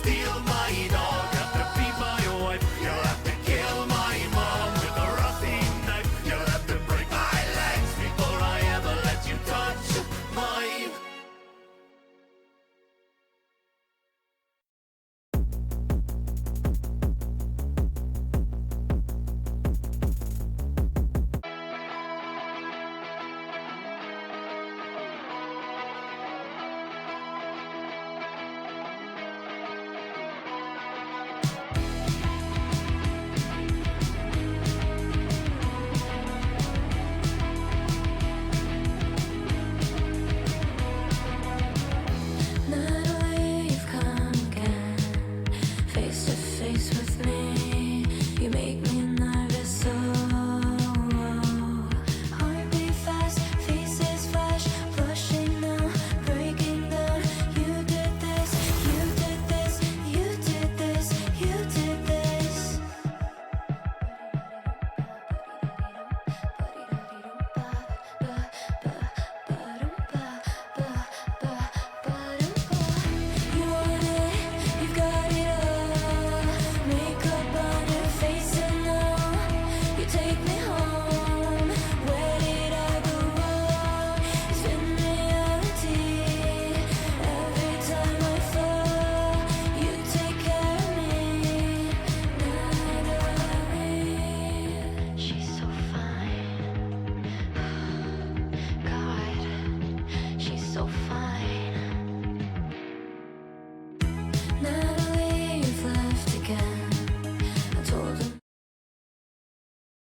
steal my dog, have to beat my wife, you'll have to kill my mom with a rusty knife, you'll have to break my legs before I ever let you touch my...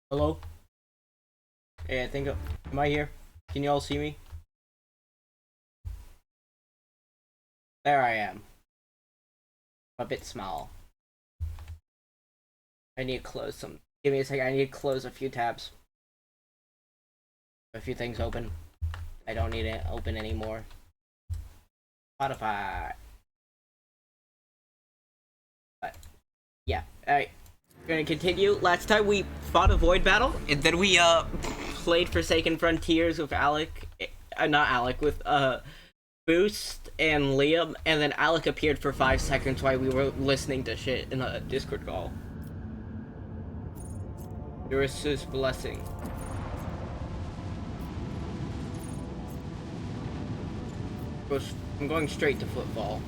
Hello? Hey, I think, am I here? Can you all see me? There I am. I'm a bit small. I need to close some. Give me a second, I need to close a few tabs. A few things open. I don't need it open anymore. Spotify. But, yeah, alright. We're gonna continue. Last time we fought a void battle, and then we played Forsaken Frontiers with Alec, not Alec, with Boost and Liam, and then Alec appeared for 5 seconds while we were listening to shit in a Discord call. Eurus' blessing. I'm going straight to football.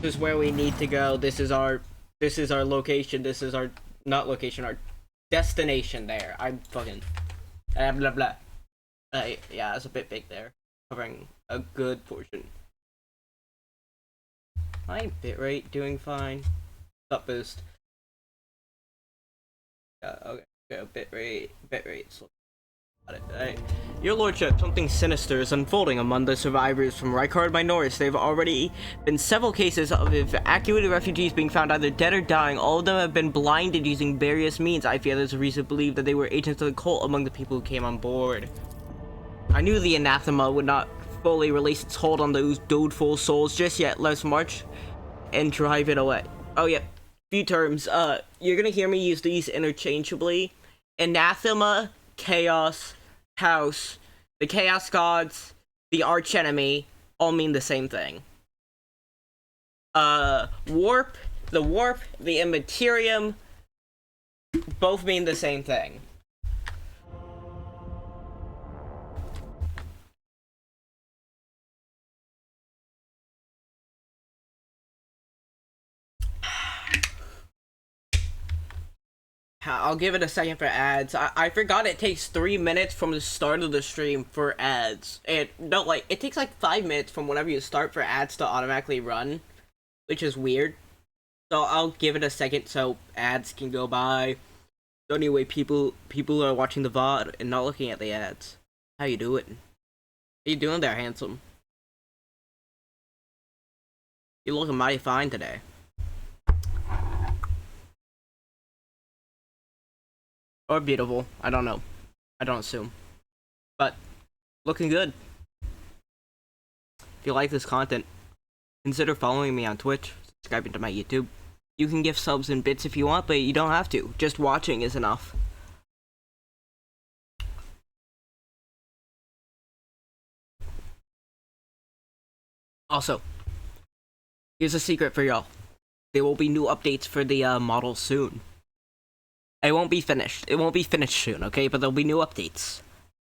This is where we need to go. This is our location. This is our, not location, our destination there. I'm fucking, blah blah. Yeah, it's a bit big there. Covering a good portion. My bitrate doing fine. Up boost. Okay, bitrate. Your lordship, something sinister is unfolding among the survivors from Rykard by Norris. There have already been several cases of evacuated refugees being found either dead or dying. All of them have been blinded using various means. I fear there's a reason to believe that they were agents of the cult among the people who came on board. I knew the anathema would not fully release its hold on those doleful souls just yet. Let's march and drive it away. Oh yeah, few terms. You're gonna hear me use these interchangeably. Anathema, chaos, house, the chaos gods, the archenemy all mean the same thing. Warp, the immaterium both mean the same thing. I'll give it a second for ads. I forgot it takes 3 minutes from the start of the stream for ads. It takes like 5 minutes from whenever you start for ads to automatically run, which is weird. So I'll give it a second so ads can go by. So anyway, people are watching the VOD and not looking at the ads. How you doing? How you doing there, handsome? You're looking mighty fine today. Or beautiful. I don't know. I don't assume. But, looking good. If you like this content, consider following me on Twitch, subscribing to my YouTube. You can give subs and bits if you want, but you don't have to. Just watching is enough. Also, Here's a secret for y'all. There will be new updates for the model soon. It won't be finished. It won't be finished soon, okay? But there'll be new updates.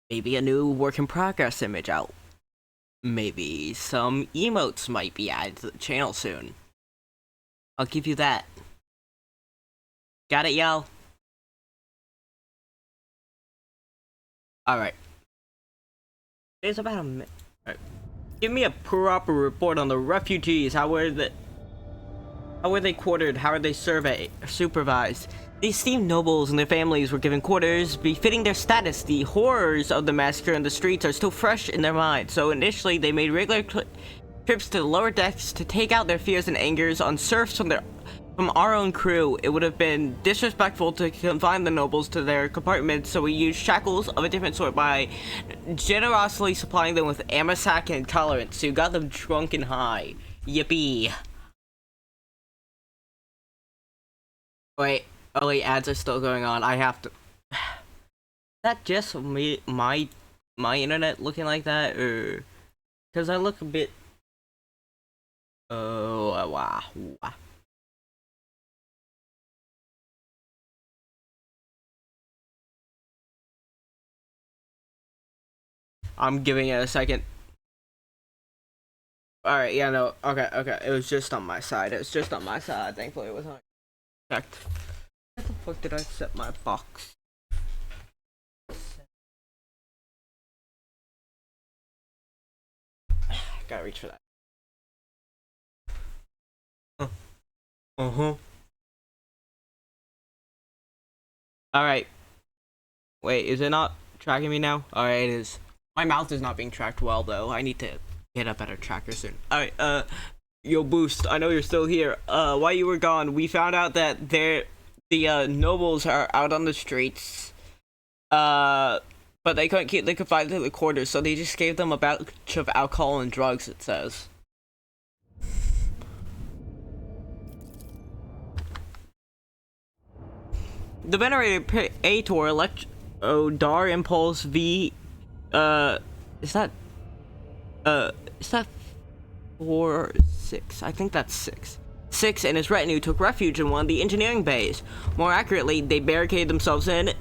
Maybe a new work in progress image out. Maybe some emotes might be added to the channel soon. I'll give you that. Got it, y'all? Alright. It's about a minute. Alright. Give me a proper report on the refugees. How were they quartered? How are they supervised? The esteemed nobles and their families were given quarters befitting their status. The horrors of the massacre in the streets are still fresh in their minds, so initially they made regular trips to the lower decks to take out their fears and angers on serfs from our own crew. It would have been disrespectful to confine the nobles to their compartments, so we used shackles of a different sort by generously supplying them with amasak and tolerance, so you got them drunk and high. Yippee. Wait. Oh wait, ads are still going on. I have to. Is that just me, my internet looking like that, or because I look a bit? Oh wow. I'm giving it a second. All right, yeah, no, okay. It was just on my side. Thankfully, it was not checked. Where the fuck did I set my box? Gotta reach for that. Alright. Wait, is it not tracking me now? Alright, it is. My mouth is not being tracked well, though. I need to get a better tracker soon. Alright, yo, Boost, I know you're still here. While you were gone, we found out that the nobles are out on the streets. But they couldn't keep the confined to the quarters, so they just gave them a batch of alcohol and drugs, it says. The venerated Ator Dar Impulse V, is that 4 or 6? I think that's 6. 6 and his retinue took refuge in one of the engineering bays. More accurately, they barricaded themselves in.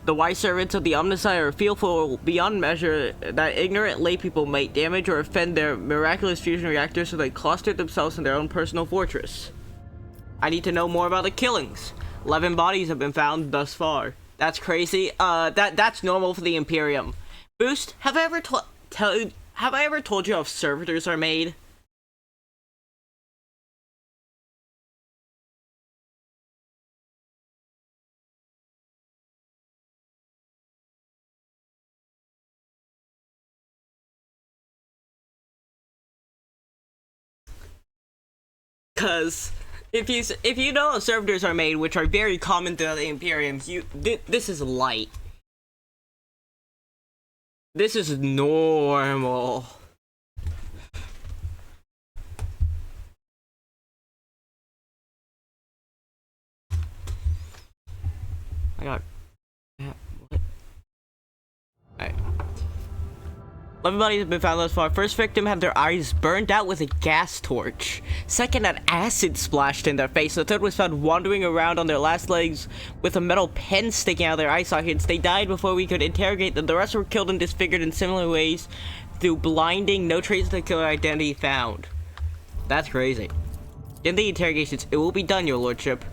The wise servants of the Omnicide are fearful beyond measure that ignorant laypeople might damage or offend their miraculous fusion reactors, so they clustered themselves in their own personal fortress. I need to know more about the killings. 11 bodies have been found thus far. That's crazy. That's normal for the Imperium. Boost, have I ever told you how servitors are made? Because if you know how servitors are made, which are very common throughout the Imperium, this is light. This is normal. I got what? Alright. 11 bodies have been found thus far. First victim had their eyes burned out with a gas torch. Second had acid splashed in their face. The third was found wandering around on their last legs with a metal pen sticking out of their eye sockets. They died before we could interrogate them. The rest were killed and disfigured in similar ways through blinding. No trace of the killer identity found. That's crazy. In the interrogations, it will be done, your lordship.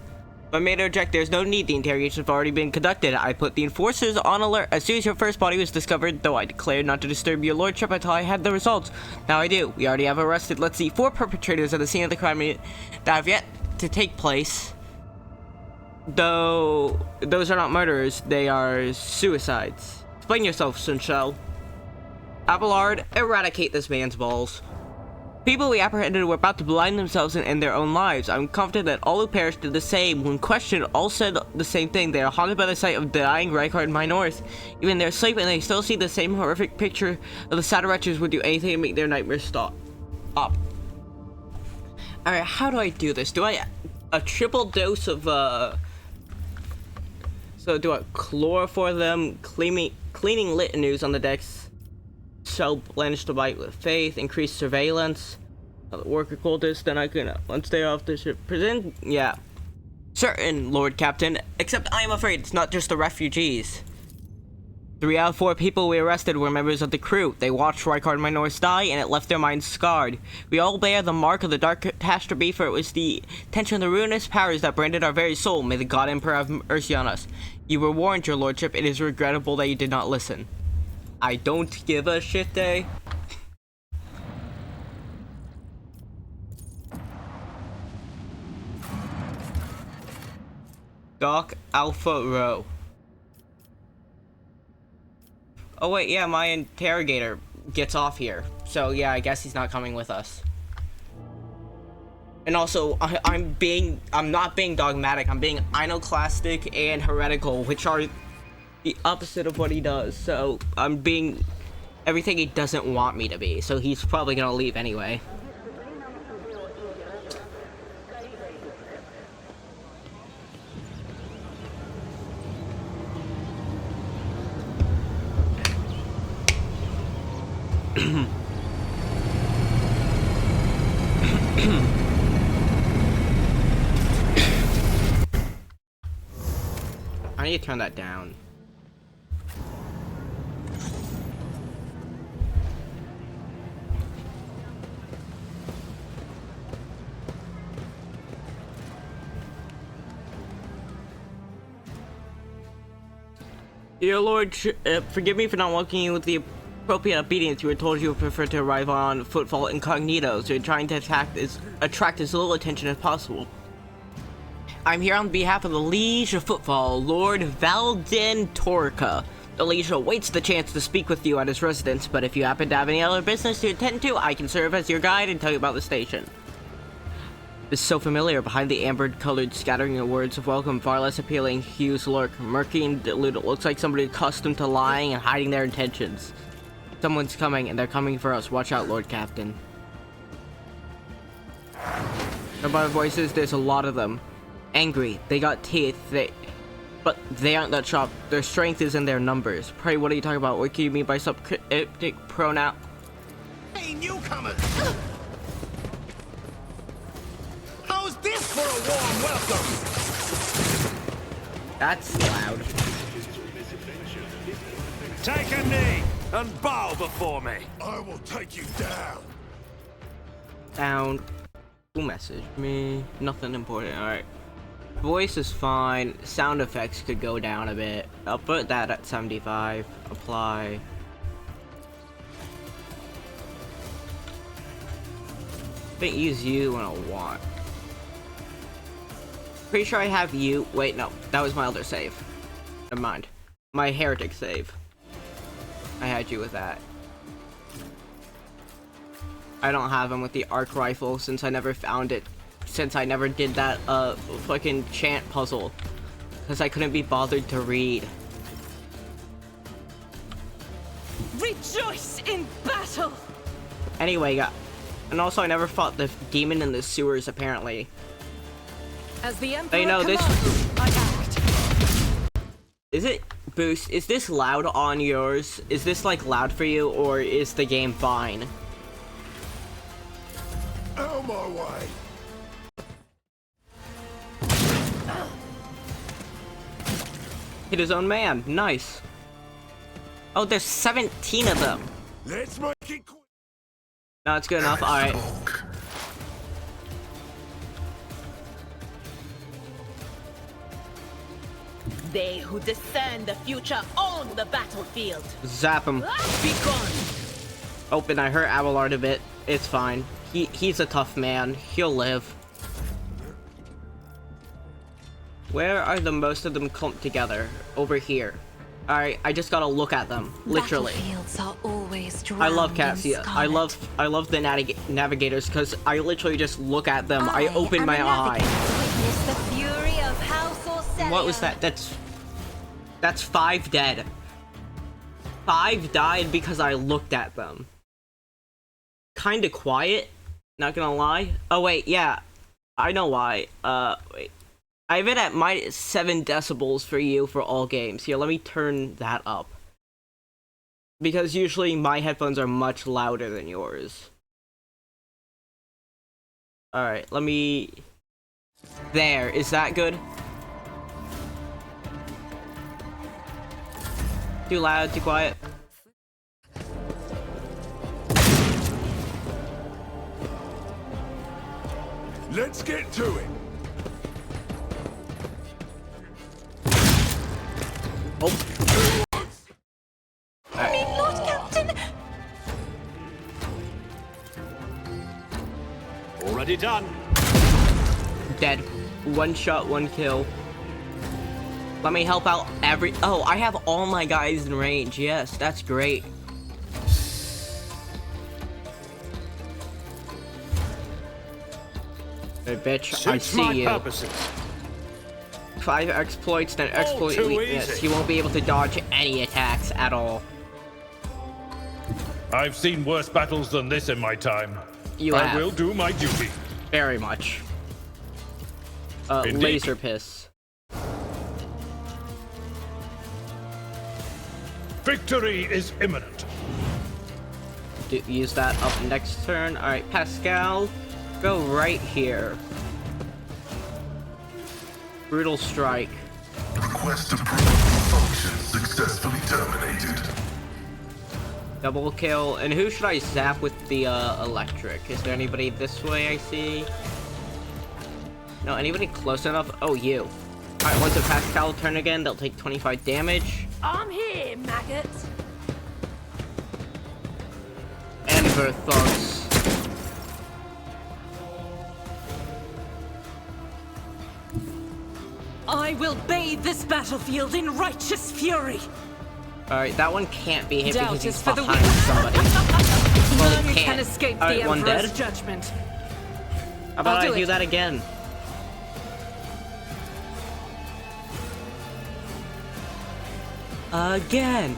If I may interject, there's no need. The interrogations have already been conducted. I put the enforcers on alert as soon as your first body was discovered, though I declared not to disturb your lordship until I had the results. Now I do. We already have arrested, let's see, 4 perpetrators at the scene of the crime that have yet to take place. Though those are not murderers, they are suicides. Explain yourself, Sunshell. Abelard, eradicate this man's balls. People we apprehended were about to blind themselves and end their own lives. I'm confident that all who perished did the same. When questioned, all said the same thing. They are haunted by the sight of dying Reinhardt and North. Even in their sleep, and they still see the same horrific picture of the sad wretches would do anything to make their nightmares stop. Alright, how do I do this? Do I a triple dose of so do I chloroform them, cleaning litinues on the decks, shall blanch the bite with faith, increase surveillance. Worker cultist, then I can once stay off the ship. Prison? Yeah. Certain, Lord Captain. Except I am afraid it's not just the refugees. 3 out of 4 people we arrested were members of the crew. They watched Rykard Minor's die, and it left their minds scarred. We all bear the mark of the dark catastrophe, for it was the tension of the ruinous powers that branded our very soul. May the God Emperor have mercy on us. You were warned, your lordship. It is regrettable that you did not listen. I don't give a shit, day. Doc Alpha Row. Oh wait, yeah, my interrogator gets off here. So yeah, I guess he's not coming with us. And also, I'm not being dogmatic, I'm being iconoclastic and heretical, which are the opposite of what he does. So I'm being everything he doesn't want me to be. So he's probably gonna leave anyway. I need to turn that down. Dear Lord, forgive me for not welcoming you with the appropriate obedience. You were told you would prefer to arrive on footfall incognito, so you're trying to attract as little attention as possible. I'm here on behalf of the Liege of Footfall, Lord Valden Torca. The Liege awaits the chance to speak with you at his residence, but if you happen to have any other business to attend to, I can serve as your guide and tell you about the station. This is so familiar. Behind the amber-colored scattering of words of welcome, far less appealing hues lurk, murky and diluted. It looks like somebody accustomed to lying and hiding their intentions. Someone's coming, and they're coming for us. Watch out, Lord Captain. About voices, there's a lot of them. Angry, they got teeth, but they aren't that sharp. Their strength is in their numbers. Pray, what are you talking about? What do you mean by some cryptic pronoun? Hey, newcomers! How's this for a warm welcome? That's loud. Take a knee and bow before me. I will take you down. Down. Who messaged me? Nothing important. Alright. Voice is fine. Sound effects could go down a bit. I'll put that at 75. Apply. I think use you when I want. Pretty sure I have you. Wait, no. That was my other save. Never mind. My heretic save. I had you with that. I don't have him with the arc rifle since I never found it. Since I never did that fucking chant puzzle. Because I couldn't be bothered to read. Rejoice in battle! Anyway, and also I never fought the demon in the sewers apparently. As the Emperor Hey, no, commands, I act. Is it Boost? Is this loud on yours? Is this like loud for you, or is the game fine? Out of my way. Hit his own man. Nice. Oh, there's 17 of them. Let's make it quick. No, it's good enough. All right. They who discern the future own the battlefield. Zap him. Be gone. Open. I hurt Abelard a bit. It's fine. He's a tough man. He'll live. Where are the most of them clumped together? Over here. Alright, I just gotta look at them. Literally. Battlefields are always I love drowned in Cassia. scarlet. I love the navigators because I literally just look at them. I open am my a eye. navigator. Witness the fury of House Orcelia. What was that? That's 5 dead. 5 died because I looked at them. Kinda quiet, not gonna lie. Oh wait, yeah. I know why. Wait. I have it at -7 decibels for you for all games. Here, let me turn that up. Because usually my headphones are much louder than yours. Alright, let me... There, is that good? Too loud, too quiet? Let's get to it. Oh. Lord Captain! Already done. Dead. One shot, one kill. Let me help out every... Oh, I have all my guys in range. Yes, that's great. Hey, bitch, I Suits see my you. purposes. 5 exploits, then exploit too weakness. easy. You won't be able to dodge any attacks at all. I've seen worse battles than this in my time. You I have. will do my duty. Very much. Indeed. Laser piss. Victory is imminent. Use that up next turn. Alright, Pascal, go right here. Brutal strike. Request approval function successfully terminated. Double kill. And who should I zap with the electric? Is there anybody this way I see? No, anybody close enough? Oh, you. Alright, once a Pascal turn again, they'll take 25 damage. I'm here, maggot. Ember thugs. I will bathe this battlefield in righteous fury. Alright, that one can't be hit Doubt because he's is for the behind weak. somebody. Well, None he can can't. escape Alright, the one Emperor's dead. judgment. How about I'll I do do it. that again? Again.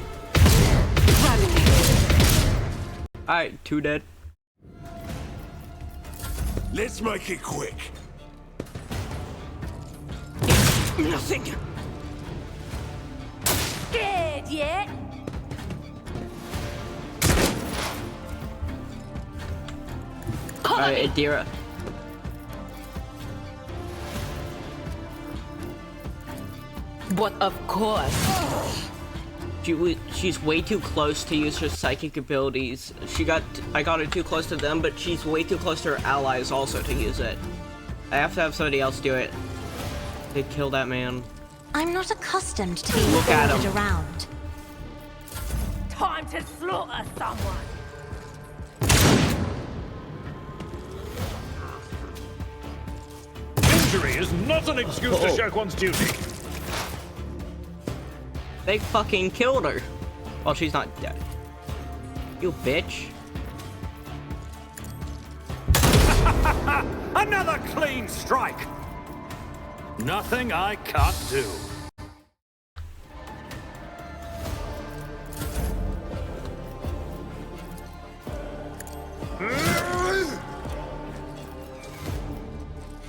Alright, 2 dead. Let's make it quick. Nothing. Scared yet? Alright, Adira. But of course. She's way too close to use her psychic abilities. I got her too close to them, but she's way too close to her allies also to use it. I have to have somebody else do it. They kill that man. I'm not accustomed to being Look at ordered him. around. Time to slaughter someone. Injury is not an excuse to Oh. shirk one's duty. They fucking killed her. Well, she's not dead. You bitch. Another clean strike. Nothing I can't do.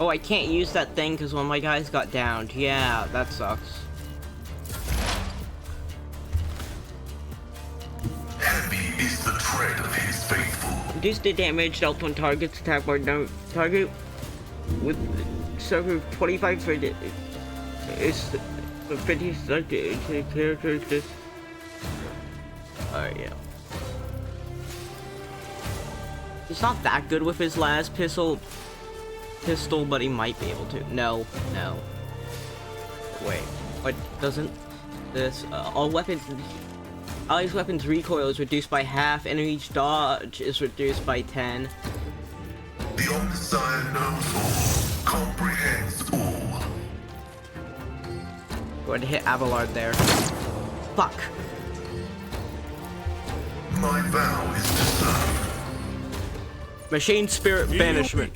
Oh, I can't use that thing because one of my guys got downed. Yeah, that sucks. Heavy is the tread of his faithful. Reduce the damage dealt when targets attack by target with suffer 25 for the is 50 characters. Alright, yeah. He's not that good with his last pistol, but he might be able to. No. Wait, what doesn't this? All these weapons recoil is reduced by half, and each dodge is reduced by 10. The Omniscient knows all, comprehends all. Go ahead and hit Abelard there. Fuck. My vow is to serve. Machine Spirit Banishment.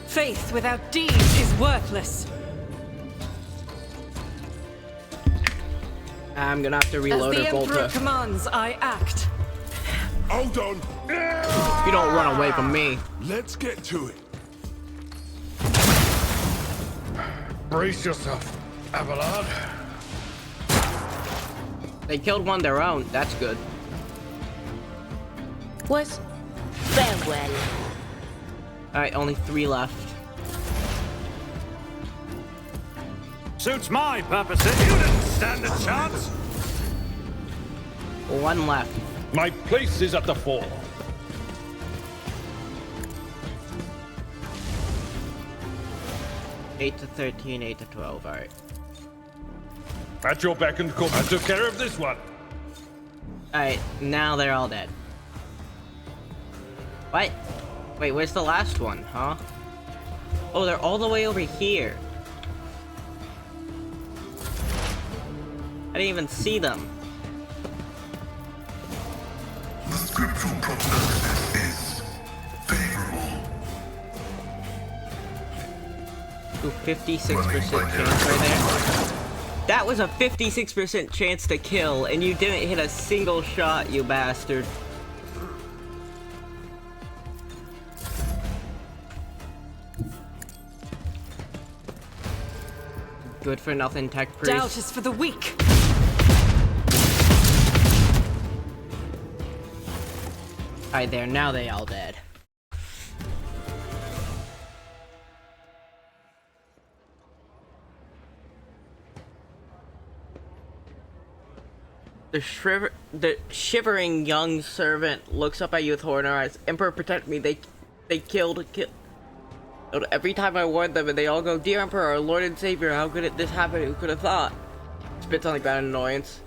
Faith without deeds is worthless. I'm gonna have to As reload the her Emperor Volta. commands, I act. Hold on. You don't run away from me. Let's get to it. Brace yourself, Abelard. They killed one of their own. That's good. Was farewell. Alright, only 3 left. Suits my purposes. You didn't stand a chance. 1 left. My place is at the fore. Eight to 13, 8 to 12, alright. At your beck and call. I took care of this one. Alright, now they're all dead. What? Wait, where's the last one, huh? Oh, they're all the way over here. I didn't even see them. The scriptural prognosis is favorable. Ooh, 56% chance right there. That was a 56% chance to kill, and you didn't hit a single shot, you bastard. Good for nothing, tech priest. Doubt is for the weak. Alright, there, now they all dead. The shivering young servant looks up at you with horror eyes. Emperor, protect me. They killed. Every time I warn them, and they all go, "Dear Emperor, our Lord and Savior, how could this happen? Who could have thought?" Spits on the ground in annoyance.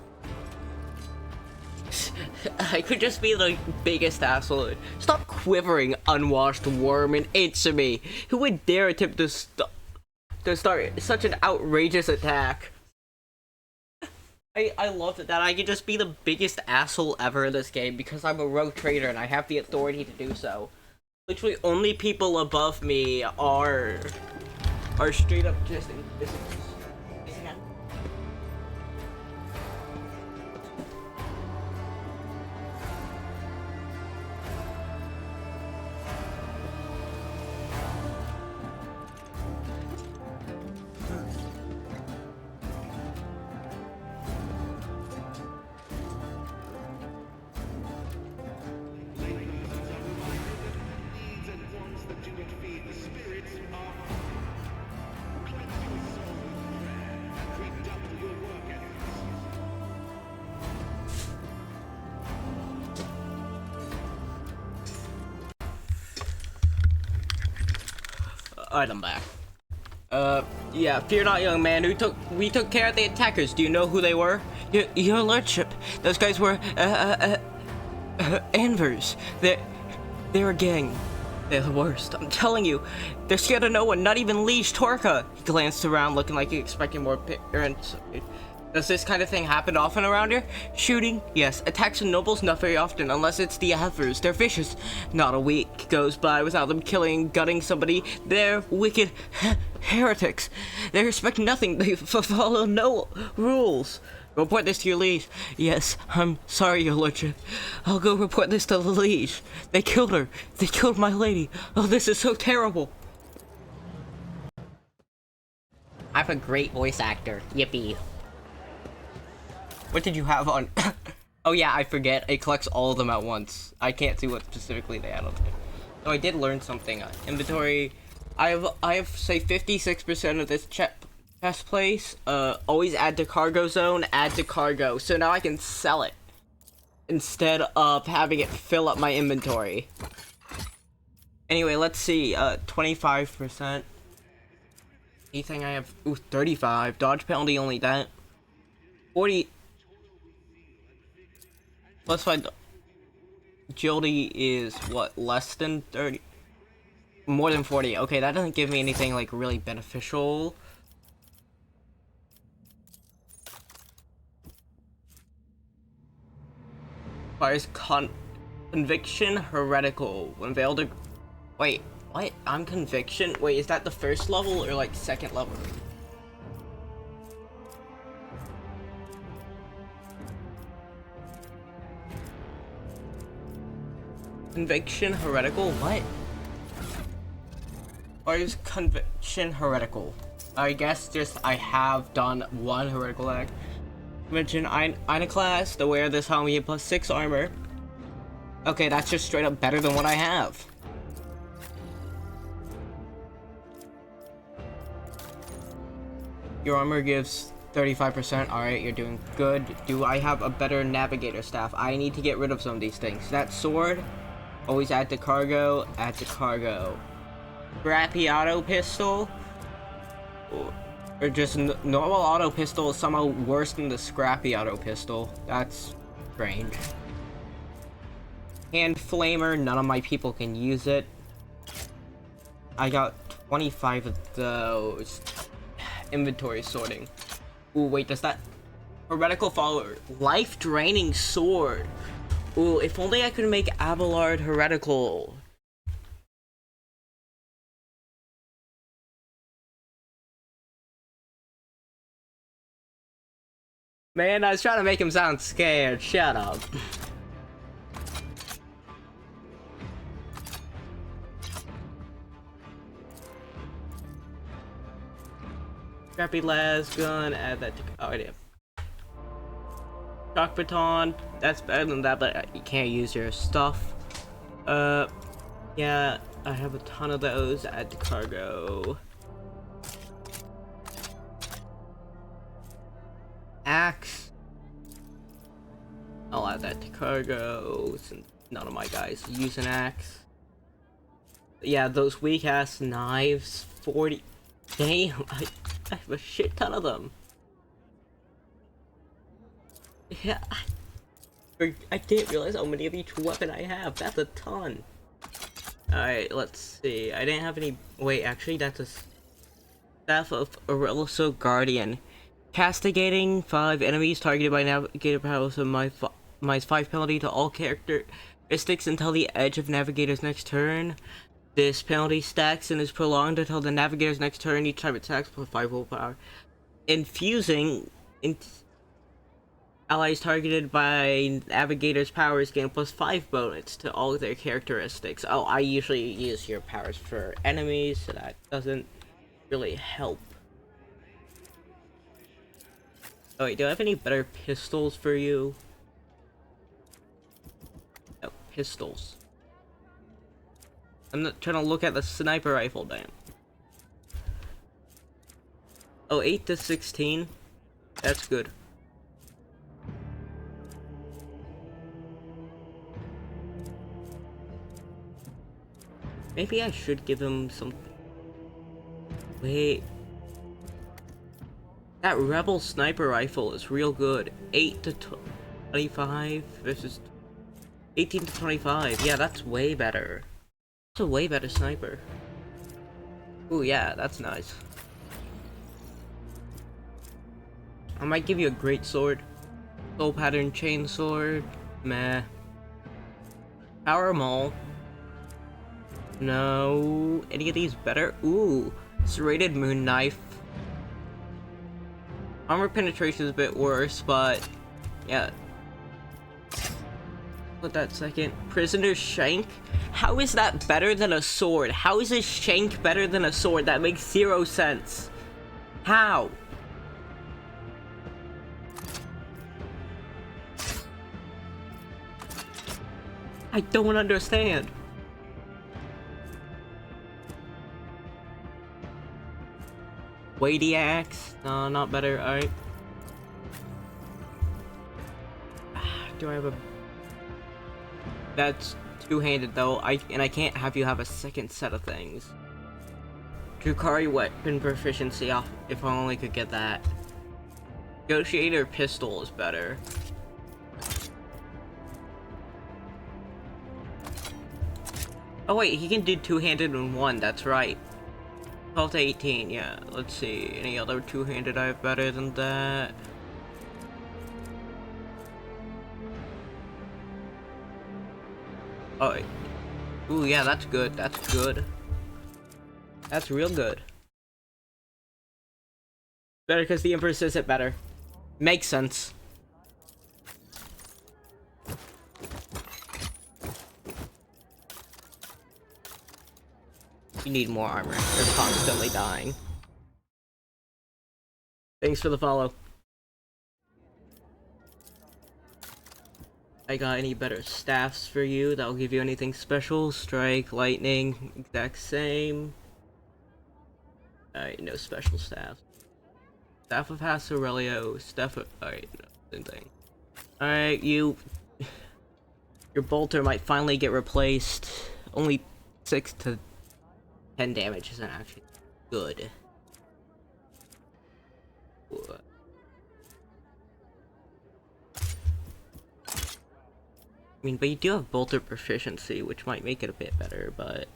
I could just be the biggest asshole. Stop quivering, unwashed worm, and answer me. Who would dare attempt to start such an outrageous attack? I love that I can just be the biggest asshole ever in this game because I'm a rogue trader and I have the authority to do so. Literally, only people above me are straight up just invisible. Alright, I'm back. Yeah, fear not, young man. We took care of the attackers. Do you know who they were? Your lordship. Those guys were, Anvers. They're a gang. They're the worst. I'm telling you. They're scared of no one, not even Liege Torka. He glanced around, looking like he expected more parents. Does this kind of thing happen often around here? Shooting? Yes. Attacks on nobles? Not very often, unless it's the Heifers. They're vicious. Not a week goes by without them killing, gutting somebody. They're wicked heretics. They respect nothing. They follow no rules. Report this to your liege. Yes, I'm sorry, your lordship. I'll go report this to the liege. They killed her. They killed my lady. Oh, this is so terrible. I'm a great voice actor. Yippee. What did you have on? Oh yeah, I forget. It collects all of them at once. I can't see what specifically they had on it. So I did learn something. Inventory. I have say 56% of this chest place. Always add to cargo zone. Add to cargo. So now I can sell it instead of having it fill up my inventory. Anyway, let's see. 25%. Anything I have? Ooh, 35. Dodge penalty only that. 40. Plus my agility is what, less than 30? More than 40. Okay, that doesn't give me anything like really beneficial. Requires conviction heretical. When veiled to... Wait, what? I'm conviction? Wait, is that the first level or like second level? Conviction heretical? What? Or is conviction heretical? I guess just I have done one heretical act. Convention Iconoclast, aware of this helmet, plus 6 armor. Okay, that's just straight up better than what I have. Your armor gives 35%. Alright, you're doing good. Do I have a better navigator staff? I need to get rid of some of these things. That sword, always add to cargo, add to cargo. Scrappy auto pistol, or just normal auto pistol is somehow worse than the scrappy auto pistol. That's strange. Hand flamer, none of my people can use it. I got 25 of those. Inventory sorting. Ooh, wait, does that... Heretical follower. Life draining sword. Ooh, if only I could make Abelard heretical. Man, I was trying to make him sound scared. Shut up. Scrappy las gun, add that to... Oh, I did. Shock baton, that's better than that, but you can't use your stuff. Yeah, I have a ton of those, add to cargo. Axe. I'll add that to cargo, since none of my guys use an axe. Yeah, those weak-ass knives, 40... Damn, I have a shit ton of them. Yeah, I didn't realize how many of each weapon I have. That's a ton. Alright, let's see. I didn't have any... Wait, actually, that's a... Staff of Aureliso Guardian. Castigating 5 enemies targeted by Navigator powers of minus 5 penalty to all characteristics until the edge of Navigator's next turn. This penalty stacks and is prolonged until the Navigator's next turn. Each time it stacks for 5 willpower. Infusing allies targeted by Navigator's powers gain +5 bonus to all of their characteristics. Oh, I usually use your powers for enemies, so that doesn't really help. Oh wait, do I have any better pistols for you? No, pistols. I'm not trying to look at the sniper rifle, damn. Oh, 8 to 16? That's good. Maybe I should give him some... Wait. That Rebel sniper rifle is real good. 8 to 25 versus 18 to 25. Yeah, that's way better. That's a way better sniper. Ooh, yeah, that's nice. I might give you a great sword. Soul pattern chain sword. Meh. Power maul. No. Any of these better? Ooh. Serrated moon knife. Armor penetration is a bit worse, but yeah. Put that second. Prisoner shank? How is that better than a sword? How is a shank better than a sword? That makes 0 sense. How? I don't understand. Weighty axe? No, not better. Alright. Do I have a... That's two-handed though. I can't have you have a second set of things. Drukari weapon proficiency off. If I only could get that. Negotiator pistol is better. Oh wait, he can do two-handed in one. That's right. 12 to 18, yeah. Let's see. Any other two-handed I have better than that? Oh, ooh, yeah, that's good. That's good. That's real good. Better because the Empress says it better. Makes sense. You need more armor. You're constantly dying. Thanks for the follow. I got any better staffs for you that'll give you anything special? Strike, lightning, exact same. Alright, no special staff. Staff of Hass Aurelio, staff of... Alright, no, same thing. Alright, you... Your bolter might finally get replaced. Only 6 to 10 damage isn't actually good. What? I mean, but you do have bolter proficiency, which might make it a bit better, but...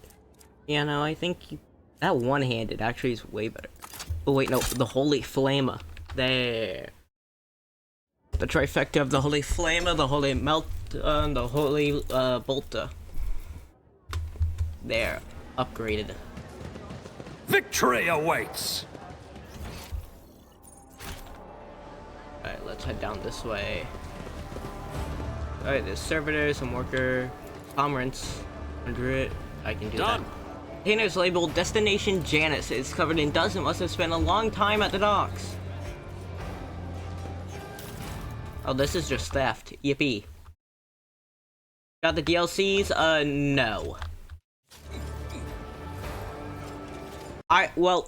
Yeah, no, I think that one-handed actually is way better. Oh wait, no, the Holy Flamer. There. The trifecta of the Holy Flamer, the Holy Melt, and the Holy, Bolter. There. Upgraded. Victory awaits! Alright, let's head down this way. Alright, there's servitor, some worker, comrades, 100. I can do Done. that. Container's labeled Destination Janus. It's covered in dust and must have spent a long time at the docks. Oh, this is just theft. Yippee. Got the DLCs? No.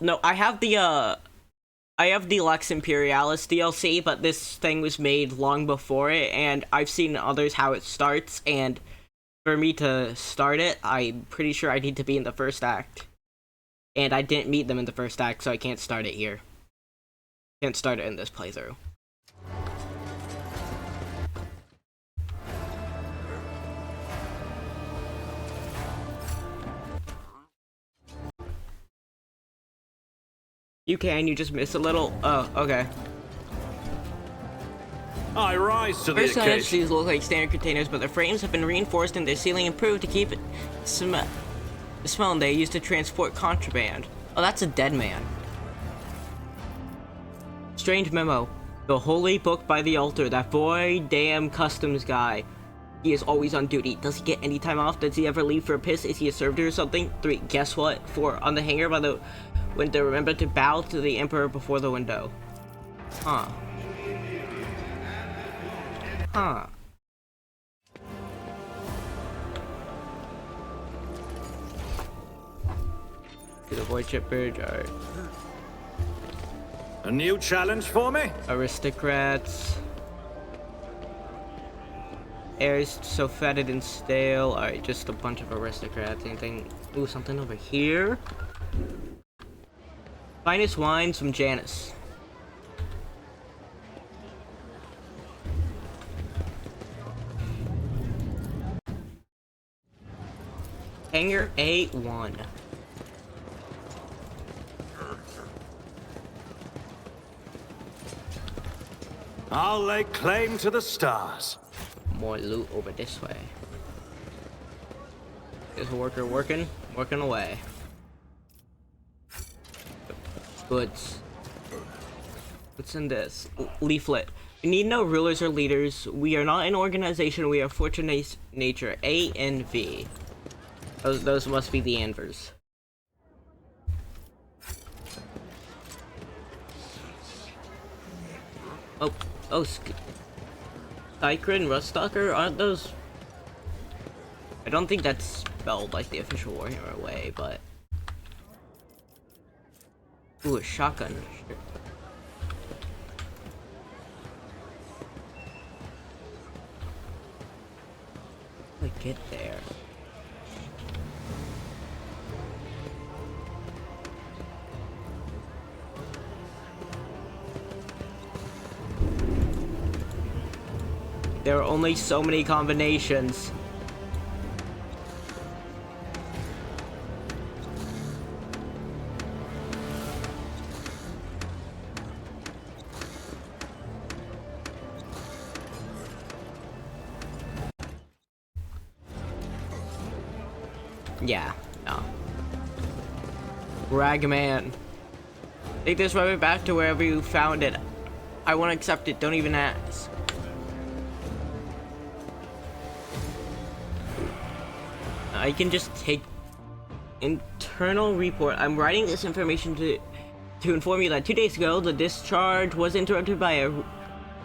No, I have the Lex Imperialis DLC, but this thing was made long before it, and I've seen others how it starts, and for me to start it, I'm pretty sure I need to be in the first act. And I didn't meet them in the first act, so I can't start it here. Can't start it in this playthrough. You can, you just miss a little. Oh, okay. I rise to the First occasion. these look like standard containers, but their frames have been reinforced and their sealing improved to keep it the smell they used to transport contraband. Oh, that's a dead man. Strange memo. The holy book by the altar. That boy damn customs guy. He is always on duty. Does he get any time off? Does he ever leave for a piss? Is he a servitor or something? 3. Guess what? 4. On the hanger by the window. Remember to bow to the emperor before the window. Huh. Huh. To the void chip bridge, alright. A new challenge for me? Aristocrats. Air's so fetid and stale. Alright, just a bunch of aristocrats. Anything? Ooh, something over here? Finest wines from Janus. Hangar A1. I'll lay claim to the stars. More loot over this way. Is a worker working away. Goods. What's in this? Leaflet. We need no rulers or leaders. We are not an organization. We are fortunate nature. A and V. Those must be the Anvers. Oh, Sykra and Ruststalker, aren't those? I don't think that's spelled like the official Warhammer way, but. Ooh, a shotgun. Sure. How do I get there? There are only so many combinations. Yeah, no. Ragman. Take this weapon back to wherever you found it. I won't accept it, don't even ask. I can just take internal report. I'm writing this information to inform you that 2 days ago the discharge was interrupted by a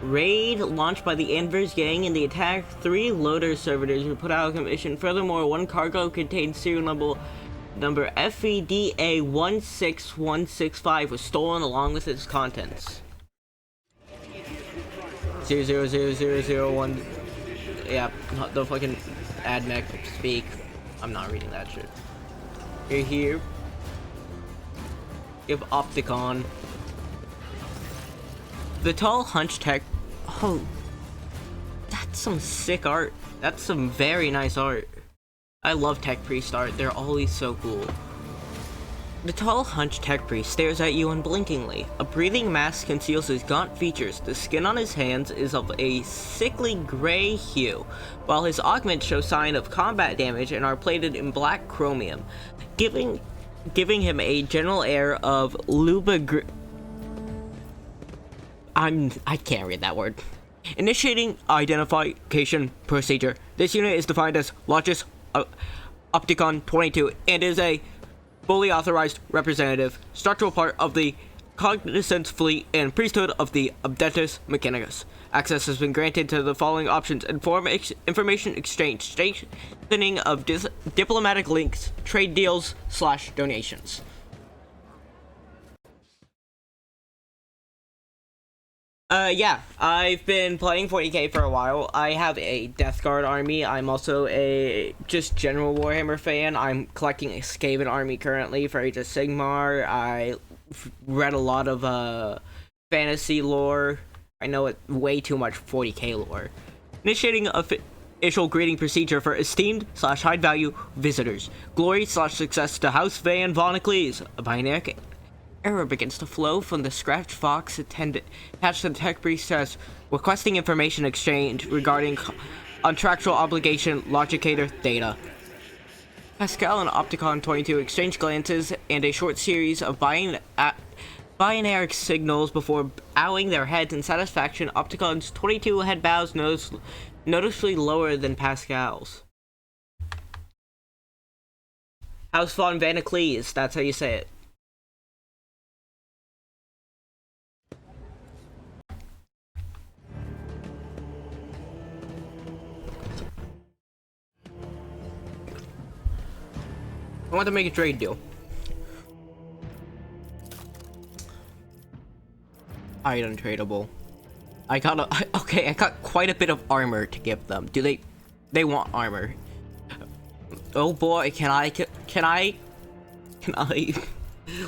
Raid launched by the Anvers gang and the attack 3 loader servitors were put out of commission. Furthermore, 1 cargo contained serial number FEDA 16165 was stolen along with its contents. 0000001. Yeah, the fucking admech speak. I'm not reading that shit. You're here. You have Opticon. The tall hunch tech. Oh, that's some sick art. That's some very nice art. I love tech priest art. They're always so cool. The tall hunch tech priest stares at you unblinkingly. A breathing mask conceals his gaunt features. The skin on his hands is of a sickly gray hue, while his augments show sign of combat damage and are plated in black chromium, giving him a general air of I can't read that word. Initiating identification procedure. This unit is defined as Logis Opticon 22 and is a fully authorized representative, structural part of the Cognizance Fleet and Priesthood of the Abdentus Mechanicus. Access has been granted to the following options: information exchange, strengthening of diplomatic links, trade deals / donations. Yeah, I've been playing 40k for a while. I have a Death Guard army. I'm also a just general Warhammer fan. I'm collecting a Skaven army currently for Age of Sigmar. I read a lot of fantasy lore. I know it way too much 40k lore. Initiating official greeting procedure for esteemed / high value visitors. Glory / success to House Van Vonacles. A binary error begins to flow from the scratch box attached to the tech priest says, requesting information exchange regarding contractual obligation logicator data. Pascal and Opticon 22 exchange glances and a short series of binary signals before bowing their heads in satisfaction. Opticon's 22 head bows noticeably lower than Pascal's. House von Vanacles, that's how you say it. I want to make a trade deal. Item tradable. I got quite a bit of armor to give them. Do they want armor? Oh boy, can I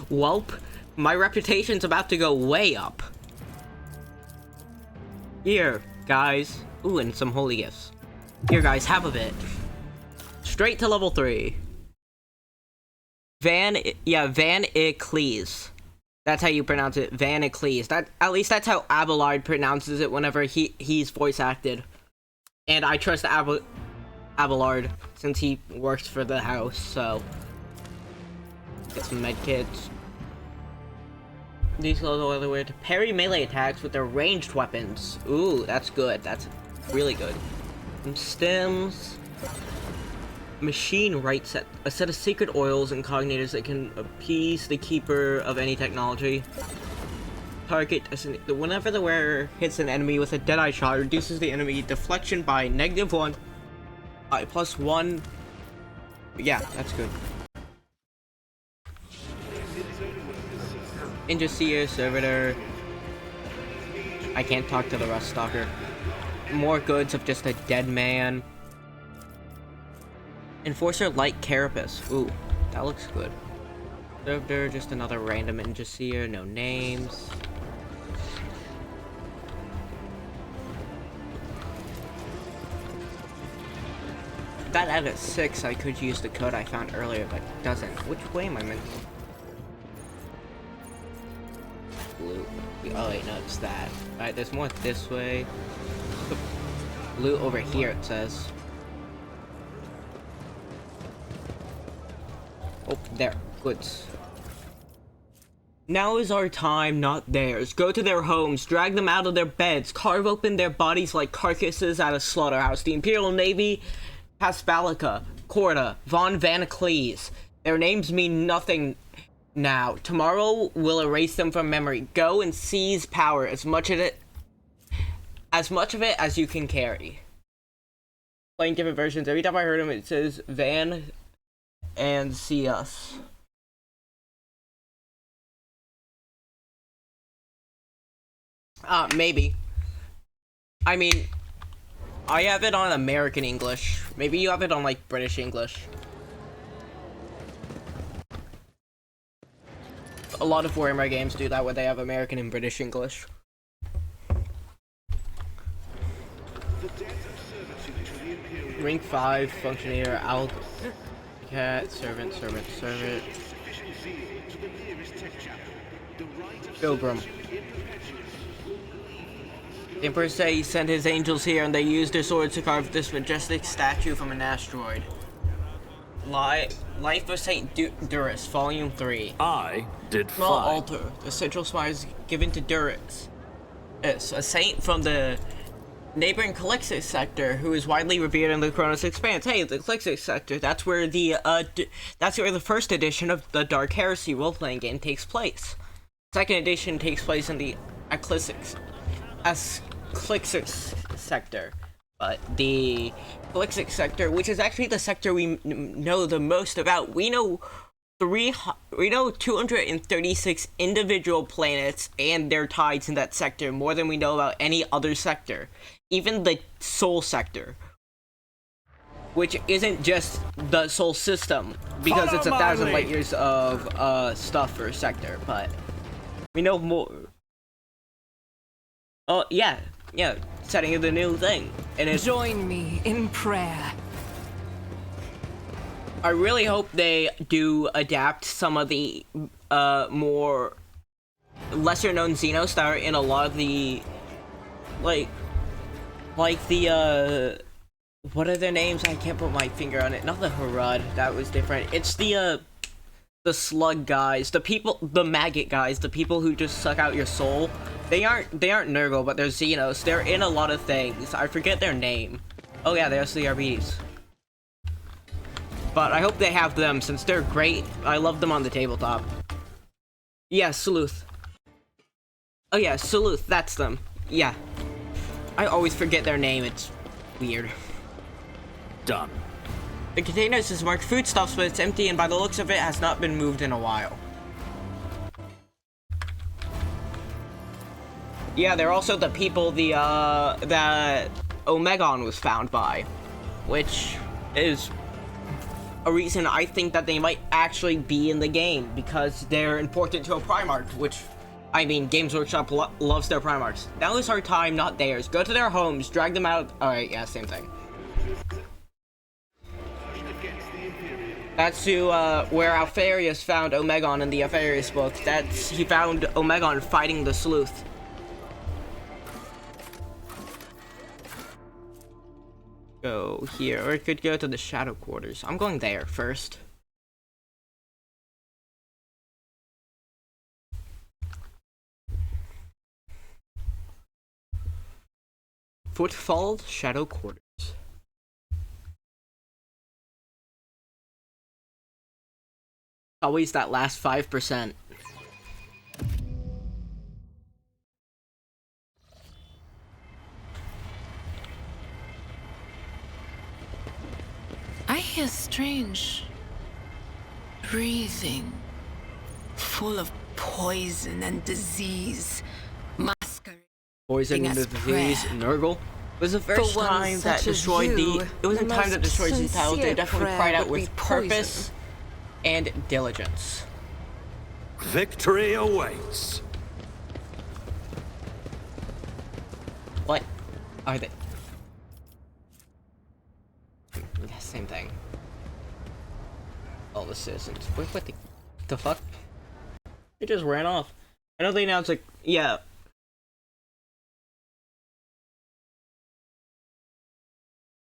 Welp, my reputation's about to go way up. Here, guys. Ooh, and some holy gifts. Here, guys, have a bit. Straight to level 3. Van Icles. That's how you pronounce it, Van Icles. At least that's how Abelard pronounces it whenever he's voice acted. And I trust Abelard since he works for the house, so. Get some medkits. These allow the other way to parry melee attacks with their ranged weapons. Ooh, that's good. That's really good. Some stems. Machine right set, a set of secret oils and cognators that can appease the keeper of any technology. Target, whenever the wearer hits an enemy with a deadeye shot, reduces the enemy deflection by -1, +1. Yeah, that's good. Inquisitor, servitor. I can't talk to the Rust Stalker. More goods of just a dead man. Enforcer like Carapace. Ooh, that looks good. Servitor, just another random Inquisitor, no names. That at 6, I could use the code I found earlier, but it doesn't. Which way am I meant to? Blue. Oh wait, no, it's that. Alright, there's more this way. Blue over here, it says. Oh, there. Goods. Now is our time, not theirs. Go to their homes, drag them out of their beds, carve open their bodies like carcasses at a slaughterhouse. The Imperial Navy, Paspalica, Corda, von Vanacles. Their names mean nothing now. Tomorrow will erase them from memory. Go and seize power as much as much of it as you can carry. Playing different versions. Every time I heard him, it says Van and See Us. Maybe. I mean, I have it on American English. Maybe you have it on, like, British English. A lot of Warhammer games do that, where they have American and British English. Rank 5, Functionator, Owl, Cat, Servant. Pilgrim. The Emperor say he sent his angels here and they used their swords to carve this majestic statue from an asteroid. Life of Saint Durus, Volume 3. I did Small fine. altar. The central spire is given to Durus. It's a saint from the neighboring Calixis sector who is widely revered in the Chronos Expanse. Hey, the Calixis sector, that's where the first edition of the Dark Heresy role-playing game takes place. Second edition takes place in the Calixis sector. But the Calixis sector, which is actually the sector we know the most about, we know 236 individual planets and their tides in that sector, more than we know about any other sector. Even the Sol sector, which isn't just the Sol system, because it's 1,000 light years of stuff for a sector, but we know more. Oh, yeah, setting the new thing. And it's, Join me in prayer. I really hope they do adapt some of the more lesser known Xenos that are in a lot of the like the what are their names? I can't put my finger on it. Not the Harad, that was different. It's the slug guys, the maggot guys, the people who just suck out your soul. They aren't Nurgle, but they're Xenos. They're in a lot of things. I forget their name. Oh yeah, they're CRBs. But I hope they have them, since they're great. I love them on the tabletop. Yeah, Sleuth. Oh yeah, Sleuth, that's them. Yeah. I always forget their name, it's weird. Done. The container is marked foodstuffs, but it's empty, and by the looks of it, has not been moved in a while. Yeah, they're also the people that Omegon was found by, which is a reason I think that they might actually be in the game, because they're important to a Primarch, which, I mean, Games Workshop loves their Primarchs. Now is our time, not theirs. Go to their homes, drag them out. Alright, yeah, same thing. That's where Alfarius found Omegon in the Alfarius book. He found Omegon fighting the Sleuth. Go here, or it could go to the Shadow Quarters. I'm going there first. Footfall Shadow Quarters. Always that last 5%. I hear strange breathing, full of poison and disease, masquerading. Poison and as disease, prayer. Nurgle. It was the first For one time that such as destroyed you, it wasn't the time that most destroyed the title. They sincere definitely prayer cried out would with be poison. purpose and diligence. Victory awaits. What are they? Yeah, same thing. All the citizens. What the fuck? It just ran off. I know they announced, like, yeah.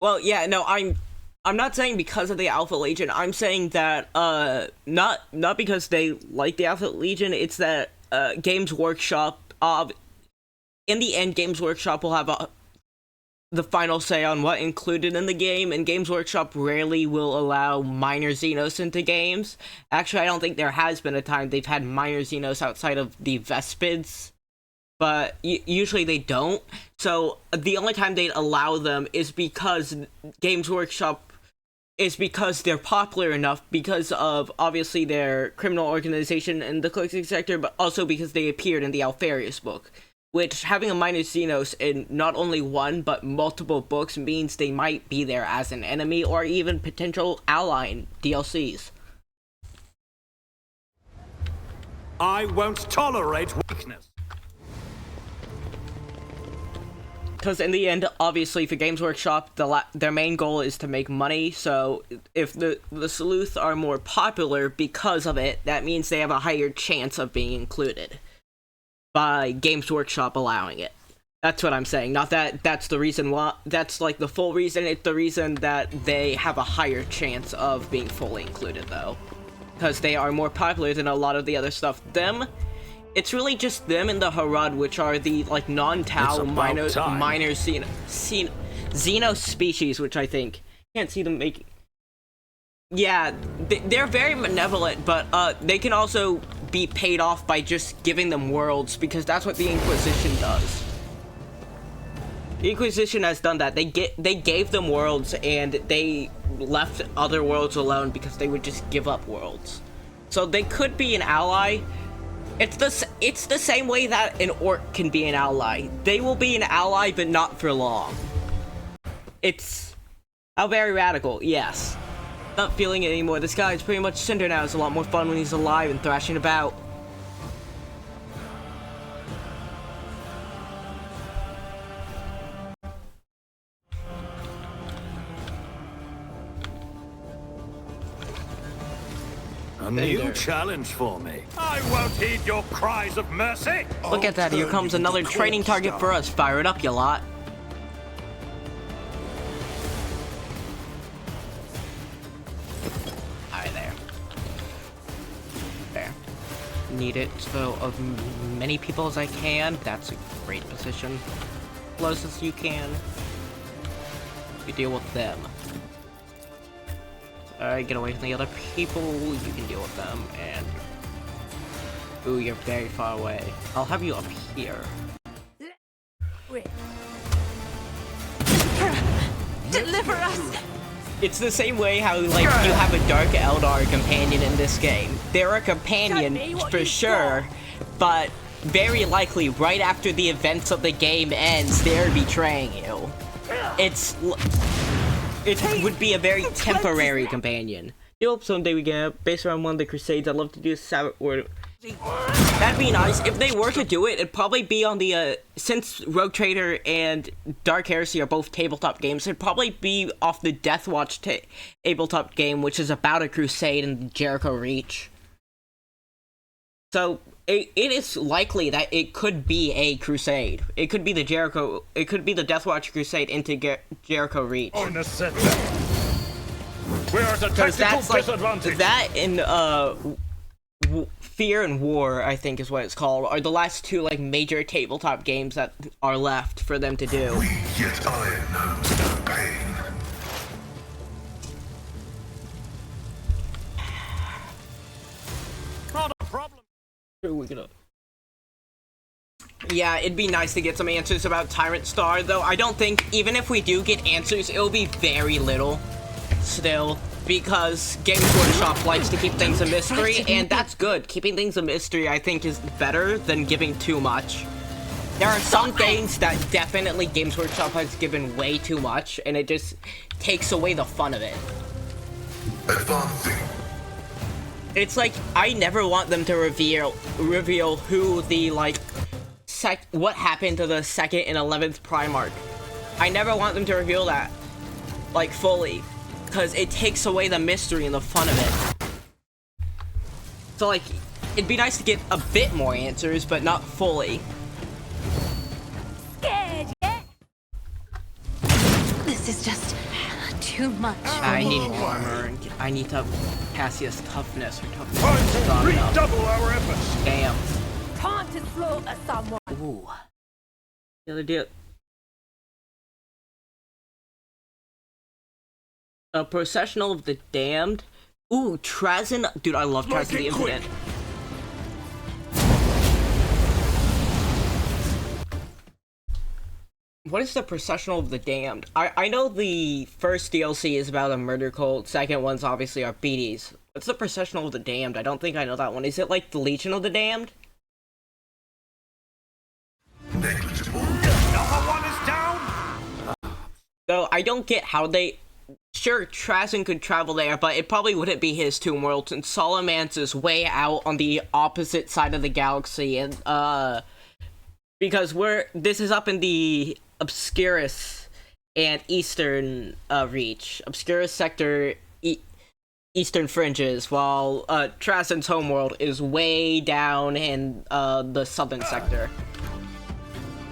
Well, yeah, no, I'm not saying because of the Alpha Legion. I'm saying that not because they like the Alpha Legion. It's that Games Workshop in the end, Games Workshop will have the final say on what included in the game, and Games Workshop rarely will allow minor Xenos into games. Actually, I don't think there has been a time they've had minor Xenos outside of the Vespids, but usually they don't. So the only time they'd allow them is because Games Workshop is because they're popular enough because of obviously their criminal organization in the cloaking sector, but also because they appeared in the Alfarius book, which having a minor Xenos in not only one but multiple books means they might be there as an enemy or even potential ally in DLCs. I won't tolerate weakness. Because in the end, obviously, for Games Workshop, their main goal is to make money, so if the sleuths are more popular because of it, that means they have a higher chance of being included by Games Workshop allowing it. That's what I'm saying. Not that that's the reason why, that's like the full reason, it's the reason that they have a higher chance of being fully included, though. Because they are more popular than a lot of the other stuff. It's really just them and the Harad, which are the, like, non-Tau minor Xeno species, which I think... Can't see them making... Yeah, they're very benevolent, but, they can also be paid off by just giving them worlds, because that's what the Inquisition does. The Inquisition has done that. They gave them worlds, and they left other worlds alone because they would just give up worlds. So they could be an ally. It's the same way that an orc can be an ally. They will be an ally, but not for long. It's how very radical, yes. Not feeling it anymore. This guy is pretty much Cinder now. It's a lot more fun when he's alive and thrashing about. A new challenge for me. I won't heed your cries of mercy. Look at that, here comes another training target for us. Fire it up, you lot. Alright, there. Need it so of many people as I can. That's a great position. Closest you can. You deal with them. Alright, get away from the other people, you can deal with them, and... Ooh, you're very far away. I'll have you up here. Deliver us! It's the same way how, like, you have a Dark Eldar companion in this game. They're a companion, for sure, but very likely, right after the events of the game ends, they're betraying you. It would be a very temporary companion. I hope someday we get based around one of the Crusades. I'd love to do a Sabbath Word. That'd be nice. If they were to do it, it'd probably be on the, since Rogue Trader and Dark Heresy are both tabletop games, it'd probably be off the Deathwatch tabletop game, which is about a crusade in Jericho Reach. So, it is likely that it could be a crusade. It could be the Deathwatch crusade into Jericho Reach. We're at a tactical disadvantage. That and, Fear and War, I think is what it's called, are the last two, like, major tabletop games that are left for them to do. We yet iron knows no pain. Not a problem. Yeah, it'd be nice to get some answers about Tyrant Star, though I don't think, even if we do get answers, it'll be very little, still, because Games Workshop likes to keep things a mystery, and that's good. Keeping things a mystery, I think, is better than giving too much. There are some games that definitely Games Workshop has given way too much, and it just takes away the fun of it. Advancing. It's like, I never want them to reveal who the, like, what happened to the 2nd and 11th Primarch. I never want them to reveal that, like, fully, because it takes away the mystery and the fun of it. So, like, it'd be nice to get a bit more answers, but not fully. Scared yet? This is just too much. I need more armor, and I need to Cassius toughness or toughness. Time to Strong enough. redouble our efforts. Damn. Time to slaughter someone. Ooh. The other deal. A Processional of the Damned. Ooh, Trazen. Dude, I love Trazen the Infinite. What is the Processional of the Damned? I know the first DLC is about a murder cult. Second ones obviously are BDs. What's the Processional of the Damned? I don't think I know that one. Is it like the Legion of the Damned? Negligible. Number one is down! So I don't get how they... Sure, Trazen could travel there, but it probably wouldn't be his tomb world, since Solomance is way out on the opposite side of the galaxy, and, because this is up in the Obscurus and Eastern, Reach. Obscurus Sector, Eastern Fringes, while, Trazen's homeworld is way down in, the Southern Sector.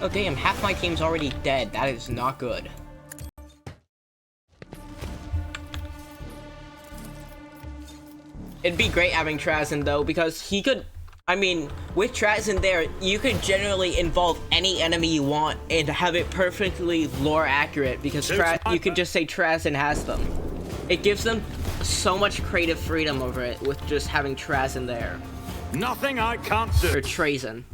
Oh damn, half my team's already dead. That is not good. It'd be great having Trazen though, because he could, I mean, with Trazen there, you could generally involve any enemy you want and have it perfectly lore accurate, because you could just say Trazen has them. It gives them so much creative freedom over it with just having Trazen there. Nothing I can't do. Or Trazen.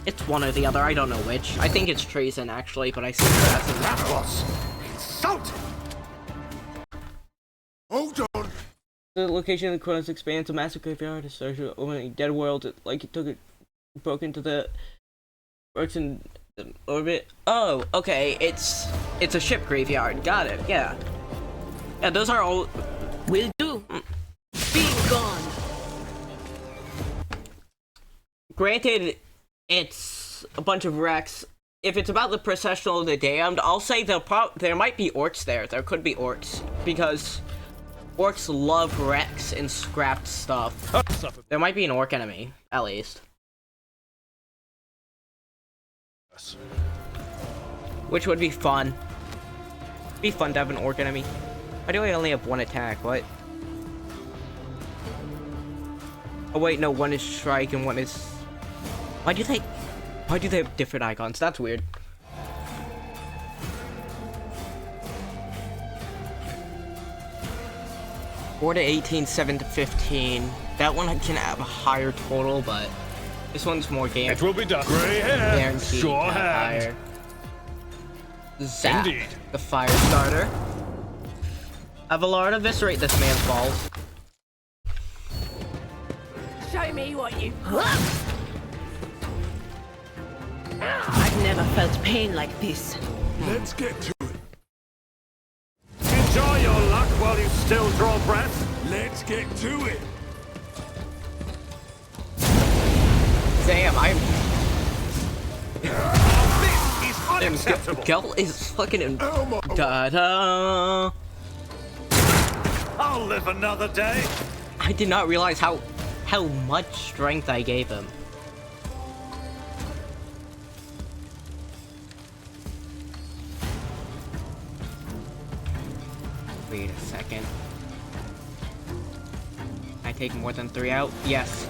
It's one or the other, I don't know which. I think it's Trazen actually, but I say Trazen. That was insulting. Hold on. The location of the Chronos expands to massive graveyard is social opening dead world like it took it broke into the works in the orbit. Oh, okay, it's a ship graveyard. Got it, yeah. Yeah, those are all Will do. Be gone. granted it's a bunch of wrecks. If it's about the Processional of the Damned, I'll say there might be orcs there. There could be orcs, because orcs love wrecks and scrapped stuff. There might be an orc enemy, at least. Which would be fun. Be fun to have an orc enemy. Why do I only have one attack? What? Oh wait, no, one is strike and one is... Why do they have different icons? That's weird. Four to 18, 7 to 15. That one can have a higher total, but this one's more It will be done. Gray hair, guaranteed sure to have hand. higher. Zap, Indeed. the fire starter. Avalard, eviscerate this man's balls. Show me what you. I've never felt pain like this. Let's get to it. Enjoy your luck while you still draw breath. Let's get to it. Damn, I'm... This is unacceptable. Gel is fucking in... Elmo. Da-da! I'll live another day. I did not realize how much strength I gave him. Wait a second. Can I take more than 3 out? Yes.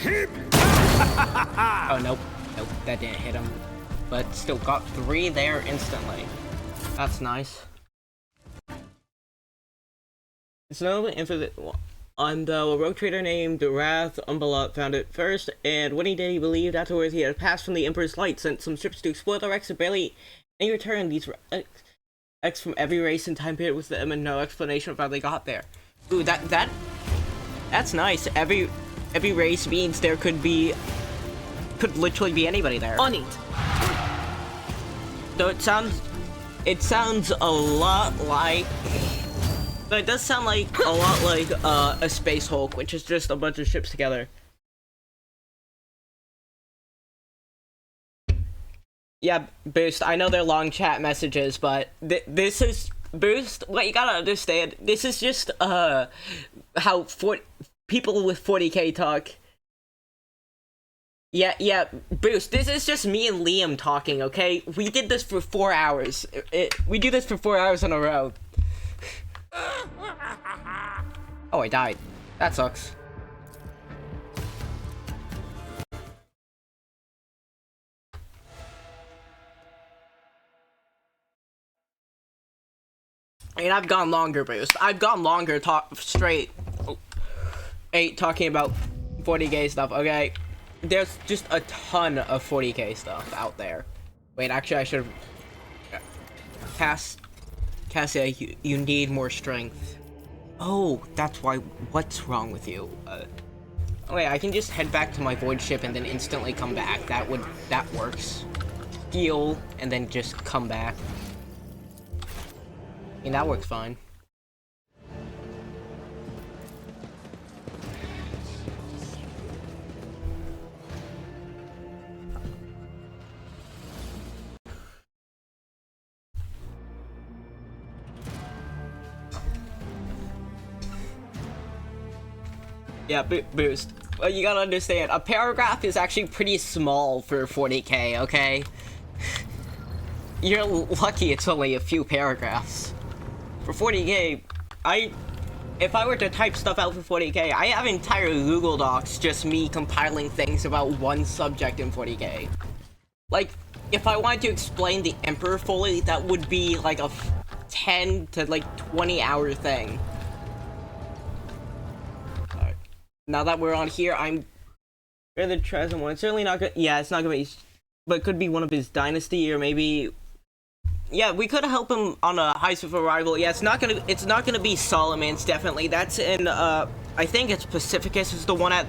Oh, nope. Nope, that didn't hit him. But still got 3 there instantly. That's nice. It's no infinite on the rogue trader named Wrath Umbalat found it first, and when he did, he believed afterwards he had passed from the Emperor's Light, sent some ships to explore the wrecks, and barely any return. These X from every race and time period with them, and no explanation of how they got there. Ooh, that's nice. Every race means there could literally be anybody there. On it. So it sounds a lot like... But it does sound like a lot like a Space Hulk, which is just a bunch of ships together. Yeah, Boost, I know they're long chat messages, but this is... Boost, what you gotta understand, this is just, how people with 40k talk. Yeah, Boost, this is just me and Liam talking, okay? We did this for 4 hours. We do this for 4 hours in a row. Oh, I died. That sucks. I mean, I've gone longer, Boost. I've gone longer talking about 40k stuff, okay? There's just a ton of 40k stuff out there. Wait, actually, I should have... Cassia, you need more strength. Oh, that's why. What's wrong with you? Wait, I can just head back to my void ship and then instantly come back. That works. Heal, and then just come back. And that works fine. Yeah, boost. Well, you gotta understand, a paragraph is actually pretty small for 40k, okay? You're lucky it's only a few paragraphs. For 40k, if I were to type stuff out for 40k, I have entire Google Docs just me compiling things about one subject in 40k. Like, if I wanted to explain the Emperor fully, that would be like a 10 to like 20 hour thing. Now that we're on here, We're the present one. It's certainly not good. Yeah, it's not gonna be. But it could be one of his dynasty, or maybe. Yeah, we could help him on a heist of arrival. Yeah, it's not gonna be Solomon's, definitely. That's in, I think it's Pacificus is the one at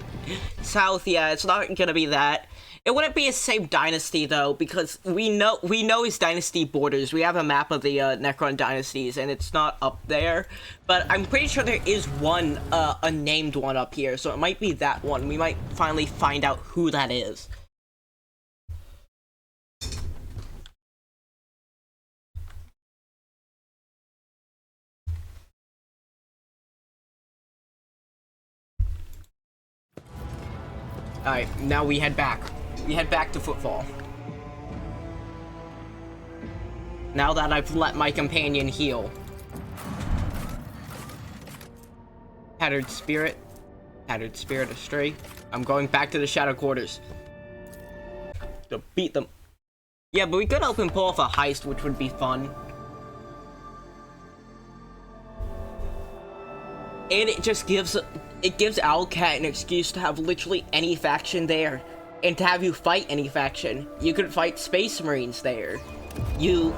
south. Yeah, it's not gonna be that. It wouldn't be his same dynasty, though, because we know his dynasty borders. We have a map of the, Necron dynasties, and it's not up there. But I'm pretty sure there is one, a named one up here, so it might be that one. We might finally find out who that is. Alright, now we head back. We head back to Footfall. Now that I've let my companion heal. Tattered spirit astray. I'm going back to the Shadow Quarters to beat them. Yeah, but we could help him pull off a heist, which would be fun. And it just gives Owlcat an excuse to have literally any faction there. And to have you fight any faction. You could fight Space Marines there. You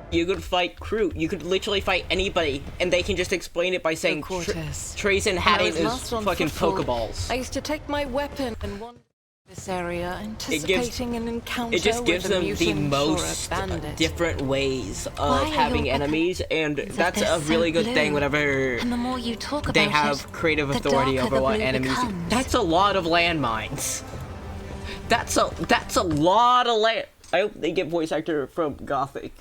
could fight crew. You could literally fight anybody, and they can just explain it by saying Trazen had it as fucking Pokeballs. I used to take my weapon and wander this area, anticipating an encounter. It just gives with a them the mutant or a most bandit. different ways of having enemies, and that's a really good thing whenever And the more you talk they about have it, creative the authority darker over the what blue enemies. becomes. That's a lot of landmines. That's a lot of land. I hope they get voice actor from Gothic.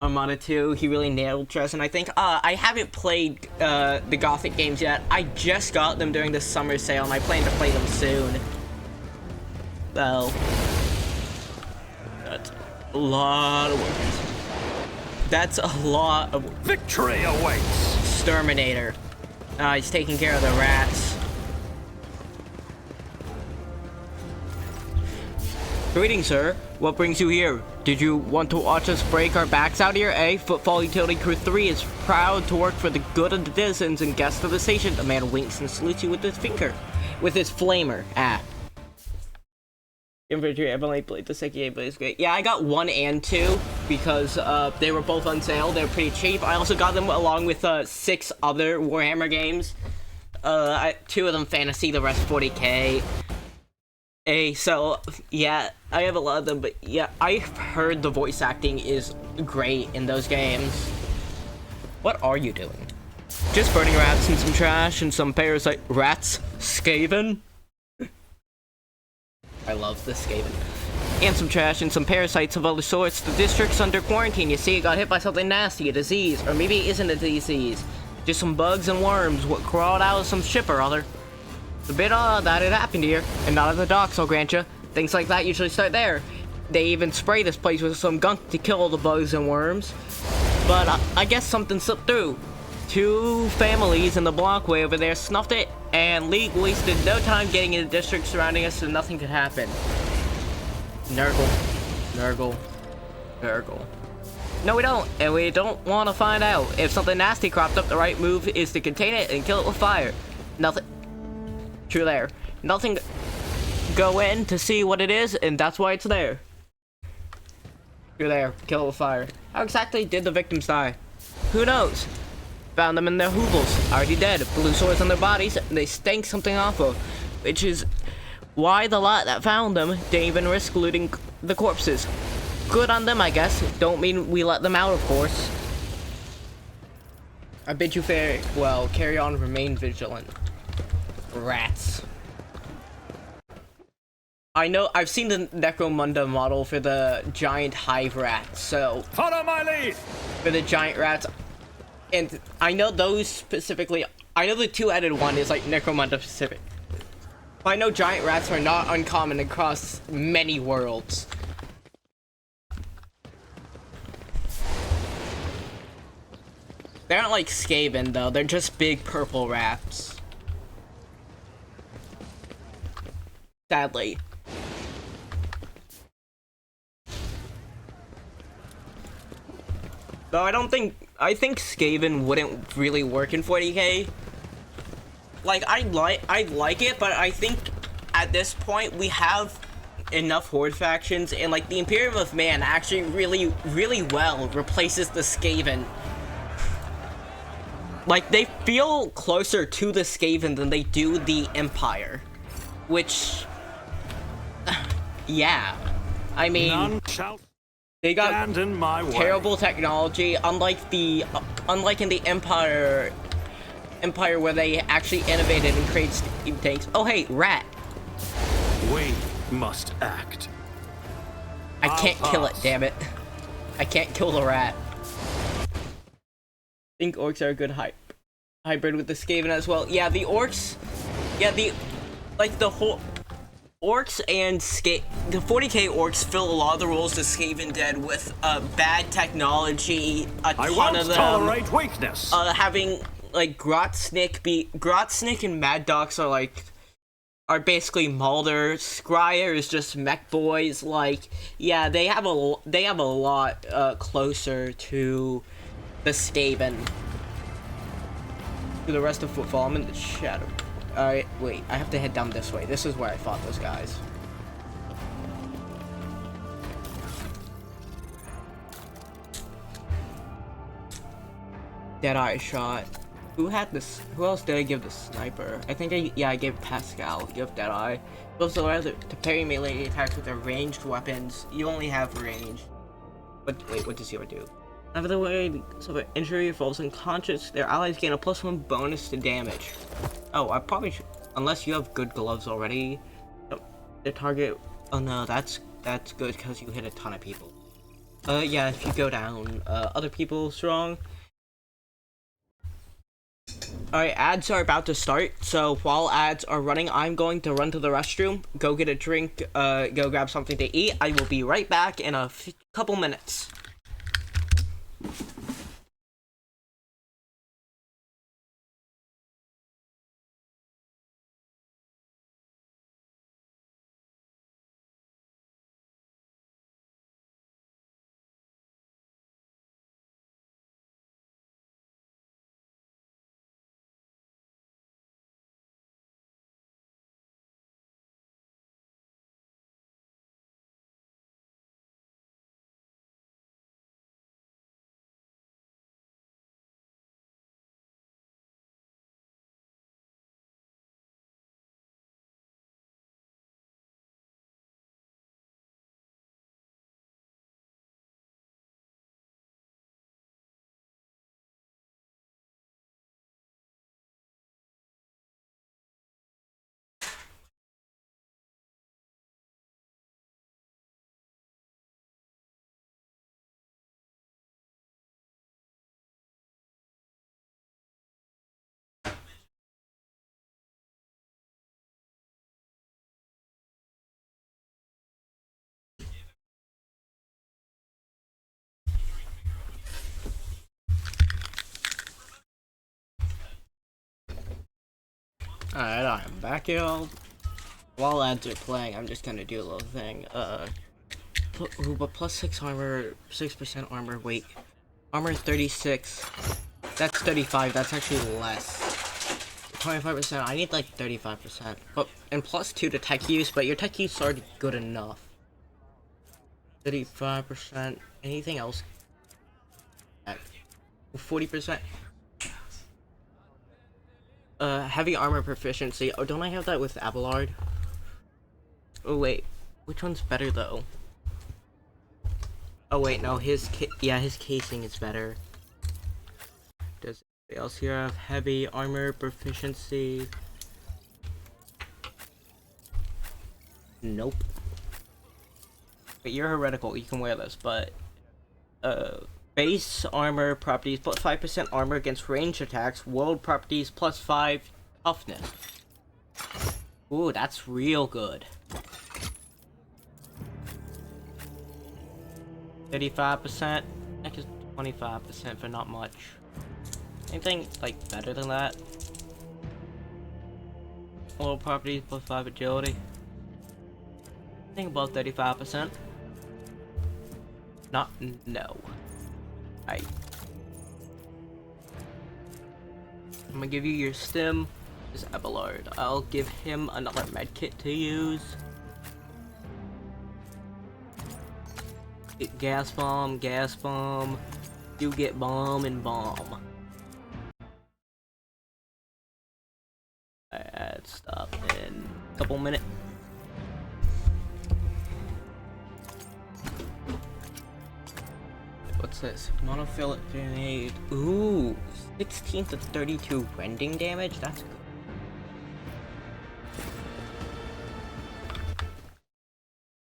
Armada 2, he really nailed Dresden, I think. I haven't played the Gothic games yet. I just got them during the summer sale, and I plan to play them soon. Well, that's a lot of work. That's a lot of work. Victory awaits! Exterminator. He's taking care of the rats. Greetings, sir. What brings you here? Did you want to watch us break our backs out here, eh? Footfall Utility Crew 3 is proud to work for the good of the citizens and guests of the station. The man winks and salutes you with his finger. With his flamer. Infantry, I've only played the second game, but it's great. Yeah, I got 1 and 2 because they were both on sale. They're pretty cheap. I also got them along with 6 other Warhammer games. 2 of them fantasy, the rest 40k. So, yeah, I have a lot of them, but yeah, I've heard the voice acting is great in those games. What are you doing? Just burning rats and some trash and some parasite. Rats? Skaven? I love the Skaven. And some trash and some parasites of other sorts. The district's under quarantine. You see, it got hit by something nasty, a disease. Or maybe it isn't a disease. Just some bugs and worms what crawled out of some ship or other. It's a bit odd that it happened here, and not at the docks, I'll grant you. Things like that usually start there. They even spray this place with some gunk to kill all the bugs and worms. But I guess something slipped through. 2 families in the blockway over there snuffed it, and League wasted no time getting in the district surrounding us so nothing could happen. Nurgle. Nurgle. Nurgle. No, we don't, and we don't want to find out. If something nasty cropped up, the right move is to contain it and kill it with fire. Nothing. True there. Nothing. Go in to see what it is, and that's why it's there. You're there. Kill with fire. How exactly did the victims die? Who knows? Found them in their hoovels, already dead. Blue sores on their bodies, and they stank something awful. Which is why the lot that found them didn't even risk looting the corpses. Good on them, I guess. Don't mean we let them out, of course. I bid you farewell. Carry on, remain vigilant. Rats. I know, I've seen the Necromunda model for the giant hive rats, so... Follow my lead! For the giant rats, and I know those specifically, I know the two-headed one is like Necromunda specific. But I know giant rats are not uncommon across many worlds. They aren't like Skaven though, they're just big purple rats. Sadly. Though I think Skaven wouldn't really work in 40k. Like, I like it, but I think at this point we have enough horde factions, and like the Imperium of Man actually really well replaces the Skaven. Like, they feel closer to the Skaven than they do the Empire. Which, yeah. I mean, None shall they got stand in my way. terrible technology, unlike in the Empire where they actually innovated and created steam tanks. Oh hey, rat. We must act. I can't kill it, pass. damn it. I can't kill the rat. I think orcs are a good hybrid with the Skaven as well. Yeah, the orcs, yeah, the whole orcs and the 40k orcs fill a lot of the roles the Skaven did with bad technology, a I ton won't of them, tolerate weakness. having like Grotsnik and Mad Dogs are basically Mulder. Scryer is just mech boys. Like, yeah, they have a lot closer to the Skaven. To the rest of Footfall, I'm in the shadow. Alright, wait, I have to head down this way. This is where I fought those guys. Deadeye shot. Who else did I give the sniper? I think I gave Pascal. You have Deadeye. You also allowed to parry melee attacks with their ranged weapons. You only have range. But wait, what does your do? After the way suffer injury falls unconscious, their allies gain a +1 bonus to damage. Oh, I probably should, unless you have good gloves already. The target. Oh no, that's good because you hit a ton of people. Yeah, if you go down, other people strong. Alright, ads are about to start, so while ads are running, I'm going to run to the restroom, go get a drink, go grab something to eat. I will be right back in a couple minutes. Alright, I'm back, y'all. While ads are playing, I'm just gonna do a little thing. But +6 armor, 6% armor, wait. Armor 36. That's 35, that's actually less. 25%, I need like 35%. But, and +2 to tech use, but your tech use is already good enough. 35%. Anything else? 40%. Heavy armor proficiency. Oh, don't I have that with Abelard? Oh wait, which one's better though? Oh wait, no, his casing is better. Does anybody else here have heavy armor proficiency? Nope. But you're heretical, you can wear this, but base armor properties plus 5% armor against ranged attacks, world properties plus 5 toughness. Ooh, that's real good. 35%, next is 25% for not much. Anything like better than that? World properties plus 5 agility. Anything above 35%? Not, no. I'm gonna give you your stim. This is Abelard. I'll give him another medkit to use. Get gas bomb, gas bomb. You get bomb and bomb. Alright, stop in a couple minutes. What's this? Monofilament grenade. Ooh, 16 to 32 rending damage? That's good.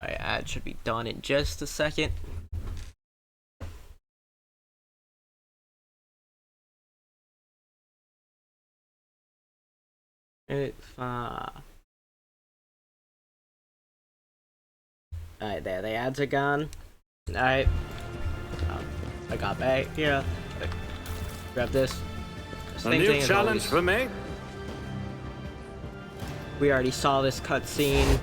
Alright, ad should be done in just a second. Alright, there, the ads are gone. Alright. I got back here. Grab this. A new challenge for me? We already saw this cutscene.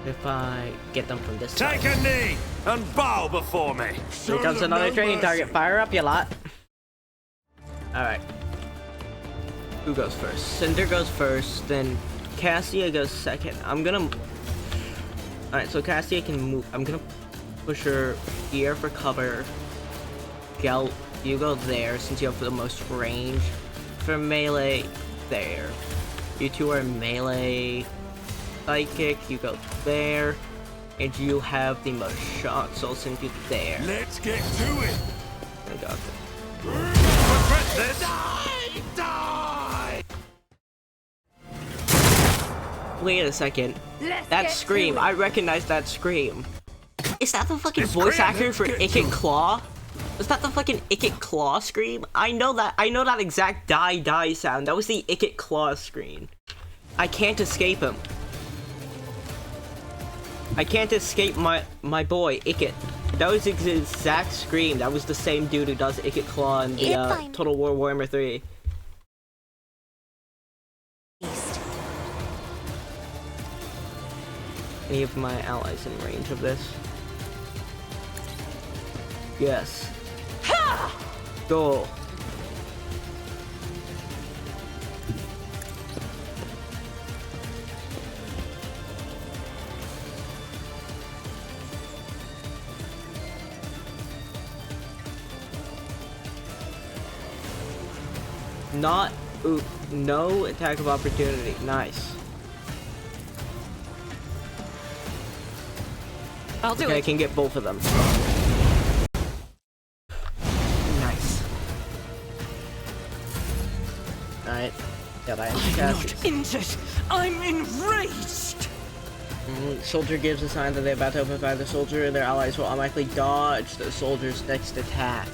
If I get them from this side. Take a knee and bow before me. Here comes another training target. Fire up, you lot. Alright. Who goes first? Cinder goes first, then Cassia goes second. I'm gonna... Alright, so Cassia can move. I'm gonna push her here for cover. Gel, you go there since you have the most range. For melee, there. You two are melee. Psychic, you go there. And you have the most shots, so I'll send you there. Let's get to it. I got it. Regret this? Die! Wait a second. That scream, I recognize that scream. Is that the fucking It's voice great, actor let's for get Ikit to it. Claw? Is that the fucking Ikit Claw scream? I know that exact die sound. That was the Ikit Claw scream. I can't escape him. I can't escape my boy, Ikit. That was his exact scream. That was the same dude who does Ikit Claw in the Total War Warhammer 3. Any of my allies in range of this? Yes. Go. Not, ooh, no attack of opportunity. Nice. I'll do Okay, I it. can get both of them. Nice. Alright. Yeah, I I'm cast not injured. I'm enraged. Soldier gives a sign that they're about to open fire. The soldier and their allies will automatically dodge the soldier's next attack.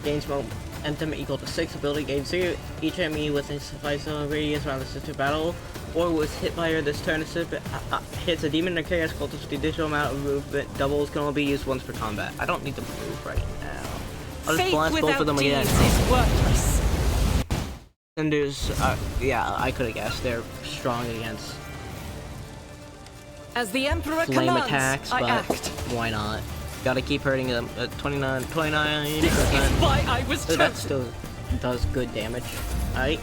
Gains momentum equal to 6. Ability gains 0. Each enemy within suffice radius around the center battle or was hit by her this turn hits a demon or chaos cultist. The additional amount of movement doubles can only be used once per combat. I don't need to move right now. I'll just blast both of them again. Is worthless. And there's, yeah, I could have guessed they're strong against As the Emperor flame commands, attacks, I but act. why not? Gotta keep hurting them. 29%. This is why I was So that chosen. still does good damage. Alright.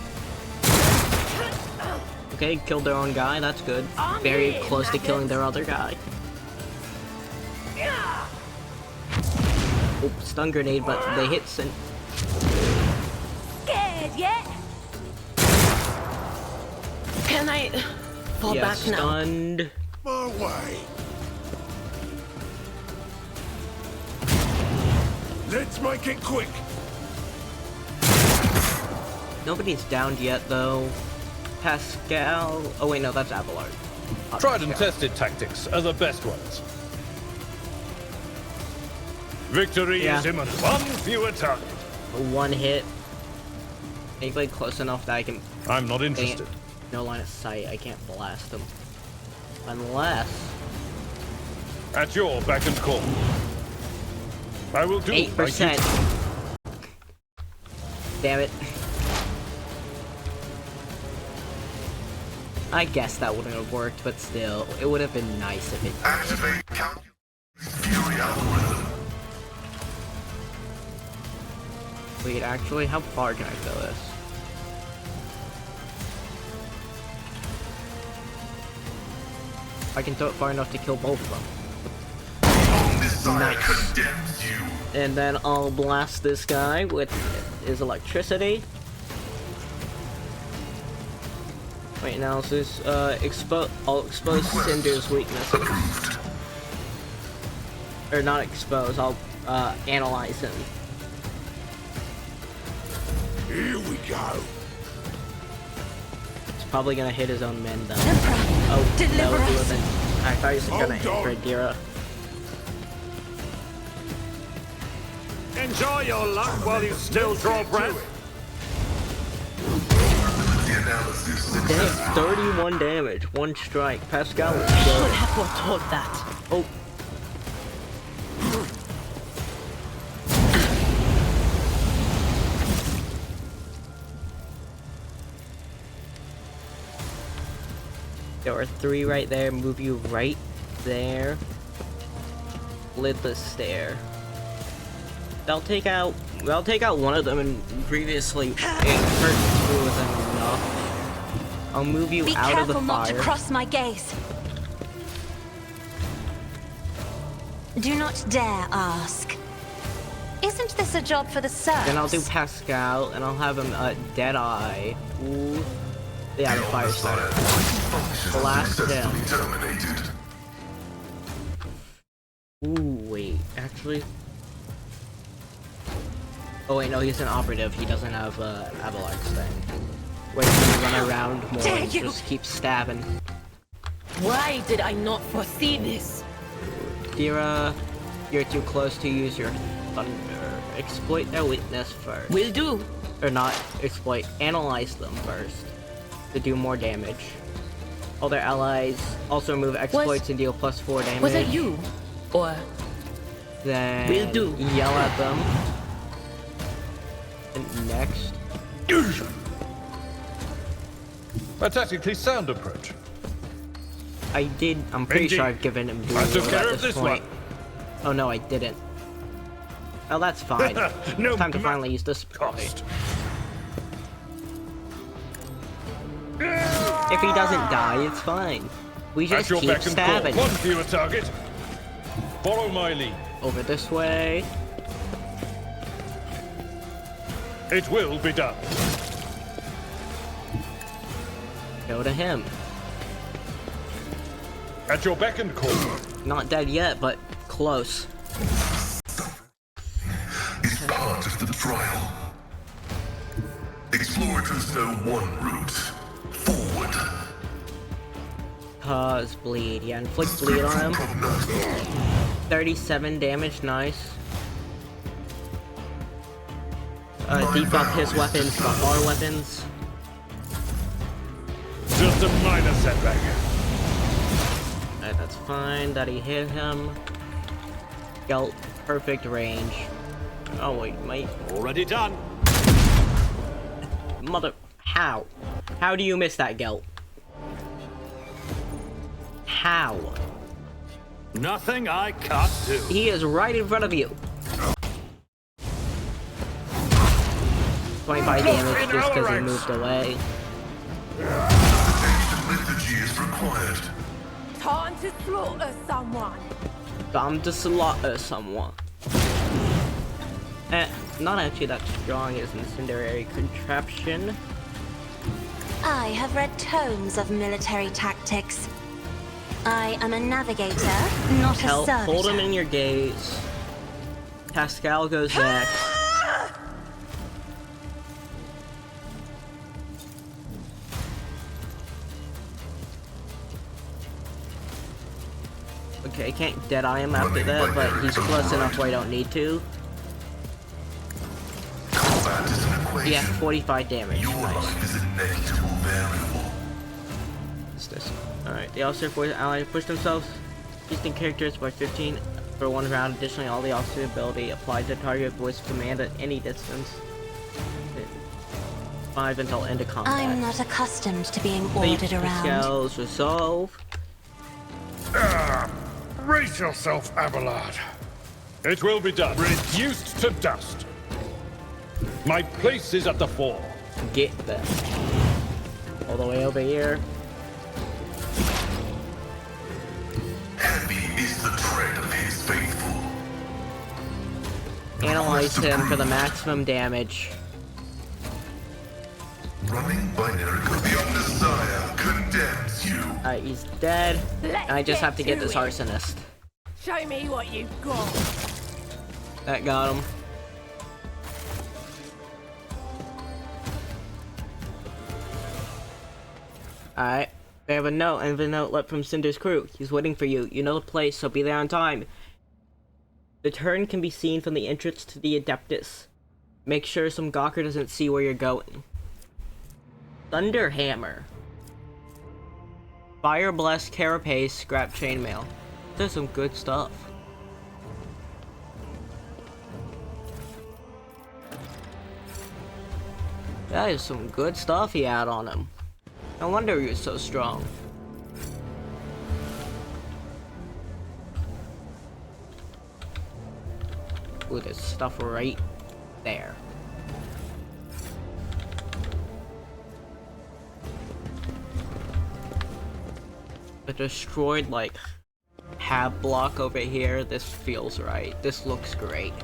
Okay, killed their own guy, that's good. Very close to killing their other guy. Oh, stun grenade, but they hit Sin. Scared yet? Can I fall Yeah, back now? stunned. My way. Let's make it quick. Nobody's downed yet, though. Pascal. Oh, wait, no, that's Abelard. Not Tried and Pascal. tested tactics are the best ones. Victory Yeah. is imminent. One fewer target. One hit. Anybody close enough that I can. I'm not Dang it. interested. No line of sight, I can't blast them. Unless. At your beck and call. I will do 8%. like you. Damn it. I guess that wouldn't have worked, but still, it would have been nice if it did. Activate count fury algorithm. Wait, actually, how far can I throw this? I can throw it far enough to kill both of them. Omnissiah Nice. condemns you. And then I'll blast this guy with his electricity. Wait, analysis. I'll expose Cinder's weaknesses. Or not expose, I'll analyze him. Here we go. It's probably gonna hit his own men though. Emperor, Oh, deliver that was us. wasn't. I thought he was gonna hit Hold for on. Dira. Enjoy your luck while you still draw breath. The analysis. Damn, 31 damage, one strike. Pascal was Should good. have foretold that. Oh. There are 3 right there. Move you right there. Lidless stare. I'll take out one of them, and previously it hurt 2 of them enough. I'll move you Be out of the careful not to fire. cross my gaze. Do not dare ask. Isn't this a job for the serfs? Then I'll do Pascal, and I'll have him dead eye. Ooh. Yeah, the fire starter. Blast him. Terminated. Ooh, wait, actually. Oh wait, no, he's an operative. He doesn't have Avalanche thing. Wait, he can run around more Dare and you. just keep stabbing. Why did I not foresee this? Dira, you're too close to use your thunder. Exploit their weakness first. Will do. Or not exploit, analyze them first. To do more damage. All their allies also remove exploits and deal +4 damage. Was it you? Or Then Will do. yell at them. And next. A tactically sound approach. I'm pretty Indeed. sure I've given him blue I took at care of this this point. Oh no, I didn't. Oh, that's fine. No Time to ma- finally use this. Cost. If he doesn't die, it's fine. We At just your keep beck and call. stabbing. One fewer target. Follow my lead. Over this way. It will be done. Go to him. At your beck and call. Not dead yet, but close. It's part of the trial. Explorers know one route. Forward. Cause bleed. Yeah, inflict bleed on him. 37 damage, nice. Debuff his weapons, buff our weapons. Just a minor setback. Alright, that's fine that he hit him. Gelt, perfect range. Oh wait, mate. Already done. Mother... How? How do you miss that, Gelt? How? Nothing I can't do. He is right in front of you. 25 damage just because he moved away. Liturgy is required. Time to slaughter someone. Time to slaughter someone. Not actually that strong as incendiary contraption. I have read tomes of military tactics. I am a navigator, not a Help, servitor. hold him in your gaze. Pascal goes next. Okay, can't deadeye him after that, but he's close enough where I don't need to. Combat is an equation. Yeah, 45 damage. Your life is a negligible variable. What's this? Alright, the officer forces allies push themselves, boosting characters by 15 for 1 round. Additionally, all the officer ability applied to target voice command at any distance. 5 until end of combat. I'm not accustomed to being ordered around. Pascal's resolve. Brace yourself, Abelard. It will be done. Reduced to dust. My place is at the fore. Get them. All the way over here. Heavy is the tread of his faithful. Analyze him for the maximum damage. Running binary code. The Omnissiah condemns you. Alright, he's dead. And I just have to get this arsonist. Show me what you've got. That got him. Alright. We have a note, and the note left from Cinder's crew. He's waiting for you. You know the place, so be there on time. The turn can be seen from the entrance to the Adeptus. Make sure some gawker doesn't see where you're going. Thunderhammer. Fire Blessed Carapace, Scrap Chainmail. There's some good stuff. That is some good stuff he had on him. No wonder he was so strong. Ooh, there's stuff right there. A destroyed, like, hab block over here. This feels right. This looks great.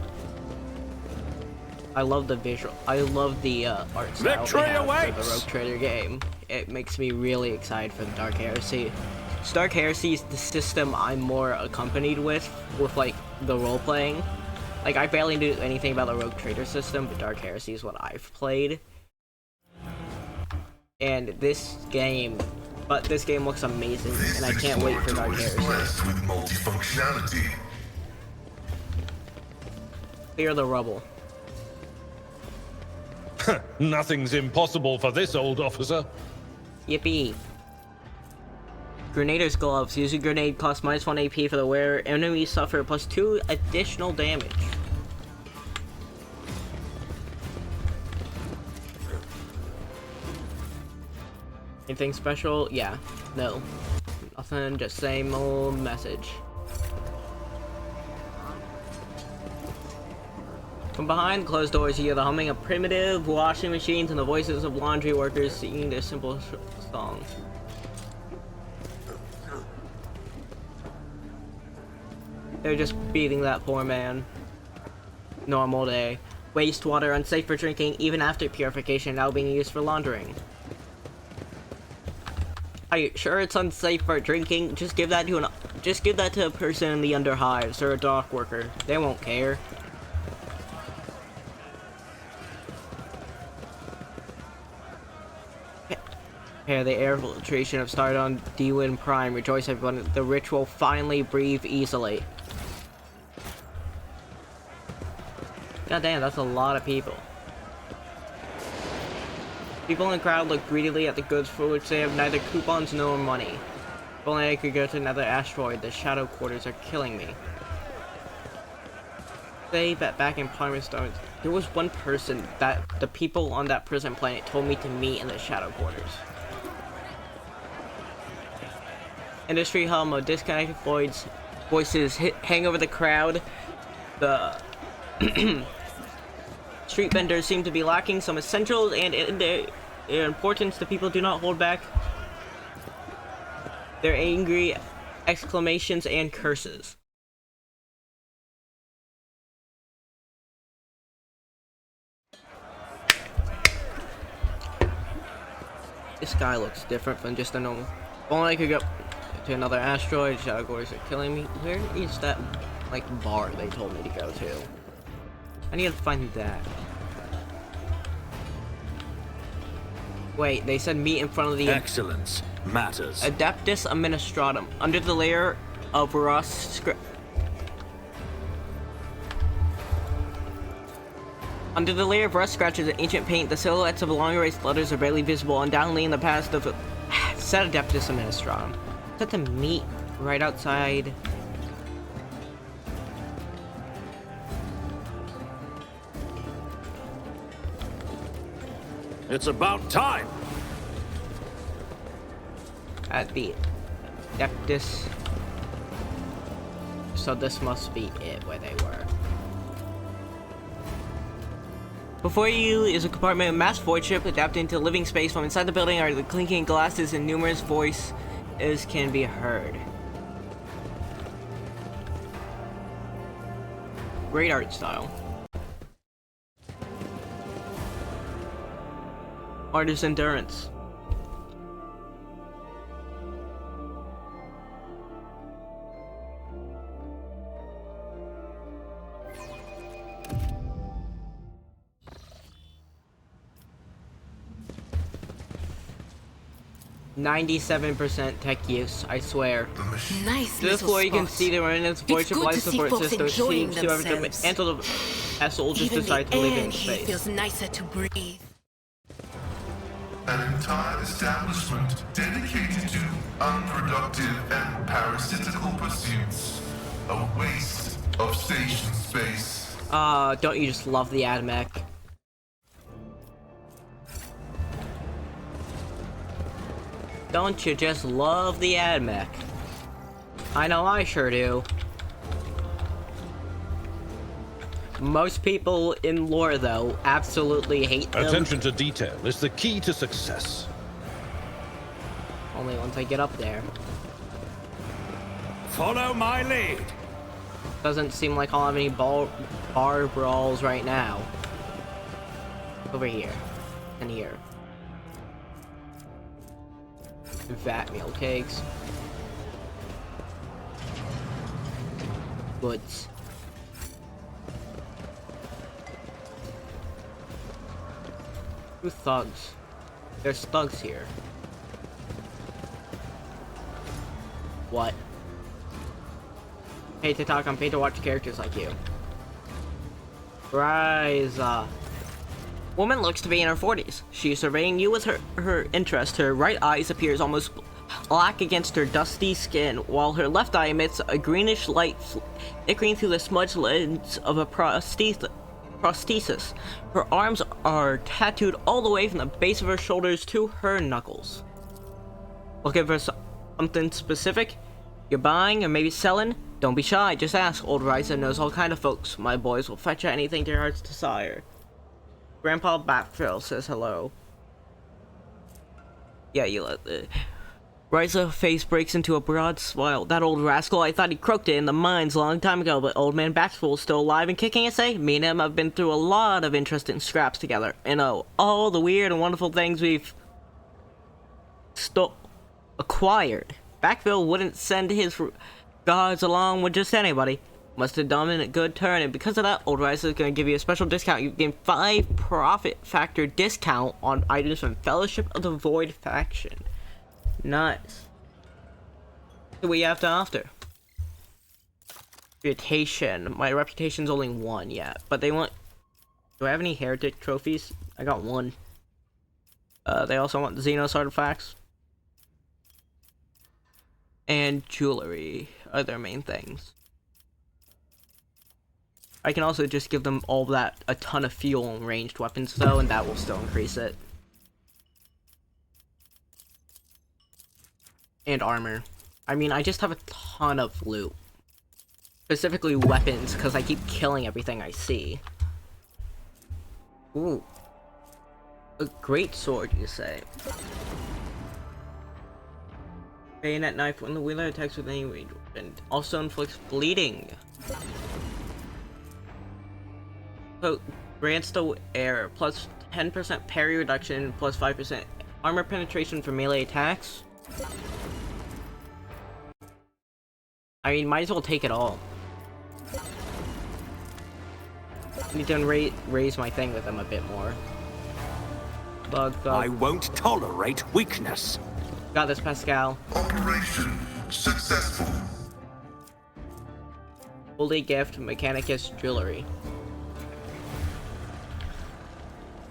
I love the visual. I love the art style Victory they have for awaits! the Rogue Trader game. It makes me really excited for the Dark Heresy. Dark Heresy is the system I'm more accompanied with like the role playing. Like, I barely knew anything about the Rogue Trader system, but Dark Heresy is what I've played. And this game looks amazing, and I can't wait for Dark Heresy. Blessed with multifunctionality. Clear the rubble. Nothing's impossible for this old officer. Yippee. Grenader's gloves. Use a grenade costs -1 AP for the wearer. Enemies suffer +2 additional damage. Anything special? Yeah. No. Nothing, just same old message. From behind closed doors, you hear the humming of primitive washing machines and the voices of laundry workers singing their simple song. They're just beating that poor man. Normal day. Wastewater unsafe for drinking even after purification, now being used for laundering. Are you sure it's unsafe for drinking? Just give that to a person in the underhives or a dock worker. They won't care. Here, the air filtration have started on D-Win Prime. Rejoice everyone, the rich will finally breathe easily. God damn, that's a lot of people. People in the crowd look greedily at the goods for which they have neither coupons nor money. If only I could go to another asteroid, the shadow quarters are killing me. Say that back in Primer Stone, there was one person that the people on that prison planet told me to meet in the shadow quarters. Industry hub mode, disconnected voids, voices hang over the crowd. The street vendors seem to be lacking some essentials, and in their importance, the people do not hold back their angry exclamations and curses. This guy looks different from just a normal. If only I could go to another asteroid. Shadow Gores are killing me. Where is that, like, bar they told me to go to? I need to find that. Wait, they said meet in front of the Excellence matters. Adeptus Administratum. Under the layer of rust Under the layer of rust scratches and ancient paint, the silhouettes of long erased letters are barely visible, undoubtedly in the past of said Adeptus Administratum. Set to meet right outside. It's about time. At the Adeptus. So this must be it, where they were. Before you is a compartment of mass void ship adapted into living space. From inside the building are the clinking glasses and numerous voices can be heard. Great art style. Artist endurance. %, tech use, I swear. Nice. To the floor, you can see the remnants of void ship life support system. Seems to have enter the vessel, just decide to leave it in space. Feels nicer to breathe. An entire establishment dedicated to unproductive and parasitical pursuits. A waste of station space. Don't you just love the AdMech? Don't you just love the AdMech? I know I sure do. Most people in lore, though, absolutely hate them. Attention to detail is the key to success. Only once I get up there. Follow my lead. Doesn't seem like I'll have any bar brawls right now. Over here. And here. Vat meal cakes. Goods. Who thugs? There's thugs here. What? Hate to talk, I'm paid to watch characters like you. Rise. Woman looks to be in her 40s. She's surveying you with her interest. Her right eye appears almost black against her dusty skin, while her left eye emits a greenish light flickering through the smudged lens of a prosthesis. Her arms are tattooed all the way from the base of her shoulders to her knuckles. Looking for something specific? You're buying or maybe selling? Don't be shy, just ask. Old Ryza knows all kind of folks. My boys will fetch you anything to your heart's desire. Grandpa Batfill says hello. Yeah, you let the... Ryza's face breaks into a broad smile. That old rascal, I thought he croaked it in the mines a long time ago, but old man Batfill's still alive and kicking, I say? Me and him have been through a lot of interesting scraps together. And all the weird and wonderful things we've... acquired. Batfill wouldn't send his guards along with just anybody. Must have done a good turn, and because of that, Old Rice is going to give you a special discount. You gain 5 profit factor discount on items from Fellowship of the Void faction. Nice. What do we have to offer? Reputation. My reputation's only 1 yet, but they want... Do I have any heretic trophies? I got 1. They also want the Xenos artifacts. And jewelry are their main things. I can also just give them all that, a ton of fuel and ranged weapons though, and that will still increase it. And armor. I mean, I just have a ton of loot. Specifically weapons, because I keep killing everything I see. Ooh. A great sword, you say? Bayonet knife when the wielder attacks with any range and also inflicts bleeding. So grants the air plus 10% parry reduction plus 5% armor penetration for melee attacks. I mean, might as well take it all. I need to raise my thing with them a bit more. Bug. I won't tolerate weakness. Got this, Pascal. Operation successful. Holy gift, Mechanicus jewelry.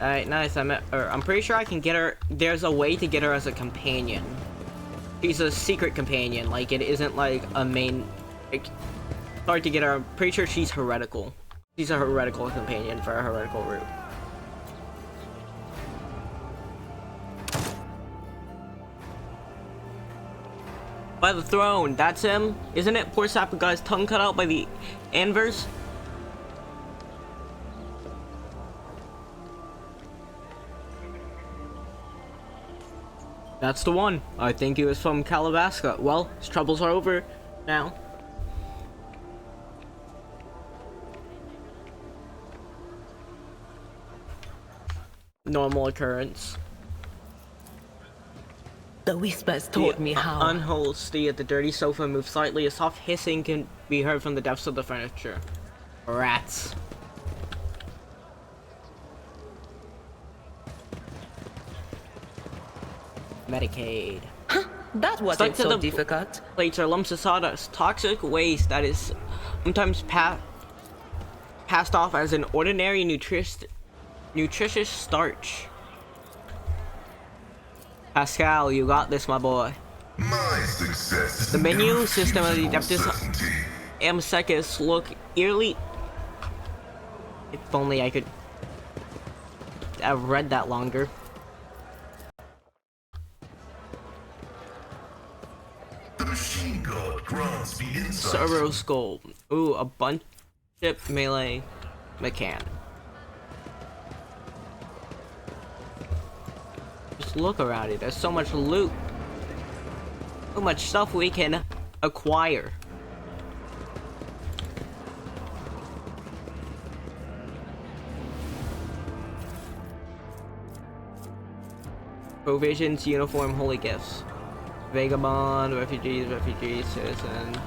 Alright, nice. I'm pretty sure I can get her. There's a way to get her as a companion. She's a secret companion. Like, it isn't like a main. Like, hard to get her. I'm pretty sure she's heretical. She's a heretical companion for a heretical route. By the throne, that's him, isn't it? Poor Sapper got his tongue cut out by the anvers. That's the one. I think he was from Calabasca. Well, his troubles are over now. Normal occurrence. The whispers taught me how. Unholstered at the dirty sofa moves slightly. A soft hissing can be heard from the depths of the furniture. Rats. Medicaid. That wasn't so difficult. Plates are lumps of sawdust, toxic waste that is sometimes passed off as an ordinary nutritious starch. Pascal, you got this, my boy. My success. The menu system of the Adeptus certainty. Amsecus look eerily. If only I could have read that longer. The machine god grants me insight. Servo skull. Ooh, a bunch of melee mechan. Just look around it. There's so much loot. So much stuff we can acquire. Provisions, uniform, holy gifts. Vagabond, refugees, citizen.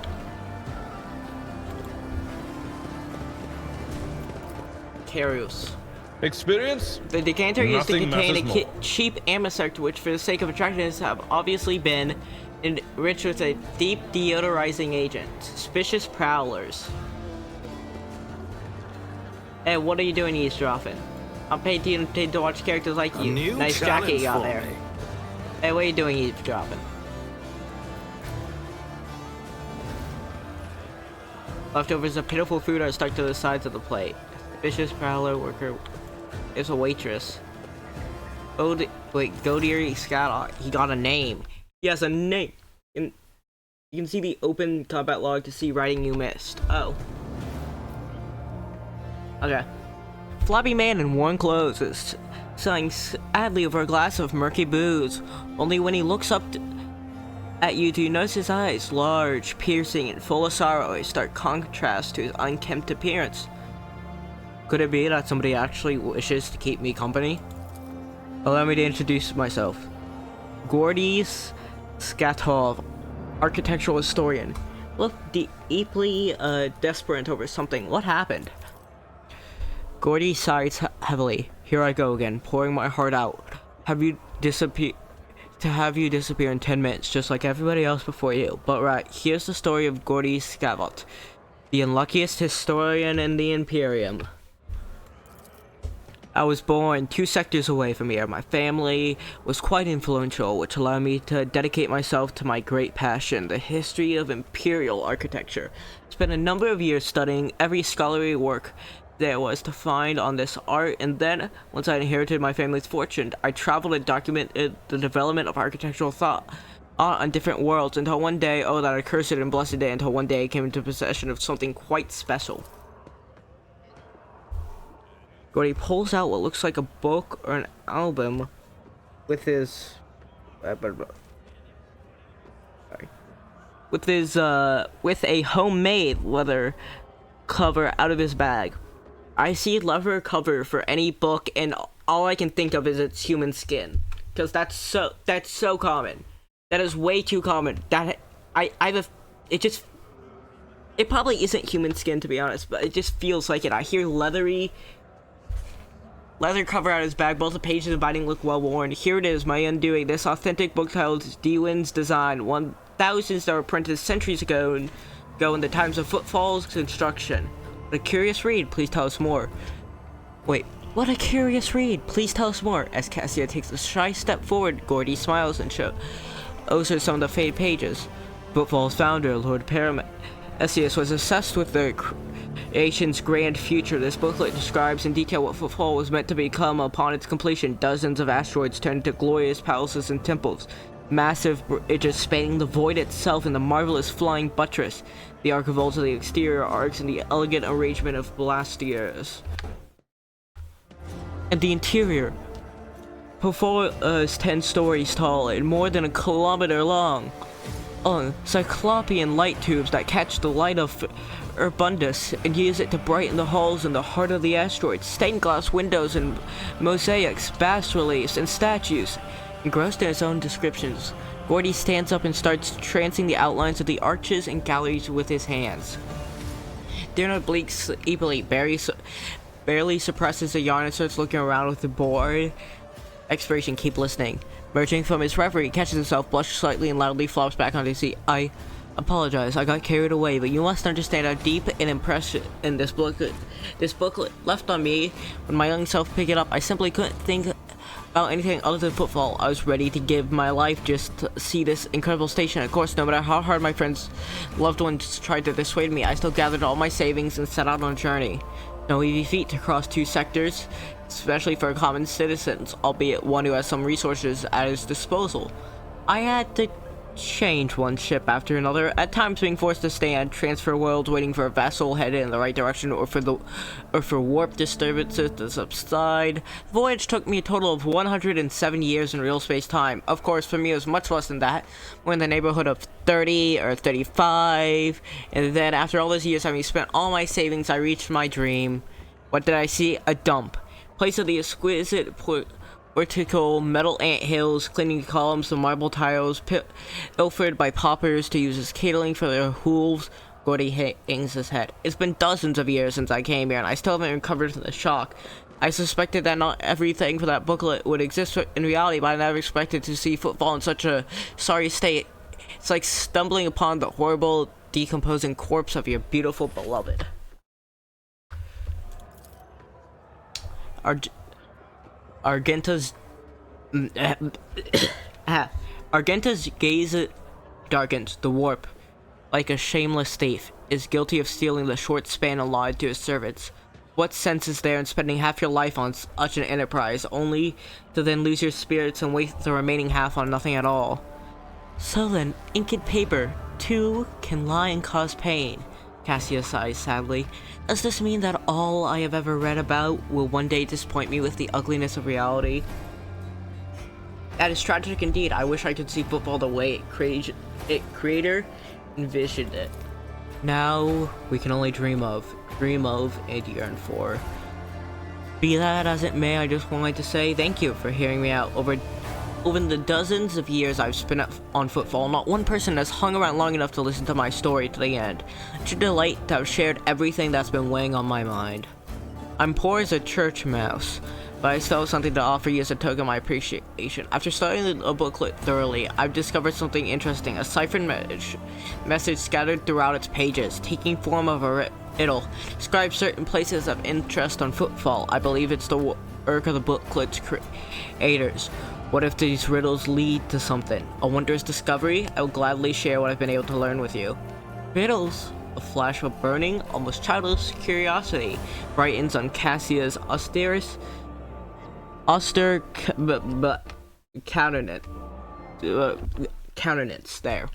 Carius. Experience? The decanter used to Nothing contain matters a cheap amulect, which for the sake of attractiveness have obviously been enriched with a deep deodorizing agent. Suspicious prowlers. Hey, what are you doing eavesdropping? I'm paid to watch characters like you. Nice jacket you got there. Hey, what are you doing eavesdropping? Leftovers of pitiful food are stuck to the sides of the plate. Suspicious prowler worker is a waitress. Godier Scott, he got a name. He has a name. You can see the open combat log to see writing you missed. Oh. Okay. Floppy man in worn clothes is sighing sadly over a glass of murky booze. Only when he looks up at you do you notice his eyes, large, piercing, and full of sorrow, a stark contrast to his unkempt appearance. Could it be that somebody actually wishes to keep me company? Allow me to introduce myself. Gordies Skatov, architectural historian. Look deeply desperate over something. What happened? Gordy sighs heavily. Here I go again, pouring my heart out. To have you disappear in 10 minutes, just like everybody else before you. But right, here's the story of Gordy Scavot, the unluckiest historian in the Imperium. I was born 2 sectors away from here. My family was quite influential, which allowed me to dedicate myself to my great passion, the history of Imperial architecture. I spent a number of years studying every scholarly work there was to find on this art, and then, once I inherited my family's fortune, I traveled and documented the development of architectural thought. on different worlds until one day, oh, that accursed and blessed day, until one day I came into possession of something quite special. Gordy pulls out what looks like a book or an album with his with a homemade leather cover out of his bag. I see leather cover for any book, and all I can think of is it's human skin, because that's so common. That is way too common. That it probably isn't human skin, to be honest, but it just feels like it. I hear leather cover out of his bag. Both the pages of binding look well worn. Here it is, my undoing. This authentic book titled Dewin's Design. 1000s that were printed centuries ago in the times of Footfall's construction. What a curious read. Please tell us more. Wait, what a curious read. Please tell us more. As Cassia takes a shy step forward, Gordy smiles and shows her some of the faded pages. Footfall's founder, Lord Paramecius, was obsessed with the creation's grand future. This booklet describes in detail what Footfall was meant to become upon its completion. Dozens of asteroids turned into glorious palaces and temples. Massive bridges spanning the void itself, and the marvelous flying buttress, the archivolts of the exterior arcs, and the elegant arrangement of balusters. And the interior. Footfall is 10 stories tall and more than a kilometer long. Cyclopean light tubes that catch the light of Urbundus and use it to brighten the halls in the heart of the asteroid. Stained glass windows and mosaics, bas-reliefs, and statues. Engrossed in his own descriptions, Gordy stands up and starts tracing the outlines of the arches and galleries with his hands. During a bleak sleepily, barely suppresses a yawn and starts looking around with a bored expiration. Keep listening. Emerging from his reverie, he catches himself, blushes slightly, and loudly flops back onto his seat. I apologize, I got carried away, but you must understand how deep an impression in this booklet left on me. When my young self picked it up, I simply couldn't think about anything other than Footfall. I was ready to give my life just to see this incredible station. Of course, no matter how hard my friends, loved ones tried to dissuade me, I still gathered all my savings and set out on a journey. No easy feat to cross 2 sectors, especially for common citizens, albeit one who has some resources at his disposal. I had to change one ship after another, at times being forced to stay on transfer worlds waiting for a vessel headed in the right direction, or for warp disturbances to subside. The voyage took me a total of 107 years in real space time. Of course, for me it was much less than that. We're in the neighborhood of 30 or 35, and then after all those years having spent all my savings, I reached my dream. What did I see? A dump. Place of the exquisite vertical metal ant hills, cleaning columns of marble tiles, pilfered by paupers to use as catering for their hooves. Gordy hangs his head. It's been dozens of years since I came here, and I still haven't recovered from the shock. I suspected that not everything for that booklet would exist in reality, but I never expected to see Footfall in such a sorry state. It's like stumbling upon the horrible, decomposing corpse of your beautiful beloved. Argenta's gaze darkens. The warp, like a shameless thief, is guilty of stealing the short span allotted to his servants. What sense is there in spending half your life on such an enterprise, only to then lose your spirits and waste the remaining half on nothing at all? So then, ink and paper, too, can lie and cause pain. Cassia sighs sadly. Does this mean that all I have ever read about will one day disappoint me with the ugliness of reality? That is tragic indeed. I wish I could see Footfall the way its creator envisioned it. Now, we can only dream of, and yearn for. Be that as it may, I just wanted to say thank you for hearing me out. Over the dozens of years I've spent on Footfall, not one person has hung around long enough to listen to my story to the end. It's a delight to have shared everything that's been weighing on my mind. I'm poor as a church mouse, but I still have something to offer you as a token of my appreciation. After studying the booklet thoroughly, I've discovered something interesting. A ciphered message scattered throughout its pages, taking form of a riddle, describes certain places of interest on Footfall. I believe it's the work of the booklet's creators. What if these riddles lead to something? A wondrous discovery? I will gladly share what I've been able to learn with you. Riddles? A flash of burning, almost childish curiosity brightens on Cassia's austere countenance there.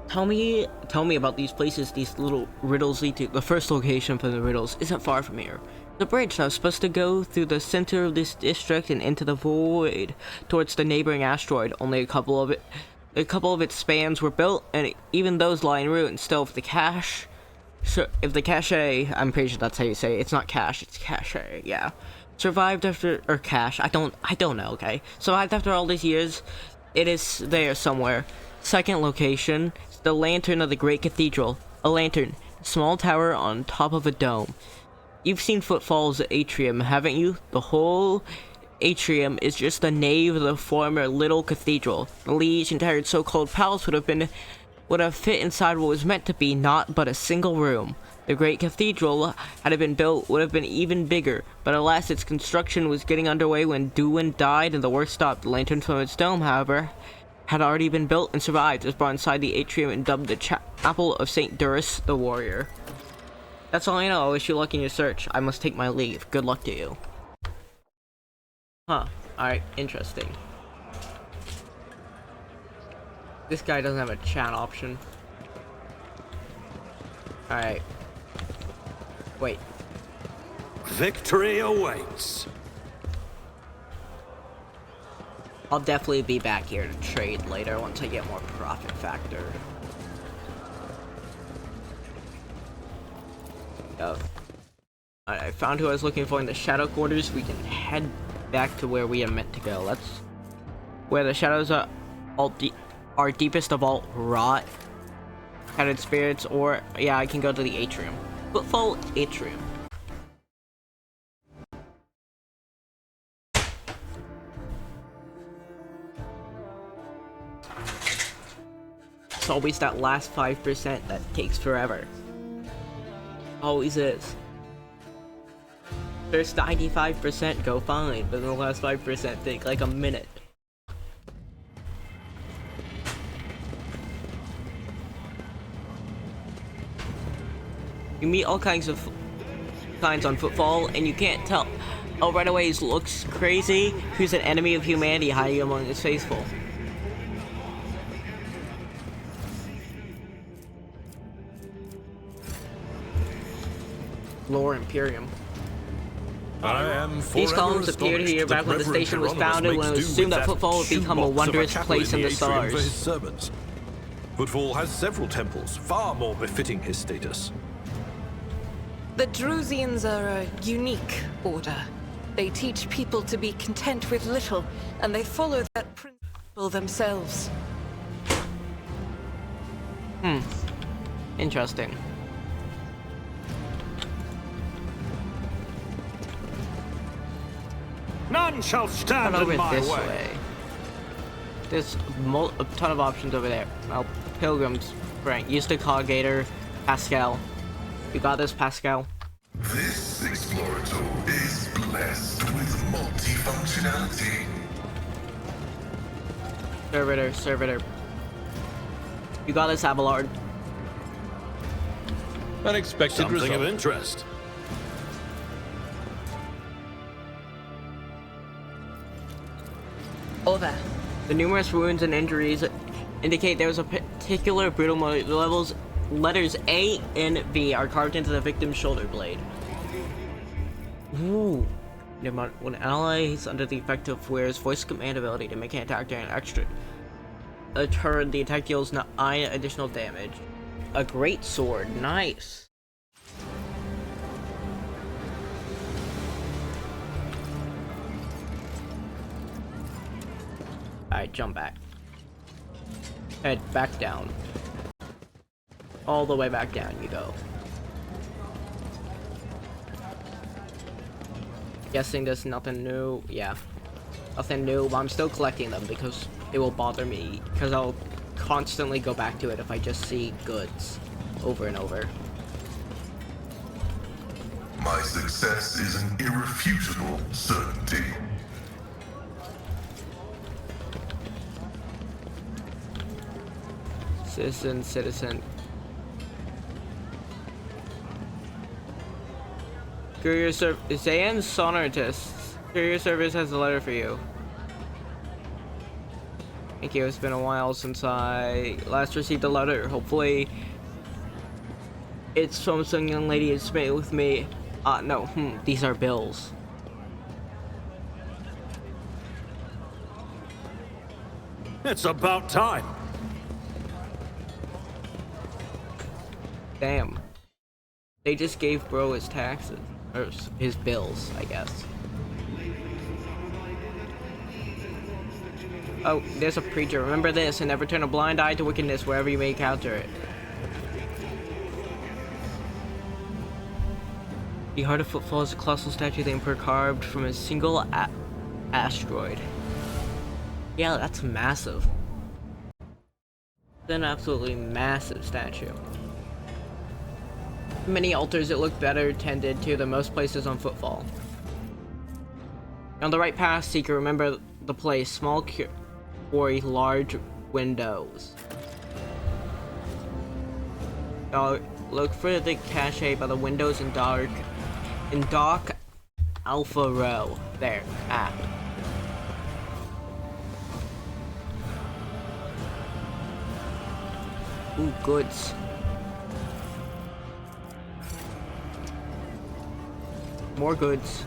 Tell me about these places these little riddles lead to. The first location for the riddles isn't far from here. The bridge that was supposed to go through the center of this district and into the void towards the neighboring asteroid. Only a couple of its spans were built, and even those lie in ruins. Still, if the cache, I'm pretty sure that's how you say it. It's not cache, it's cache. Yeah, survived after, or cache. I don't know. Okay, survived after all these years. It is there somewhere. Second location, the lantern of the great cathedral. A lantern, a small tower on top of a dome. You've seen Footfall's atrium, haven't you? The whole atrium is just the nave of the former little cathedral. The Liege entire so-called palace would have fit inside what was meant to be not but a single room. The great cathedral, had it been built, would have been even bigger, but alas, its construction was getting underway when Duwin died and the work stopped. The lantern from its dome, however, had already been built and survived. It was brought inside the atrium and dubbed the Chapel of St. Durus the Warrior. That's all I know. I wish you luck in your search. I must take my leave. Good luck to you. Huh. Alright, interesting. This guy doesn't have a chat option. Alright. Wait. Victory awaits. I'll definitely be back here to trade later once I get more profit factor. I found who I was looking for in the shadow quarters. We can head back to where we are meant to go. That's where the shadows are our deepest of all rot. Headed spirits, or yeah, I can go to the atrium. Footfall atrium. It's always that last 5% that takes forever. Always is. First 95% go fine, but the last 5% take like a minute. You meet all kinds of signs on Footfall, and you can't tell. Oh, right away he looks crazy. Who's an enemy of humanity hiding among his faithful? Lore Imperium. These columns appeared here back when the station was founded, when it was assumed that Footfall would become a wondrous place in the stars. Footfall has several temples, far more befitting his status. The Drusians are a unique order. They teach people to be content with little, and they follow that principle themselves. Interesting. None shall stand over in my this way. way. There's a ton of options over there. Well, Pilgrim's Frank, used to Coggator, Pascal. You got this, Pascal? This Explorator is blessed with multifunctionality. Servitor. You got this, Abelard. Unexpected Something result. of interest. Over. The numerous wounds and injuries indicate there was a particular brutal motive. The letters A and B are carved into the victim's shoulder blade. Ooh. When an ally is under the effect of Weir's voice command ability to make an attack during an extra turn, the attack deals 9 additional damage. A great sword. Nice. Alright, jump back. Head back down. All the way back down you go. Guessing there's nothing new. Yeah. Nothing new, but I'm still collecting them because it will bother me. Because I'll constantly go back to it if I just see goods over and over. My success is an irrefutable certainty. Citizen. Courier Zayan Sonartist. Courier Service has a letter for you. Thank you. It's been a while since I last received a letter. Hopefully, it's from some young lady who's staying with me. No. These are bills. It's about time. Damn. They just gave bro his taxes. Or his bills, I guess. Oh, there's a preacher. Remember this, and never turn a blind eye to wickedness wherever you may encounter it. The heart of Footfall is a colossal statue of the Emperor carved from a single asteroid. Yeah, that's massive. It's an absolutely massive statue. Many altars it looked better tended to than most places on Footfall. On the right path, Seeker, remember the place. Small quarry, large windows. Look for the cache by the windows in Dock Alpha Row. There. Ooh, goods. More goods.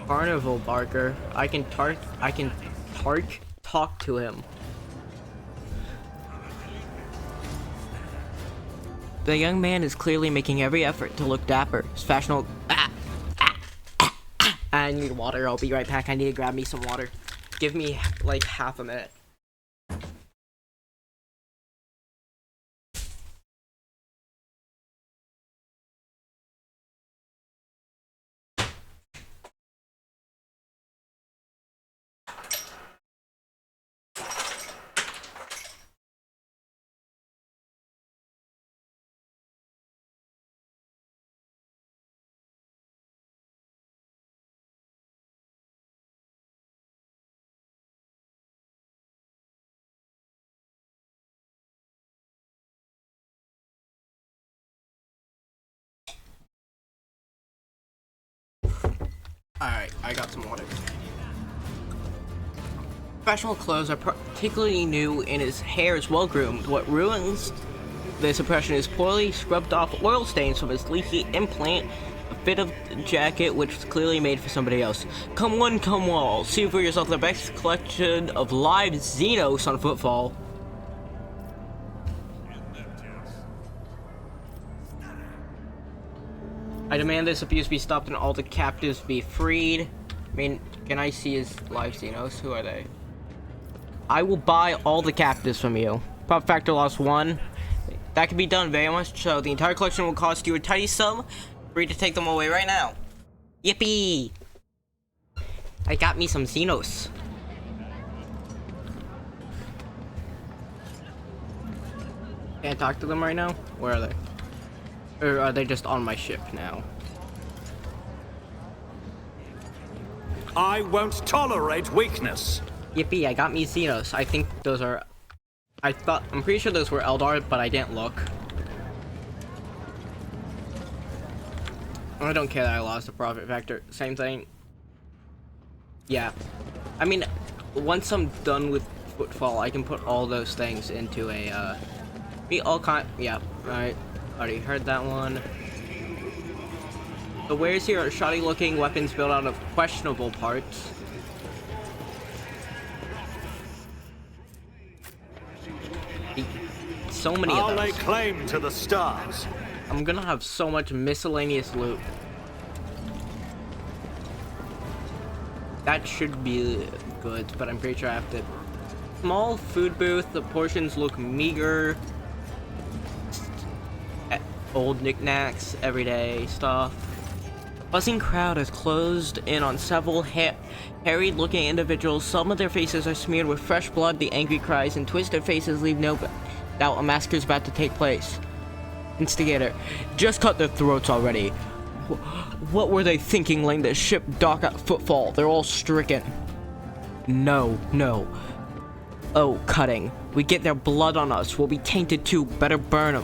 Carnival Barker. I can talk to him. The young man is clearly making every effort to look dapper. His fashionable. I need water. I'll be right back. I need to grab me some water. Give me like half a minute. Alright, I got some water. Professional clothes are particularly new and his hair is well groomed. What ruins this impression is poorly scrubbed off oil stains from his leaky implant, a bit of jacket which was clearly made for somebody else. Come one, come all. See for yourself the best collection of live Xenos on Footfall. I demand this abuse be stopped and all the captives be freed. I mean, can I see his live Xenos? Who are they? I will buy all the captives from you. Profit factor loss 1. That can be done very much so. The entire collection will cost you a tiny sum. Free to take them away right now. Yippee! I got me some Xenos. Can't talk to them right now? Where are they? Or are they just on my ship now? I won't tolerate weakness. Yippee, I got me Xenos. I think those are... I'm pretty sure those were Eldar, but I didn't look. I don't care that I lost the profit factor. Same thing. Yeah. I mean, once I'm done with Footfall, I can put all those things into a, yeah, alright. Already heard that one. The wares here are shoddy looking weapons built out of questionable parts. So many of I'll those. lay claim to the stars. I'm gonna have so much miscellaneous loot. That should be good, but I'm pretty sure I have to... Small food booth, the portions look meager. Old knickknacks, everyday stuff. Buzzing crowd has closed in on several harried looking individuals. Some of their faces are smeared with fresh blood. The angry cries and twisted faces leave no doubt a massacre is about to take place. Instigator, just cut their throats already. What were they thinking laying the ship dock at Footfall? They're all stricken. No. Oh, cutting. We get their blood on us. We'll be tainted too. Better burn them.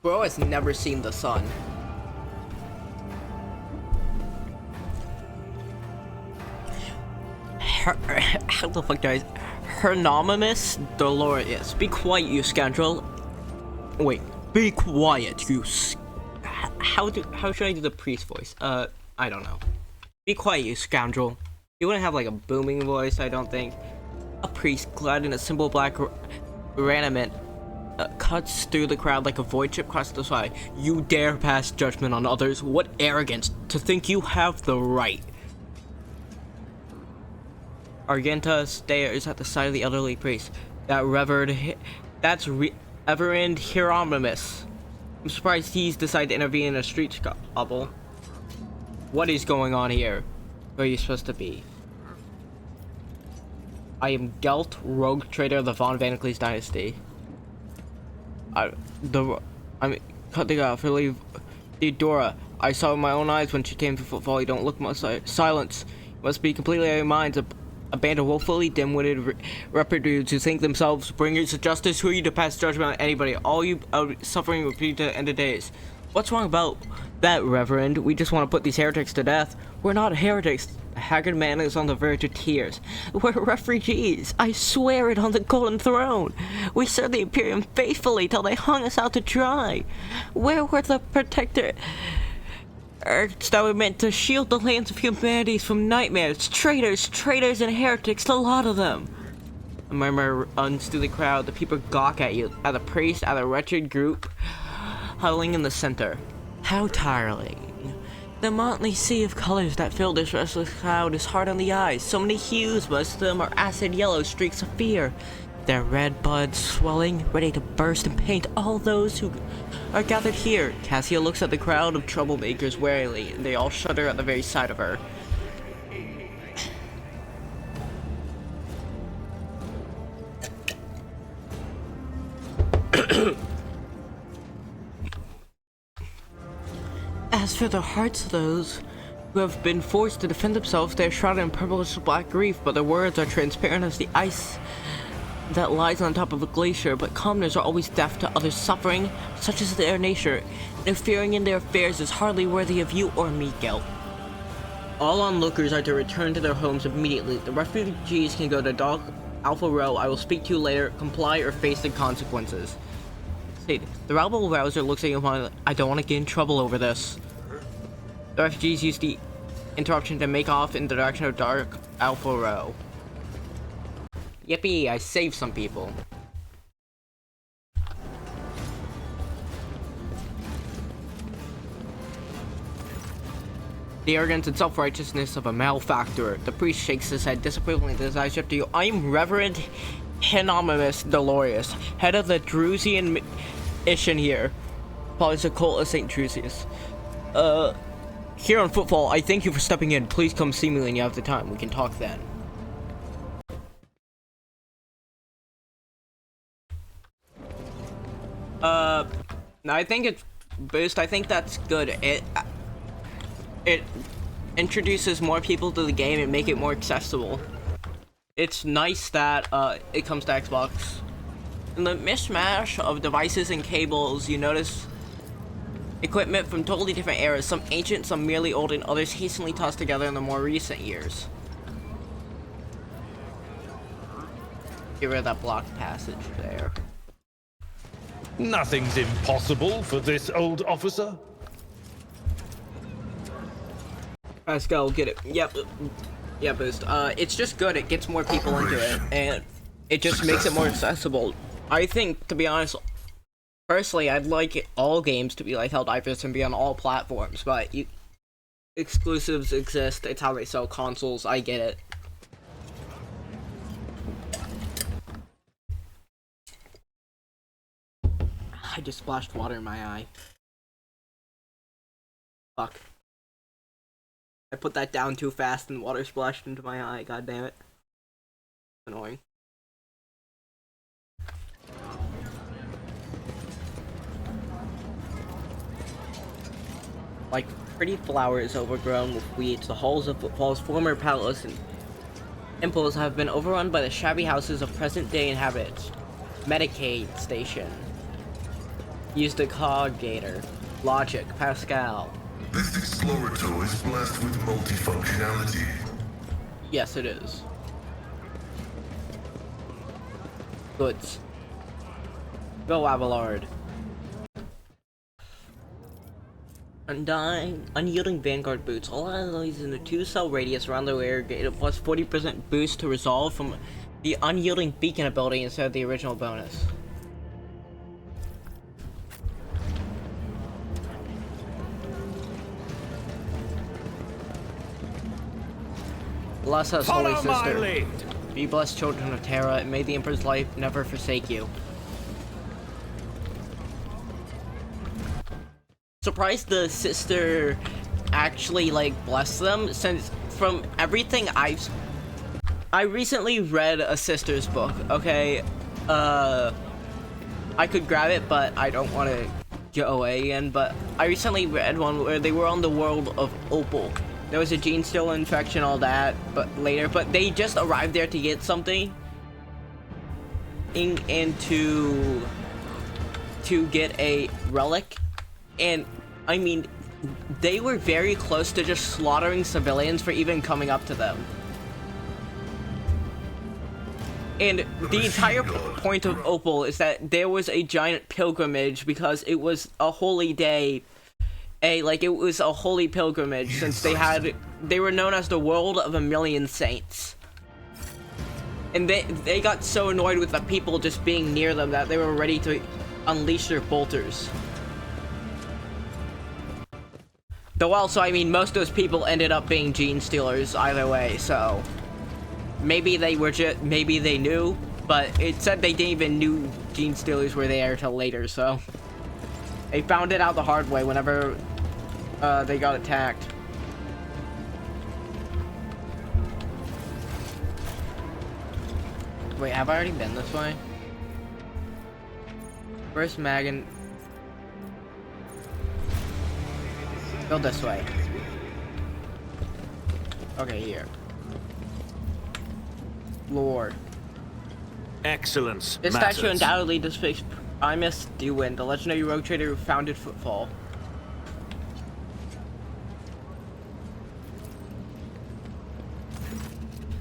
Bro has never seen the sun. How the fuck, guys? Hieronymus Dolores. Be quiet, you scoundrel. Wait, be quiet, you. How should I do the priest voice? I don't know. Be quiet, you scoundrel. You wouldn't have like a booming voice, I don't think. A priest clad in a simple black raiment cuts through the crowd like a void ship across the sky. You dare pass judgment on others? What arrogance to think you have the right. Argenta stares at the side of the elderly priest. That's Reverend Hieronymus. I'm surprised he's decided to intervene in a street scuffle. What is going on here? Where are you supposed to be? I am Gelt, rogue trader of the Von Vanicles dynasty. I'm cutting off really Theodora. I saw with my own eyes when she came to footfall. You don't look much like silence. You must be completely out of your minds. A band of woefully dim-witted reprodudes who think themselves bringers of justice. Who are you to pass judgment on anybody? All you suffering repeat to the end of days. What's wrong about that, Reverend? We just want to put these heretics to death. We're not heretics. The haggard man is on the verge of tears. We're refugees. I swear it on the golden throne. We served the Imperium faithfully till they hung us out to dry. Where were the protector that were meant to shield the lands of humanity from nightmares? Traitors and heretics, a lot of them. A murmur runs through the crowd. The people gawk at you, at the priest, at the wretched group huddling in the center. How tiring. The motley sea of colors that fill this restless cloud is hard on the eyes. So many hues, most of them are acid yellow streaks of fear. Their red buds swelling, ready to burst and paint all those who are gathered here. Cassia looks at the crowd of troublemakers warily, and they all shudder at the very sight of her. As for the hearts of those who have been forced to defend themselves, they are shrouded in purplish black grief, but their words are transparent as the ice that lies on top of a glacier. But commoners are always deaf to others' suffering, such as their nature. Interfering in their affairs is hardly worthy of you or me, Gelt. All onlookers are to return to their homes immediately. The refugees can go to Dog Alpha Row. I will speak to you later. Comply or face the consequences. The rabble rouser looks at you and I don't want to get in trouble over this. The refugees use the interruption to make off in the direction of Dark Alpha Row. Yippee, I saved some people. The arrogance and self-righteousness of a malefactor. The priest shakes his head disapprovingly to his eyes up to you. I am Reverend Hieronymus Dolores, head of the Drusian mission here. Probably the cult of St. Drusius. Here on Footfall, I thank you for stepping in. Please come see me when you have the time. We can talk then. I think it's boost. I think that's good. It introduces more people to the game and make it more accessible. It's nice that it comes to Xbox. In the mishmash of devices and cables, you notice equipment from totally different eras, some ancient, some merely old, and others hastily tossed together in the more recent years. Get rid of that blocked passage there. Nothing's impossible for this old officer. Pascal, get it. Yep. Yeah, boost. It's just good. It gets more people into it, and it just makes it more accessible. I think, to be honest, personally, I'd like all games to be like Helldivers and be on all platforms, but exclusives exist. It's how they sell consoles. I get it. I just splashed water in my eye. Fuck. I put that down too fast and water splashed into my eye, god damn it. Annoying. Like pretty flowers overgrown with weeds, the halls of Footfall's former palace and temples have been overrun by the shabby houses of present-day inhabitants. Medicaid station. Use the cog gator. Logic, Pascal. This explorator is blessed with multifunctionality. Yes, it is. Goods. Go, Abelard. Undying, unyielding Vanguard boots. All allies in a 2-cell radius around the area get a plus 40% boost to resolve from the unyielding beacon ability instead of the original bonus. Bless us, Holy Follow my Sister. lead. Be blessed, children of Terra, and may the Emperor's life never forsake you. Surprised the sister actually like blessed them, since from everything I recently read a sister's book. Okay, I could grab it, but I don't want to go away again. But I recently read one where they were on the world of Opal. There was a gene steal infection, all that, but they just arrived there to get something and to get a relic. And I mean, they were very close to just slaughtering civilians for even coming up to them. And the entire point of Opal is that there was a giant pilgrimage because it was a holy day. It was a holy pilgrimage, since they were known as the world of a million saints. And they got so annoyed with the people just being near them that they were ready to unleash their bolters. Though also, I mean, most of those people ended up being gene stealers either way, so maybe they knew, but it said they didn't even knew gene stealers were there till later, so they found it out the hard way whenever they got attacked. Wait, have I already been this way? Where's Magan? Go this way. Okay, here. Lord. Excellence This matters. statue undoubtedly displays Primus Dewin, the legendary rogue trader who founded Footfall.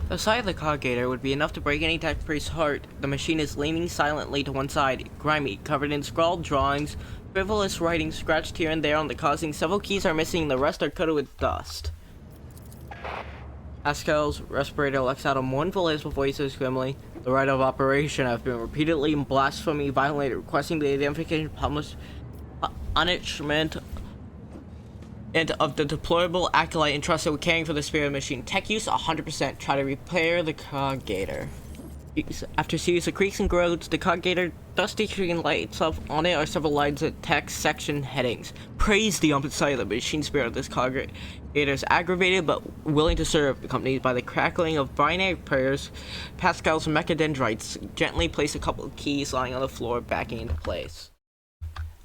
The sight of the coggator would be enough to break any tech priest's heart. The machine is leaning silently to one side, grimy, covered in scrawled drawings, frivolous writing scratched here and there on the causing. Several keys are missing, the rest are coated with dust. Pascal's respirator lets out a mournful hiss before he says grimly, "The right of operation have been repeatedly and blasphemy violated, requesting the identification, published punishment and of the deplorable acolyte entrusted with caring for the spirit of the machine. Tech use 100%. Try to repair the coggator." After a series of creaks and groans, the coggator dusty screen lights up. On it are several lines of text section headings. Praise the omniscient of the machine spirit of this coggator is aggravated but willing to serve, accompanied by the crackling of binary prayers. Pascal's mechadendrites gently place a couple of keys lying on the floor, backing into place.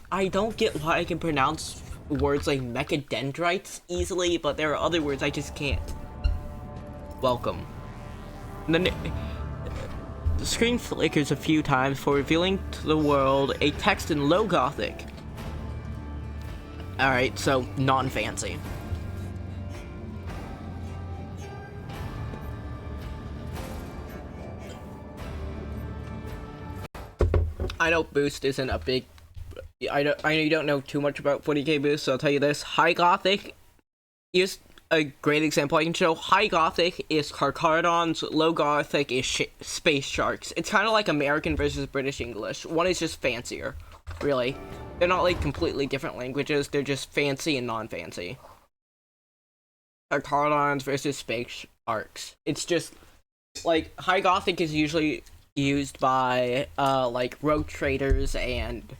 I don't get why I can pronounce words like mechadendrites easily, but there are other words I just can't. Welcome. And then the screen flickers a few times before revealing to the world a text in low Gothic. Alright, so non-fancy. I know boost isn't a big... I know you don't know too much about 40k boost, so I'll tell you this. High Gothic is a great example I can show. High Gothic is Carcharodons, Low Gothic is Space Sharks. It's kind of like American versus British English. One is just fancier, really. They're not like completely different languages, they're just fancy and non-fancy. Carcharodons versus Space Sharks. It's just, like, High Gothic is usually used by, like, rogue traders and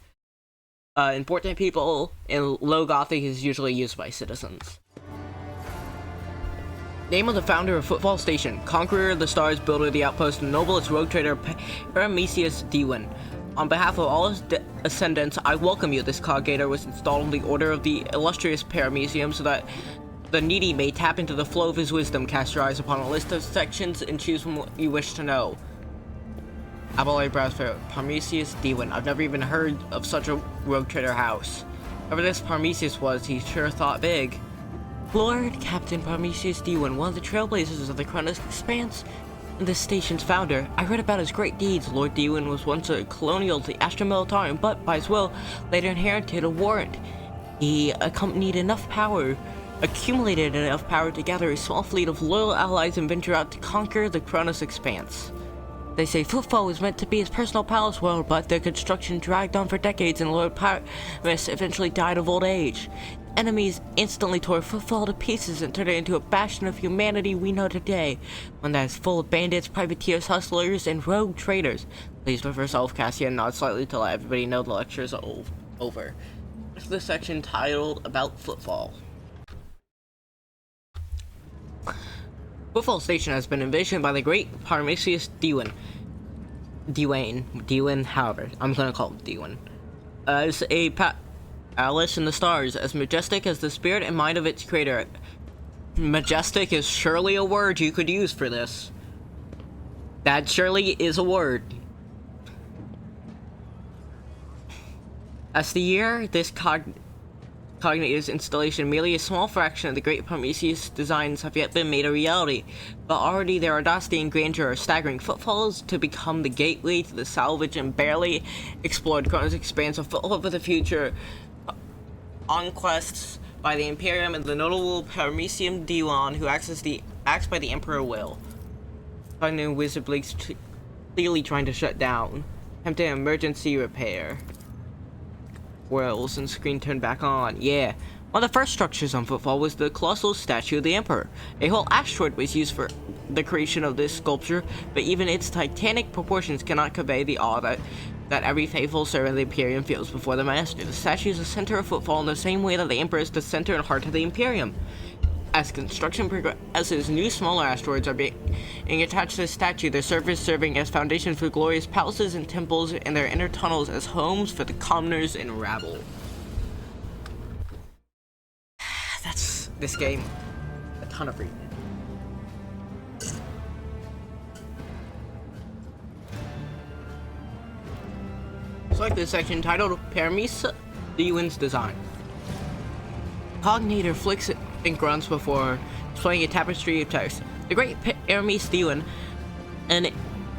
important people, and Low Gothic is usually used by citizens. Name of the founder of Footfall Station, Conqueror of the Stars, builder of the outpost, and noblest rogue trader Paramecius Dewin. On behalf of all his ascendants, I welcome you. This coggator was installed in the order of the illustrious Paramecium so that the needy may tap into the flow of his wisdom. Cast your eyes upon a list of sections and choose from what you wish to know. Apple eyebrows for Parmesius Dewin. I've never even heard of such a rogue trader house. Whoever this Parmesius was, he sure thought big. Lord Captain Parmesius Dewin, one of the trailblazers of the Chronos Expanse, and the station's founder. I read about his great deeds. Lord Dewin was once a colonial to Astra Militarum, but by his will, later inherited a warrant. He accumulated enough power to gather a small fleet of loyal allies and venture out to conquer the Chronos Expanse. They say Footfall was meant to be his personal palace world, but the construction dragged on for decades and Lord Pyramus eventually died of old age. Enemies instantly tore Footfall to pieces and turned it into a bastion of humanity we know today, one that is full of bandits, privateers, hustlers, and rogue traders. Please look for yourself, Cassia, and nod slightly to let everybody know the lecture is over. This is the section titled About Footfall. Footfall Station has been envisioned by the great Parmesius Dewin, however, I'm gonna call him Dewin, as a palace in the stars, as majestic as the spirit and mind of its creator. Majestic is surely a word you could use for this. That surely is a word. As the year this Cognitor's installation, merely a small fraction of the great Parmesius designs have yet been made a reality, but already their audacity and grandeur are staggering. Footfalls to become the gateway to the salvage and barely explored Chronos Expanse, a foothold for the future, on quests by the Imperium and the notable Parmesium Diwan, who acts by the Emperor will. Cognitor Wizard Blake's clearly trying to shut down. Attempting emergency repair. Whirls and screen turned back on. Yeah. One of the first structures on Footfall was the colossal statue of the Emperor. A whole asteroid was used for the creation of this sculpture, but even its titanic proportions cannot convey the awe that every faithful servant of the Imperium feels before the Master. The statue is the center of Footfall in the same way that the Emperor is the center and heart of the Imperium. As construction progresses, new smaller asteroids are being attached to the statue, their surface serving as foundations for glorious palaces and temples, and their inner tunnels as homes for the commoners and rabble. That's this game. A ton of reading. Select this section titled Parmesius Dewin's Design. Cognitor flicks and grunts before displaying a tapestry of text. The great Parmesius Dewin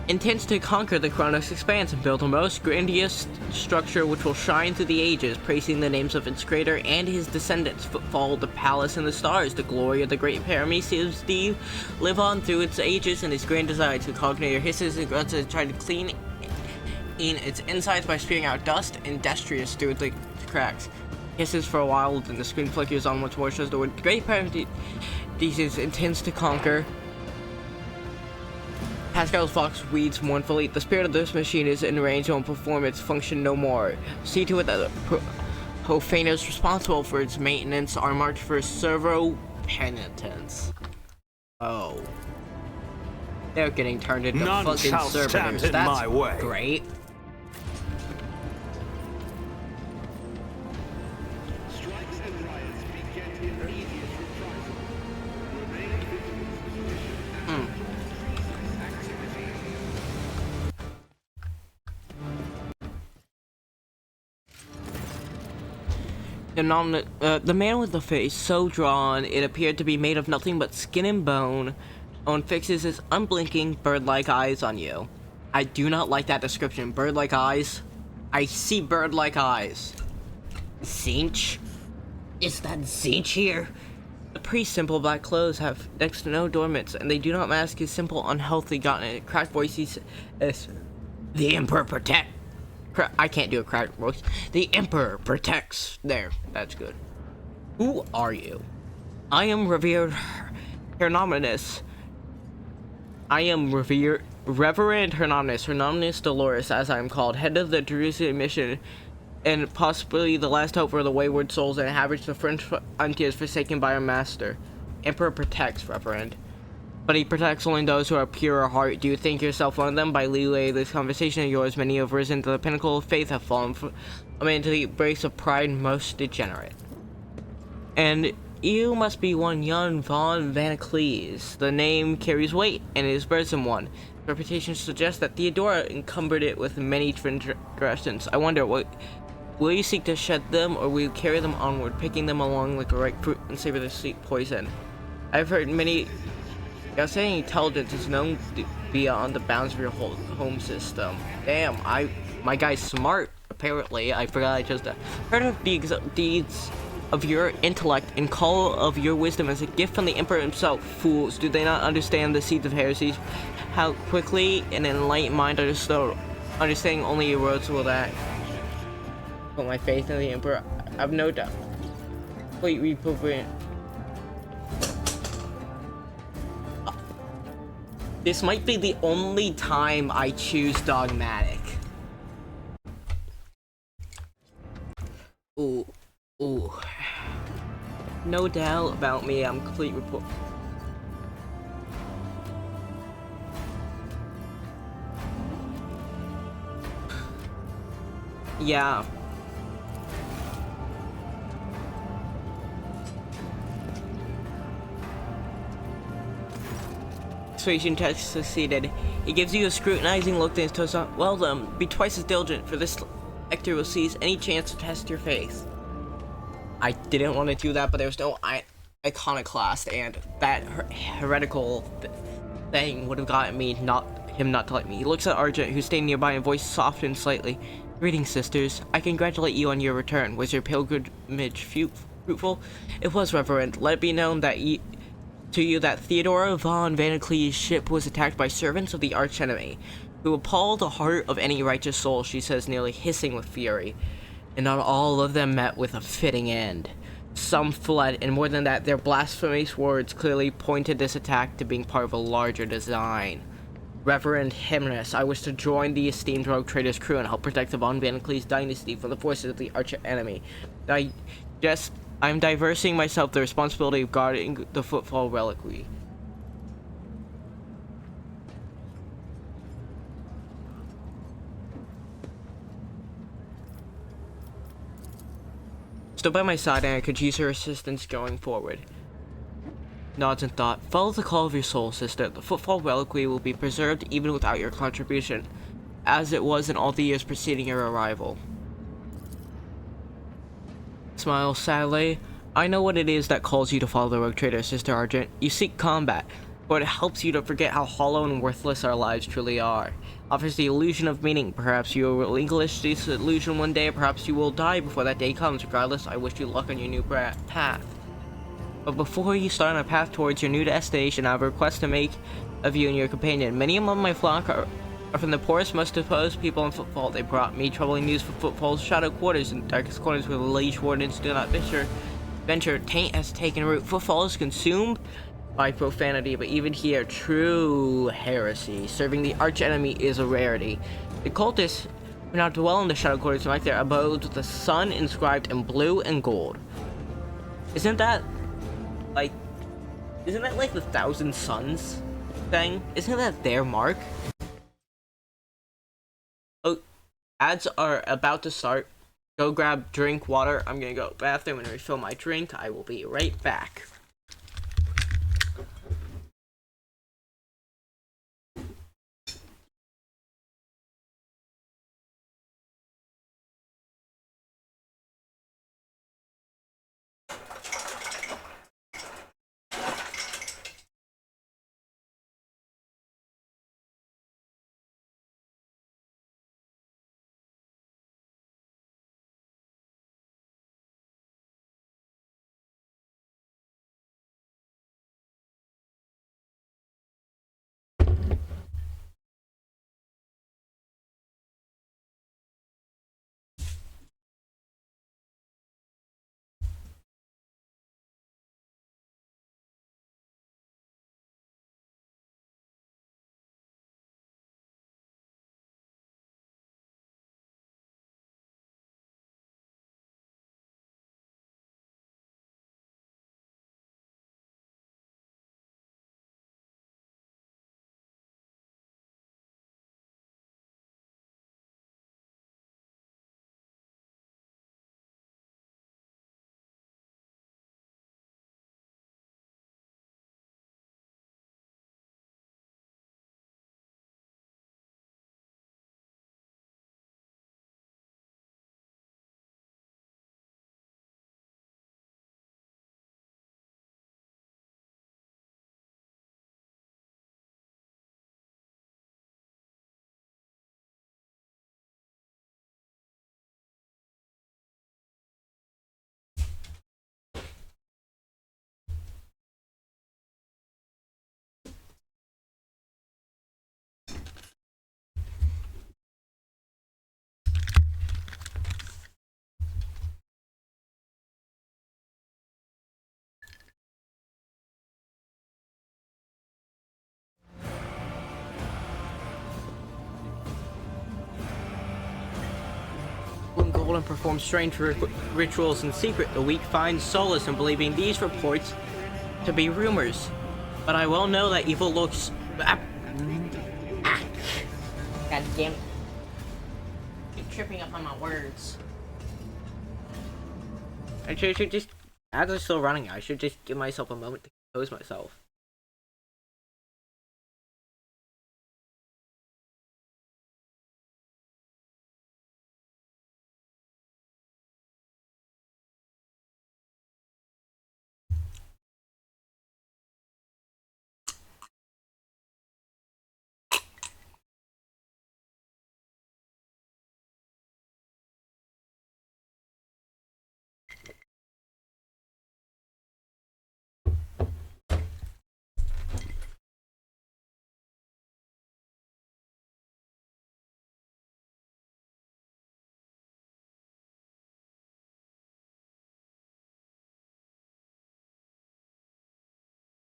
intends to conquer the Chronos Expanse and build a most grandiose structure which will shine through the ages, praising the names of its creator and his descendants. Footfall, the palace in the stars, the glory of the great Parmesius Dewin, live on through its ages and his grand designs. The Cognitor hisses and grunts and tries to clean in its insides by spewing out dust and detritus through the cracks. Hisses for a while, then the screen flickers on once more, shows the word Great Parmesius intends to conquer. Pascal's Fox reads mournfully, the spirit of this machine is enraged and will perform its function no more. See to it that the profaners responsible for its maintenance are marked for servo penitence. Oh. They're getting turned into None fucking shall stand servitors. in That's my way. great. The man with the face so drawn it appeared to be made of nothing but skin and bone, fixes his unblinking bird-like eyes on you. I do not like that description. Bird-like eyes. I see bird-like eyes. Zinch? Is that Zinch here? The priest's simple black clothes have next to no adornments, and they do not mask his simple, unhealthy, gotten cracked voice. He says, "The Emperor protect." I can't do a cracked voice. The Emperor protects. There, that's good. Who are you? I am revered Hieronymus. I am Reverend Hieronymus Dolores, as I am called, head of the Jerusalem mission, and possibly the last hope for the wayward souls that inhabit the French frontiers forsaken by our master. Emperor protects, Reverend. But he protects only those who are pure of heart. Do you think yourself one of them? By leeway this conversation of yours, many have risen to the pinnacle of faith, have fallen into the embrace of pride most degenerate. And You must be one young von Vanicles. The name carries weight, and it is burdensome one. Reputation suggests that Theodora encumbered it with many transgressions. I wonder, will you seek to shed them, or will you carry them onward, picking them along like a ripe fruit and savor the sweet poison? I've heard many... Gaussian intelligence is known beyond the bounds of your whole home system. Damn, my guy's smart, apparently. I forgot I just heard of the deeds of your intellect and call of your wisdom as a gift from the Emperor himself. Fools, do they not understand the seeds of heresies? How quickly an enlightened mind understanding only erodes will that. Put my faith in the Emperor, I've no doubt. Complete reprobate. This might be the only time I choose dogmatic. Ooh. No doubt about me, I'm complete report. Yeah. Persuasion test succeeded. It gives you a scrutinizing look that is well done. Be twice as diligent, for this lector will seize any chance to test your faith. I didn't want to do that, but there was no iconoclast, and that heretical thing would have gotten me not to like me. He looks at Argent, who's standing nearby, and voice softened slightly. Greetings, sisters. I congratulate you on your return. Was your pilgrimage fruitful? It was, Reverend. Let it be known that to you that Theodora von Vanicles' ship was attacked by servants of the archenemy, who appall the heart of any righteous soul, she says, nearly hissing with fury. And not all of them met with a fitting end. Some fled, and more than that, their blasphemous words clearly pointed this attack to being part of a larger design. Reverend Hymnus, I wish to join the esteemed rogue trader's crew and help protect the von Vanicles dynasty from the forces of the arch-enemy. I'm diversing myself the responsibility of guarding the footfall reliquary. Stood by my side, and I could use her assistance going forward. Nods in thought. Follow the call of your soul, sister. The footfall reliquary will be preserved even without your contribution, as it was in all the years preceding your arrival. Smile sadly. I know what it is that calls you to follow the rogue trader, Sister Argent. You seek combat, but it helps you to forget how hollow and worthless our lives truly are. Offers the illusion of meaning. Perhaps you will relinquish this illusion one day, perhaps you will die before that day comes. Regardless, I wish you luck on your new path. But before you start on a path towards your new destination, I have a request to make of you and your companion. Many among my flock are from the poorest, most deposed people in Footfall. They brought me troubling news from Footfall's shadow quarters and darkest corners where the liege wardens do not venture. Taint has taken root. Footfall is consumed by profanity, but even here, true heresy, serving the arch-enemy, is a rarity. The cultists who now dwell in the shadow quarters like their abodes with the sun inscribed in blue and gold. Isn't that like the Thousand Suns thing? Isn't that their mark? Oh, ads are about to start. Go grab drink, water. I'm gonna go to the bathroom and refill my drink. I will be right back. traveled and performed strange rituals in secret. The weak find solace in believing these reports to be rumors. But I well know that evil looks... God damn it. Keep tripping up on my words. I should just... As I'm still running, I should just give myself a moment to compose myself.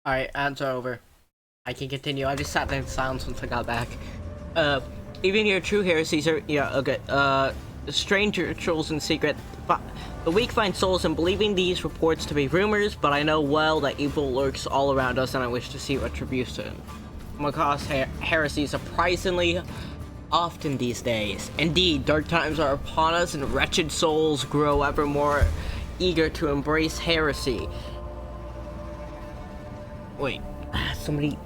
Alright, ads are over. I can continue. I just sat there in silence once I got back. Even your true heresies are... Yeah, okay. Strange rituals in secret. The weak find souls in believing these reports to be rumors, but I know well that evil lurks all around us and I wish to see retribution. Come across heresy surprisingly often these days. Indeed, dark times are upon us and wretched souls grow ever more eager to embrace heresy. Wait, somebody...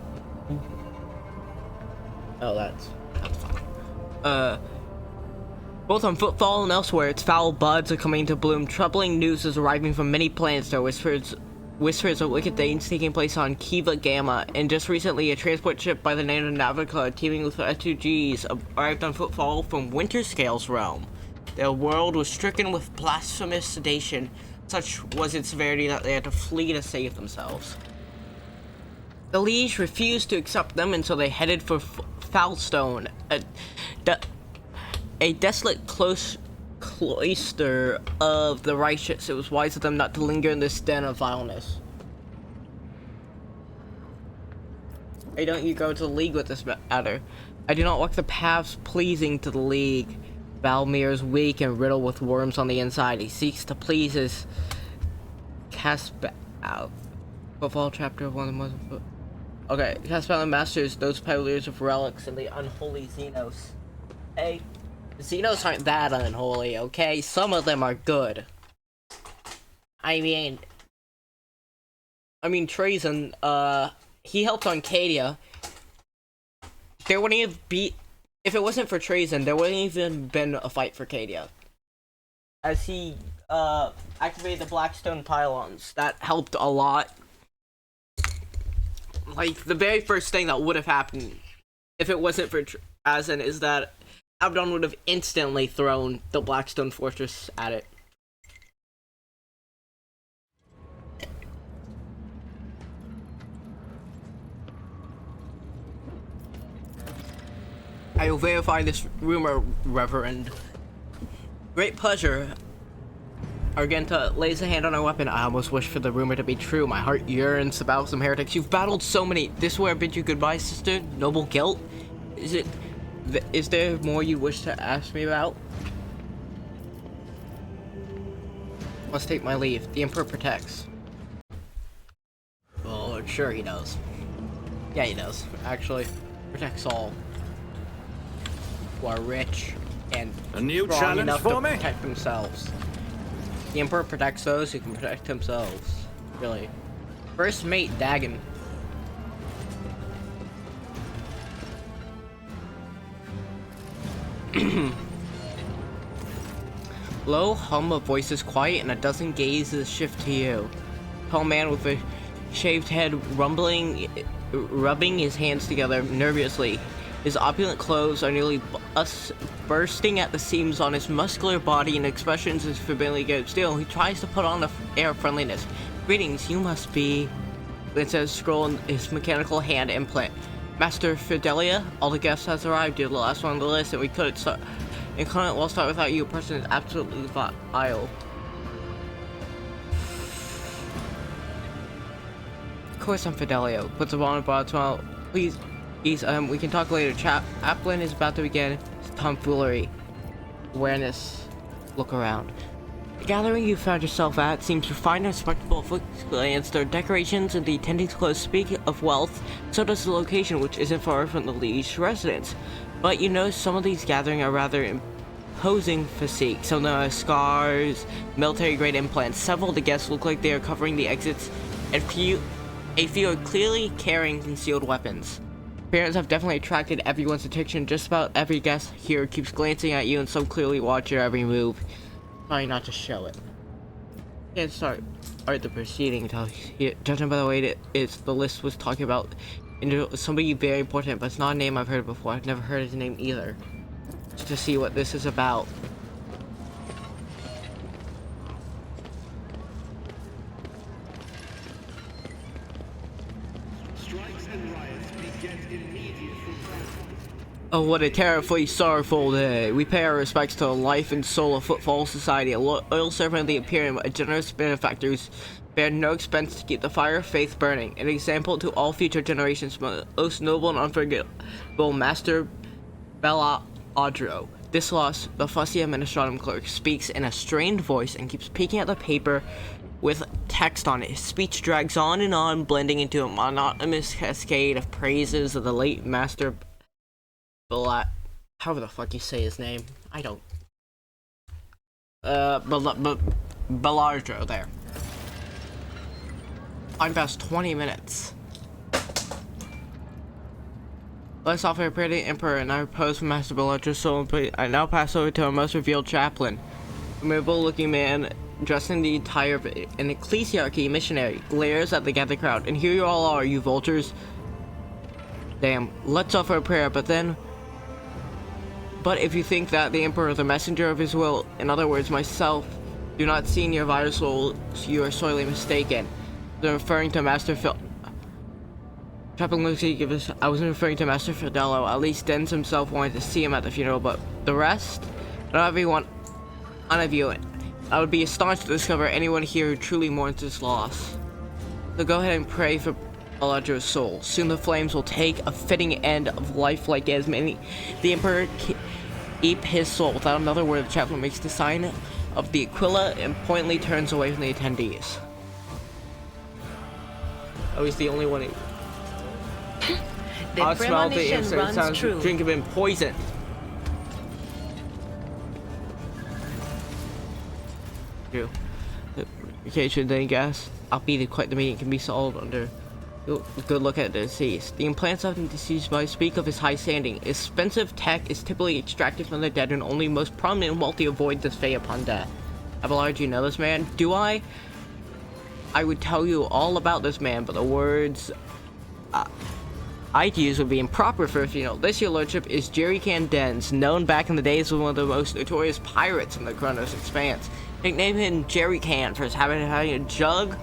Oh, that's fine. Both on Footfall and elsewhere, its foul buds are coming to bloom. Troubling news is arriving from many planets. There are whispers of wicked things taking place on Kiva Gamma, and just recently a transport ship by the name of Navica, teeming with refugees, arrived on Footfall from Winterscale's realm. Their world was stricken with blasphemous sedation. Such was its severity that they had to flee to save themselves. The Liege refused to accept them, and so they headed for Foulstone, a desolate cloister of the righteous. It was wise of them not to linger in this den of vileness. Why don't you go to the League with this matter? I do not walk the paths pleasing to the League. Valmir is weak and riddled with worms on the inside. He seeks to please his Caspal. Footfall chapter 1. Okay, Caspal masters those peddlers of relics and the unholy Xenos. Hey, Xenos aren't that unholy, okay? Some of them are good. I mean, Trazen, he helped on Cadia. There wouldn't have if it wasn't for Trazen, there wouldn't even been a fight for Cadia. As he, activated the Blackstone pylons, that helped a lot. Like, the very first thing that would have happened, if it wasn't for Trazen, is that Abaddon would have instantly thrown the Blackstone Fortress at it. I will verify this rumor, Reverend. Great pleasure. Argenta lays a hand on her weapon. I almost wish for the rumor to be true. My heart yearns to battle some heretics. You've battled so many. This is where I bid you goodbye, sister. Noble guilt? Is there more you wish to ask me about? Must take my leave. The Emperor protects. Well, sure he does. Yeah, he does. Actually, protects all who are rich and A new strong challenge enough for to me? protect themselves. The Emperor protects those who can protect themselves. Really. First mate Dagon. Low hum of voices quiet and a dozen gazes shift to you. Tall man with a shaved head rubbing his hands together nervously. His opulent clothes are nearly bursting at the seams on his muscular body and expressions is forbiddingly good. Still, he tries to put on an air of friendliness. Greetings, you must be... It says scroll in his mechanical hand implant. Master Fidelia, all the guests has arrived. You're the last one on the list and we couldn't start without you. A person is absolutely vile. Of course I'm Fidelio. Puts a on a broad smile. Please, we can talk later. Chaplain is about to begin his tomfoolery. Awareness. look around. The gathering you found yourself at seems refined and respectable at first glance. Their decorations and the attending clothes speak of wealth, so does the location, which isn't far from the Liege residence. But you notice some of these gatherings are rather imposing physique. Some of them have scars, military-grade implants. Several of the guests look like they are covering the exits, and a few are clearly carrying concealed weapons. Appearance have definitely attracted everyone's attention. Just about every guest here keeps glancing at you, and some clearly watch your every move. Trying not to show it. Can't start the proceeding. Judging by the way the list was talking about somebody very important, but it's not a name I've heard before. I've never heard his name either. Just to see what this is about. Oh, what a terribly sorrowful day. We pay our respects to the life and soul of Footfall Society, a loyal servant of the Imperium, a generous benefactor who spared no expense to keep the fire of faith burning, an example to all future generations, most noble and unforgettable Master Beladro. This loss, the fussy administratum clerk, speaks in a strained voice and keeps peeking at the paper with text on it. His speech drags on and on, blending into a monotonous cascade of praises of the late Master however the fuck you say his name. I don't. Beladro there. I'm past 20 minutes. Let's offer a pretty emperor and I repose from Master Beladro's soul. I now pass over to our most revealed chaplain. A memorable looking man dressed in the attire of an ecclesiarchy missionary glares at the gathered crowd. And here you all are, you vultures. Damn. Let's offer a prayer, But if you think that the Emperor is the messenger of his will, in other words, myself, do not see in your vital souls, you are sorely mistaken. They're referring to Master Chaplain Lucy, I wasn't referring to Master Fidello. At least Dens himself wanted to see him at the funeral, but the rest? Not everyone, none of you. I would be astonished to discover anyone here who truly mourns this loss. So go ahead and pray for Beladro's soul. Soon the flames will take a fitting end of life like as many. The Emperor keep his soul. Without another word, the chaplain makes the sign of the Aquila and pointedly turns away from the attendees. Oh, he's the only one who... The premonition it runs sounds true. Drink have been poisoned. True. Okay, should then guess. Albeit quite the meeting can be solved under good look at the deceased. The implants of the deceased body speak of his high standing. Expensive tech is typically extracted from the dead, and only most prominent and wealthy avoid this fate upon death. Abelard, you know this man? Do I? I would tell you all about this man, but the words I'd use would be improper for a funeral. This, your lordship, is Jerry Dens, known back in the days as one of the most notorious pirates in the Kronos Expanse. Nicknamed him Jerry Can for his habit of having a jug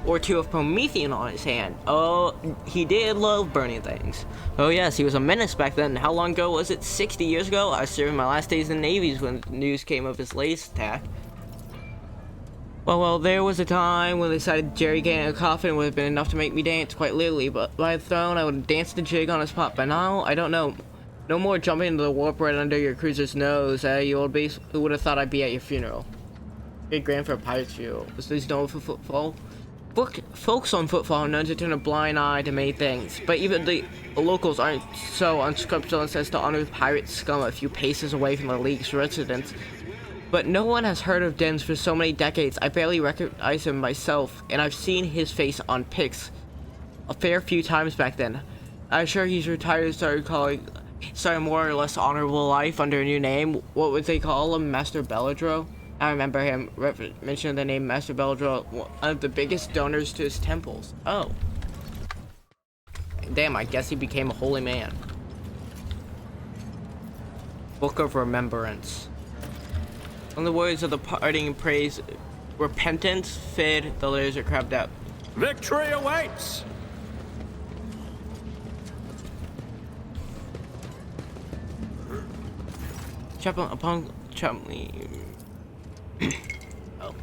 or two of Promethean on his hand. Oh, he did love burning things. Oh yes, he was a menace back then. How long ago was it? 60 years ago? I served my last days in the Navies when news came of his latest attack. Well, there was a time when they decided Jerry Can in a coffin would have been enough to make me dance, quite literally, but by the throne I would have danced the jig on his spot. But now, I don't know. No more jumping into the warp right under your cruiser's nose, eh, you old beast? Who would have thought I'd be at your funeral? Big grand for a pirate's funeral. Was this known for footfall? Folks on Footfall are known to turn a blind eye to many things, but even the locals aren't so unscrupulous as to honor pirate scum a few paces away from the League's residence. But no one has heard of Dens for so many decades, I barely recognize him myself, and I've seen his face on pics a fair few times back then. I'm sure he's retired and started a more or less honorable life under a new name. What would they call him? Master Beladro? I remember him mentioning the name Master Beladro, one of the biggest donors to his temples. Oh. Damn, I guess he became a holy man. Book of Remembrance. On the words of the parting praise, repentance, fid, the letters are crabbed out. Victory awaits! Chaplain upon chaplain. Oh.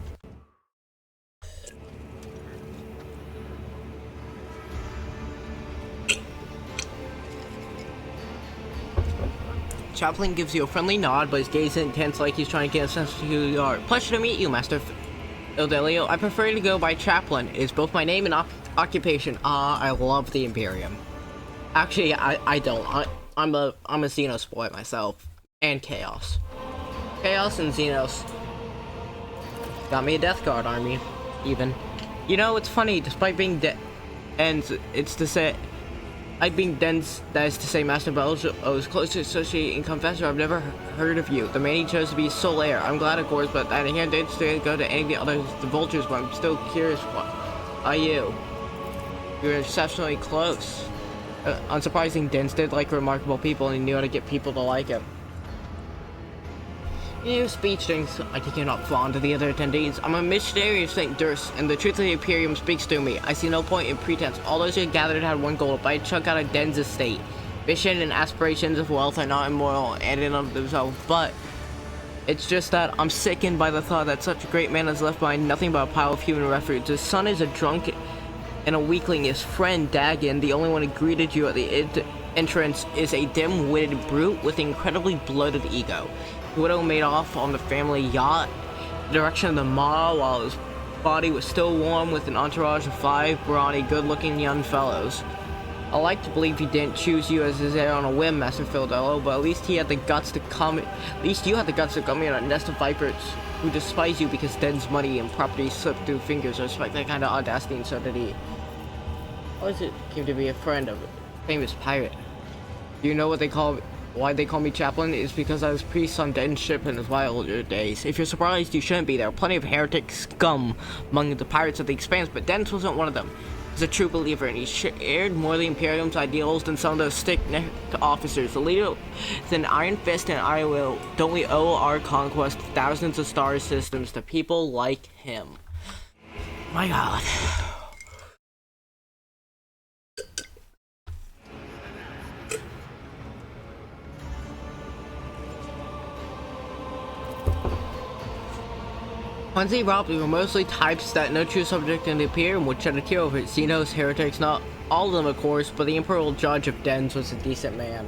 Chaplain gives you a friendly nod, but his gaze is intense like he's trying to get a sense of who you are. Pleasure to meet you, Master Ildelio. I prefer to go by Chaplain. It's both my name and occupation. I love the Imperium. Actually, I don't. I'm a Xenos boy myself. And Chaos. Chaos and Xenos. Got me a Death Guard army, even. You know, it's funny, despite being dense, it's to say, I being dense, that is to say, Master Bellows closely associated and confessor, I've never heard of you. The man he chose to be Solaire. I'm glad, of course, but I can't dare to go to any of the others, the vultures, but I'm still curious, what are you? You're exceptionally close. Unsurprising, Dens did like remarkable people, and he knew how to get people to like him. New speech things I think you're not fond of the other attendees. I'm a missionary of St. Durst, and the truth of the Imperium speaks to me. I see no point in pretense. All those who gathered had one goal, to buy a chunk out of Den's estate. Vision and aspirations of wealth are not immoral and in of themselves, but it's just that I'm sickened by the thought that such a great man has left behind nothing but a pile of human refuse. His son is a drunk and a weakling. His friend, Dagon, the only one who greeted you at the entrance, is a dim-witted brute with an incredibly bloated ego. The widow made off on the family yacht in the direction of the mall while his body was still warm with an entourage of 5 brawny, good-looking young fellows. I like to believe he didn't choose you as his heir on a whim, Master Fildello, but at least he had the guts to come. At least you had the guts to come in on a nest of vipers who despise you because Den's money and property slipped through fingers. I respect that kind of audacity, and so did he. Why does it came to be a friend of a famous pirate? Do you know what they call? Why they call me Chaplain? Is because I was priest on Den's ship in his wilder days. If you're surprised, you shouldn't be. There are plenty of heretic scum among the pirates of the Expanse, but Den's wasn't one of them. He's a true believer, and he shared more of the Imperium's ideals than some of those stick-necked officers. The leader is an iron fist and iron will. Don't we owe our conquest of thousands of star systems to people like him? My God. Once he robbed, we were mostly types that no true subject in the Imperium would shed a tear over. Xenos, heretics, not all of them of course, but the Imperial Judge of Den's was a decent man.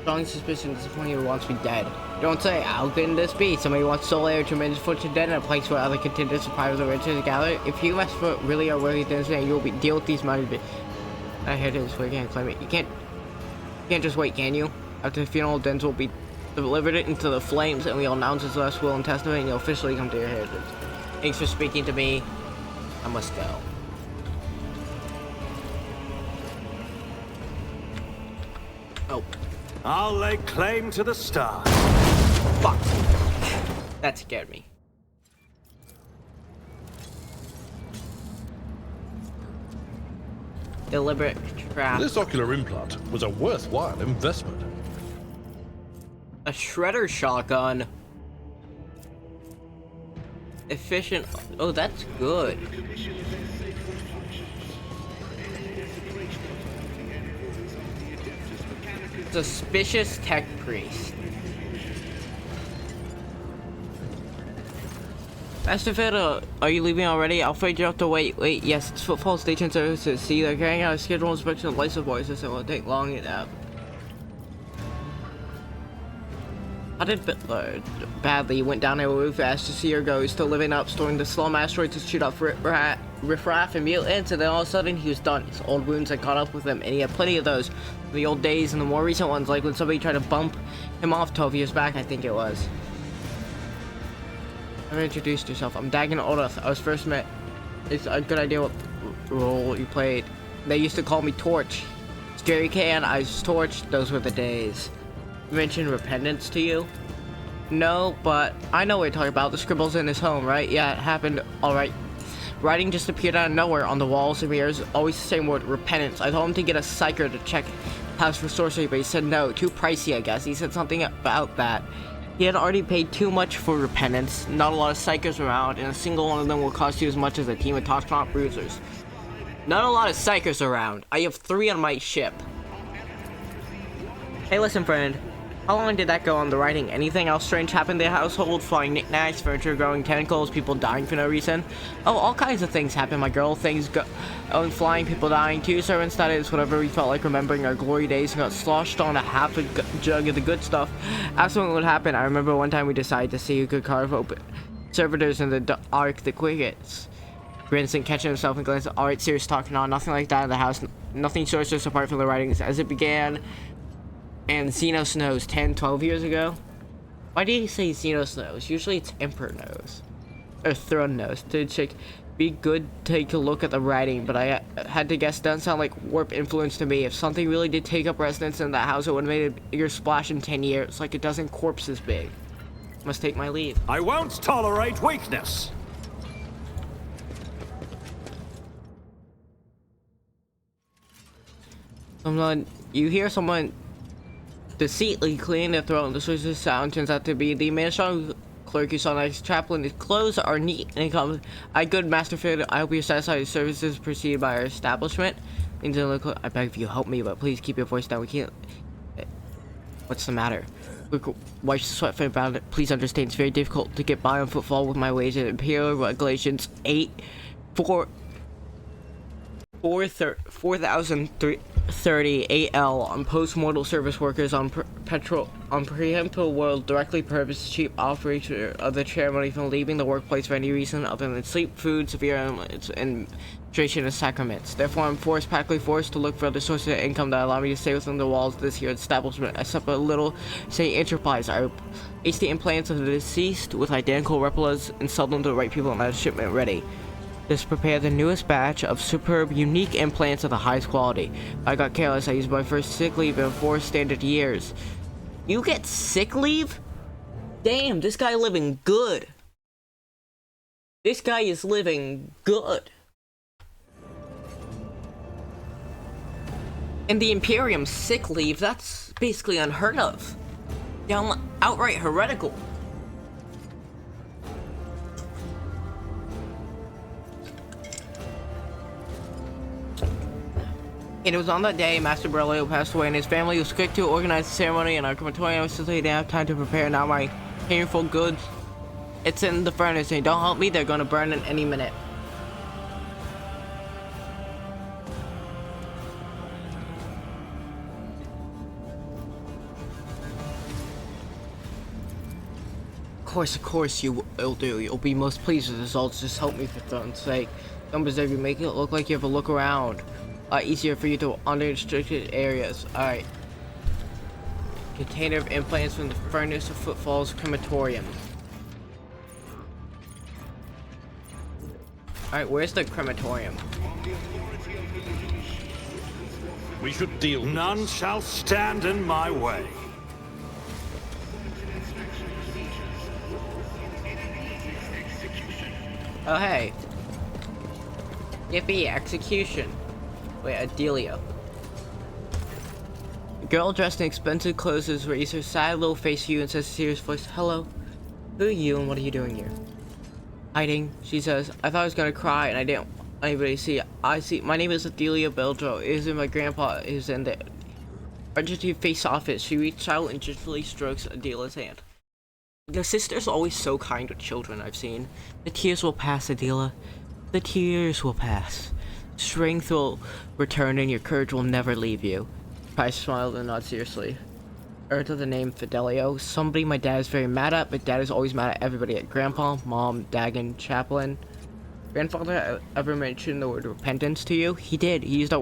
Strong suspicion disappointing wants me dead. Don't say, how can this be? Somebody wants Solaire tremendous fortune dead in a place where other contenders of private riches gather. If you must really are worthy of Den's man, you'll deal with these matters. I heard this, we can't claim it. You can't just wait, can you? After the funeral, Den's will be delivered it into the flames, and we'll announce his last will and testament, and you'll officially come to your heritage. Thanks for speaking to me. I must go. Oh. I'll lay claim to the star. Fuck. That scared me. Deliberate trap. This ocular implant was a worthwhile investment. A shredder shotgun. Efficient. Oh, that's good. Suspicious tech priest. Master Fiddle, are you leaving already? I'll afraid you have to wait. Wait, yes, it's footfall station services. See, they're carrying out a scheduled inspection of license voices, so it won't take long enough. How did Bitler badly went down a roof fast to see her go? He's still living up, storing the slum asteroids to shoot off riffraff and mutants, and then all of a sudden he was done. His old wounds had caught up with him, and he had plenty of those. The old days and the more recent ones, like when somebody tried to bump him off 12 years back, I think it was. Never introduced yourself. I'm Dagon Olaf. I was first met. It's a good idea what role you played. They used to call me Torch. Jerry Can, I was Torch. Those were the days. Mention repentance to you? No, but I know what you're talking about. The scribbles in his home, right? Yeah, it happened. Alright. Writing just appeared out of nowhere on the walls and mirrors. Always the same word, repentance. I told him to get a psyker to check house for sorcery, but he said no. Too pricey, I guess. He said something about that. He had already paid too much for repentance. Not a lot of psychers around, and a single one of them will cost you as much as a team of top bruisers. Not a lot of psychers around. I have 3 on my ship. Hey, listen, friend. How long did that go on the writing? Anything else strange happened in the household? Flying knickknacks, furniture growing tentacles, people dying for no reason? Oh, all kinds of things happen, my girl. Things going flying, people dying. 2 servants, that is, whatever we felt like remembering our glory days, and got sloshed on a half a jug of the good stuff. Absolutely what happened. I remember one time we decided to see who could carve open servitors in the Ark the quickest. Vincent catching himself and glanced. Alright, serious talking on. Nothing like that in the house. Nothing sorcerous apart from the writings. As it began, and Xenos knows 10, 12 years ago. Why do you say Xenos knows? Usually it's Emperor knows. Or Throne knows. To check, be good, take a look at the writing, but I had to guess, doesn't sound like warp influence to me. If something really did take up residence in that house, it would have made a bigger splash in 10 years, like a dozen corpses big. Must take my leave. I won't tolerate weakness. You hear someone deceitfully cleaning their throat, and the source of the sound turns out to be the administrative clerk you saw next. Chaplain, his clothes are neat and comes. Good Master Fit, I hope you're satisfied with services proceeded by our establishment. I beg of you, help me, but please keep your voice down. We can't. What's the matter? Wipe the sweat from about it. Please understand, it's very difficult to get by on footfall with my wage and Imperial Regulations 4030 AL on post-mortal service workers on preemptive world directly prohibits cheap operation of the ceremony from leaving the workplace for any reason other than sleep, food, severe ailments, and administration of sacraments. Therefore, I'm practically forced to look for other sources of income that allow me to stay within the walls of this here establishment. I suffer a little, say, enterprise. I replace the implants of the deceased with identical replicas and sell them to the right people and have shipment ready. Just prepare the newest batch of superb, unique implants of the highest quality. I got careless. I used my first sick leave in 4 standard years. You get sick leave? Damn, this guy living good. This guy is living good. In the Imperium, sick leave, that's basically unheard of. Yeah, outright heretical. And it was on that day Master Borrelio passed away, and his family was quick to organize the ceremony, and our crematorium was simply didn't have time to prepare. Now my painful goods, it's in the furnace, and don't help me, they're gonna burn in any minute. Of course you will do. You'll be most pleased with the results. Just help me for throne's sake. Don't preserve you, make it look like you have a look around. Easier for you to under restricted areas. Alright. Container of implants from the furnace of Footfall's crematorium. Alright, where's the crematorium? We should deal with None shall stand in my way. Oh hey. Yippee, execution. Wait, Adelia. A girl dressed in expensive clothes raises her sad little face to you and says in a serious voice, "Hello. Who are you and what are you doing here?" Hiding, she says. I thought I was gonna cry and I didn't want anybody to see. I see. My name is Adelia Beldro. It is in my grandpa is in the Argentine face office. She reached out and gently strokes Adelia's hand. The sister's always so kind with children, I've seen. The tears will pass, Adelia. The tears will pass. Strength will return and your courage will never leave you. I smiled and nodded seriously. Earth of the name Fidelio. Somebody my dad is very mad at, but dad is always mad at everybody. At Grandpa, Mom, Dagon, Chaplain. Grandfather ever mentioned the word repentance to you? He did. He used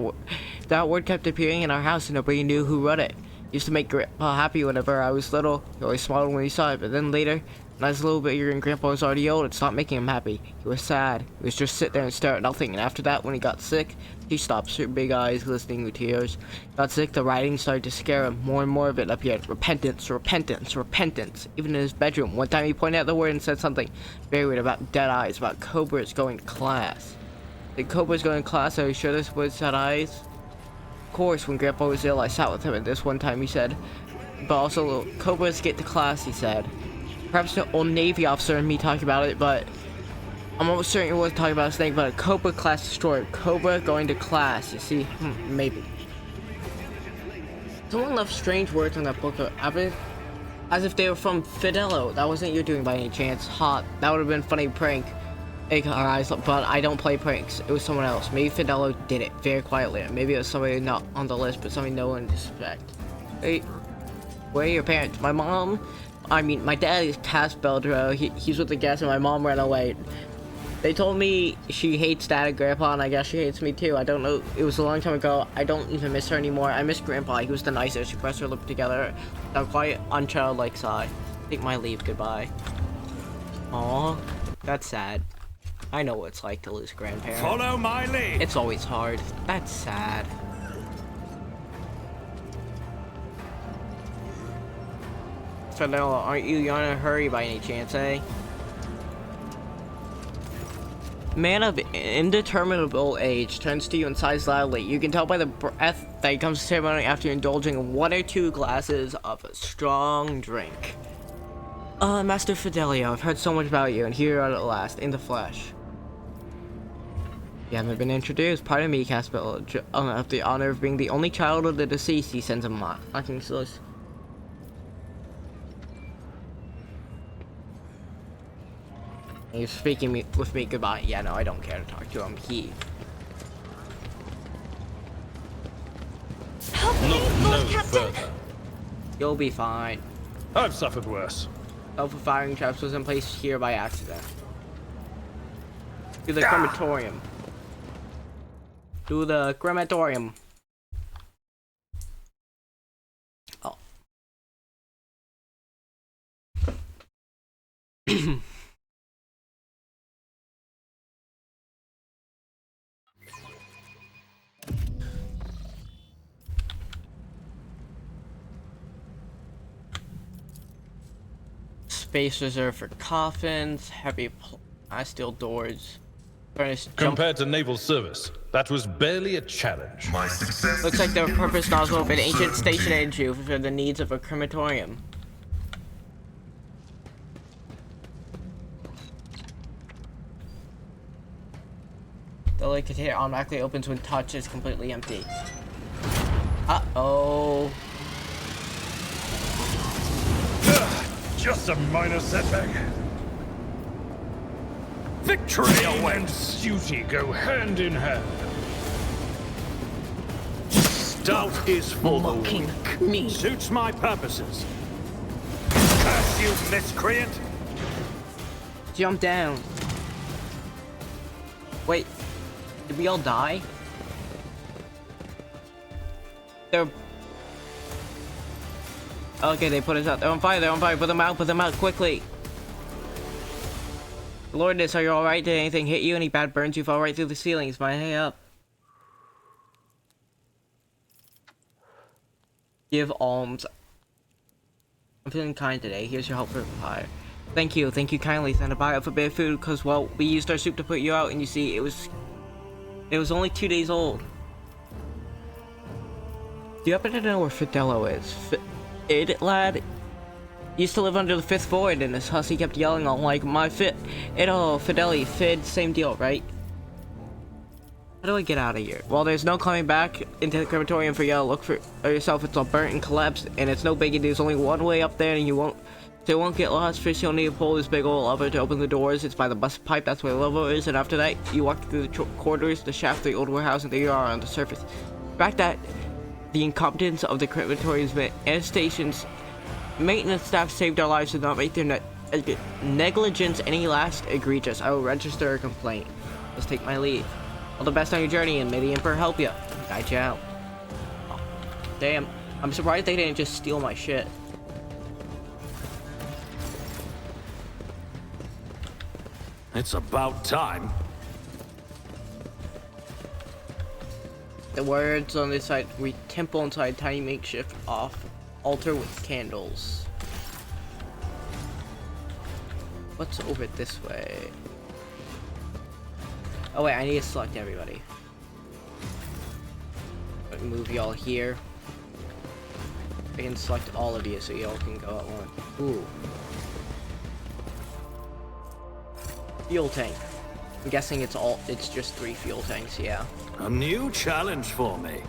that word kept appearing in our house and nobody knew who wrote it. He used to make Grandpa happy whenever I was little. He always smiled when he saw it, but then later, when I was a little bit younger and Grandpa was already old, it stopped making him happy. He was sad. He was just sit there and stare at nothing, and after that, when he got sick, he stopped, her big eyes glistening with tears. Got sick, the writing started to scare him. More and more of it appeared. Repentance, repentance, repentance. Even in his bedroom. One time he pointed out the word and said something very weird about dead eyes, about cobras going to class. The cobras going to class, are you sure this was dead eyes? Of course, when Grandpa was ill, I sat with him, and this one time he said, but also, cobras get to class, he said. Perhaps the old Navy officer and me talking about it, but I'm almost certain it wasn't talking about a snake, but a Cobra class destroyer. Cobra going to class, you see? Maybe. Someone left strange words on that book of As if they were from Fidelo. That wasn't you doing by any chance. Hot. That would have been a funny prank. Hey guys, but I don't play pranks. It was someone else. Maybe Fidelo did it very quietly. Maybe it was somebody not on the list, but somebody no one suspect. Hey, where are your parents? My mom? I mean, my dad is past Beldro. He's with the guests, and my mom ran away. They told me she hates Dad and Grandpa, and I guess she hates me too. I don't know. It was a long time ago. I don't even miss her anymore. I miss Grandpa. He was the nicest. She pressed her lips together. A quiet, unchildlike sigh. Take my leave. Goodbye. Aw, that's sad. I know what it's like to lose a grandparent. Follow my lead. It's always hard. That's sad. Fidel, aren't you in a hurry by any chance, eh? Man of indeterminable age turns to you and sighs loudly. You can tell by the breath that he comes to ceremony after indulging 1 or 2 glasses of a strong drink. Master Fidelio, I've heard so much about you, and here you are at last, in the flesh. You haven't been introduced. Pardon me, Caspel. I have the honor of being the only child of the deceased. He sends a mocking source. He's speaking with me goodbye. Yeah, no, I don't care to talk to him. Look No further. You'll be fine. I've suffered worse. Self-firing traps was in place here by accident. To the crematorium. To the crematorium. Oh. Space reserved for coffins, heavy steel doors, furnace Compared to naval service, that was barely a challenge. My success. Looks like the is built purpose with nozzle of an total ancient certainty. station engine for the needs of a crematorium. The lid container automatically opens when touched is completely empty. Uh-oh. Just a minor setback. Victory Pain awaits. and duty go hand in hand. Stout is for the Mocking weak. me. Suits my purposes. Curse you, miscreant! Jump down. Wait, did we all die? They're... Okay, they put us out. They're on fire, Put them out quickly. Lordess, are you alright? Did anything hit you? Any bad burns? You fell right through the ceilings. My hey up. Give alms. I'm feeling kind today. Here's your help for fire. Thank you kindly. Send a buy up for bit of food, cause well, we used our soup to put you out, and you see, it was only 2 days old. Do you happen to know where Fidelo is? Lad used to live under the 5th floor, and his hussy kept yelling all like, my Fideli, Fid, same deal, right? How do I get out of here? Well, there's no coming back into the crematorium for you to look for yourself. It's all burnt and collapsed, and it's no biggie. There's only one way up there, and you won't get lost. First, you'll need to pull this big old lever to open the doors. It's by the bus pipe. That's where the lever is. And after that, you walk through the corridors, the shaft, the old warehouse, and there you are on the surface. The fact that the incompetence of the crematorium's and station's maintenance staff saved our lives did not make their negligence any less egregious. I will register a complaint. Let's take my leave. All the best on your journey, and may the Emperor help you. Guide you out. Oh, damn. I'm surprised they didn't just steal my shit. It's about time. The words on this side read temple inside tiny makeshift altar with candles. What's over this way? Oh wait, I need to select everybody. Move y'all here. I can select all of you so y'all can go at once. Ooh. Fuel tank. I'm guessing it's just 3 fuel tanks, yeah. A new challenge for me.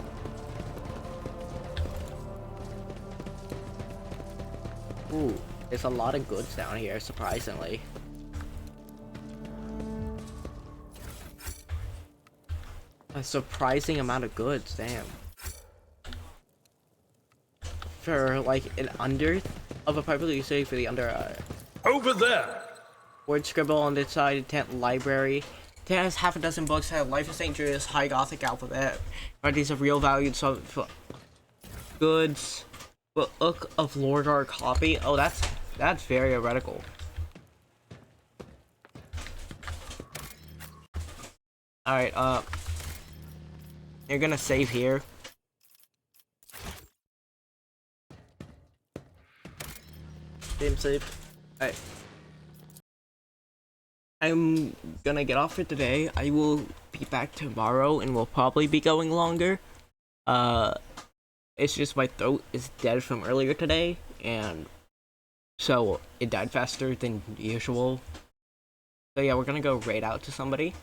Ooh, there's a lot of goods down here, surprisingly. A surprising amount of goods, damn. For like an under of a piper, you say for the under Over there! word scribble on this side, tent library. It has half a dozen books, have Life of St. Judas, High Gothic alphabet, varieties of real value, so goods, book of Lorgar copy. Oh, that's very heretical. Alright, you're gonna save here. Game save. Alright. I'm gonna get off for today. I will be back tomorrow and we'll probably be going longer. It's just my throat is dead from earlier today, and so it died faster than usual. So yeah, we're gonna go raid out to somebody.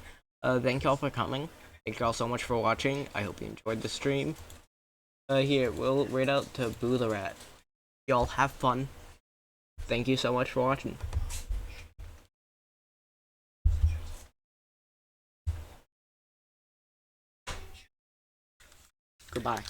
Thank y'all for coming. Thank y'all so much for watching. I hope you enjoyed the stream. Here, we'll raid out to Boo the Rat. Y'all have fun. Thank you so much for watching. Goodbye.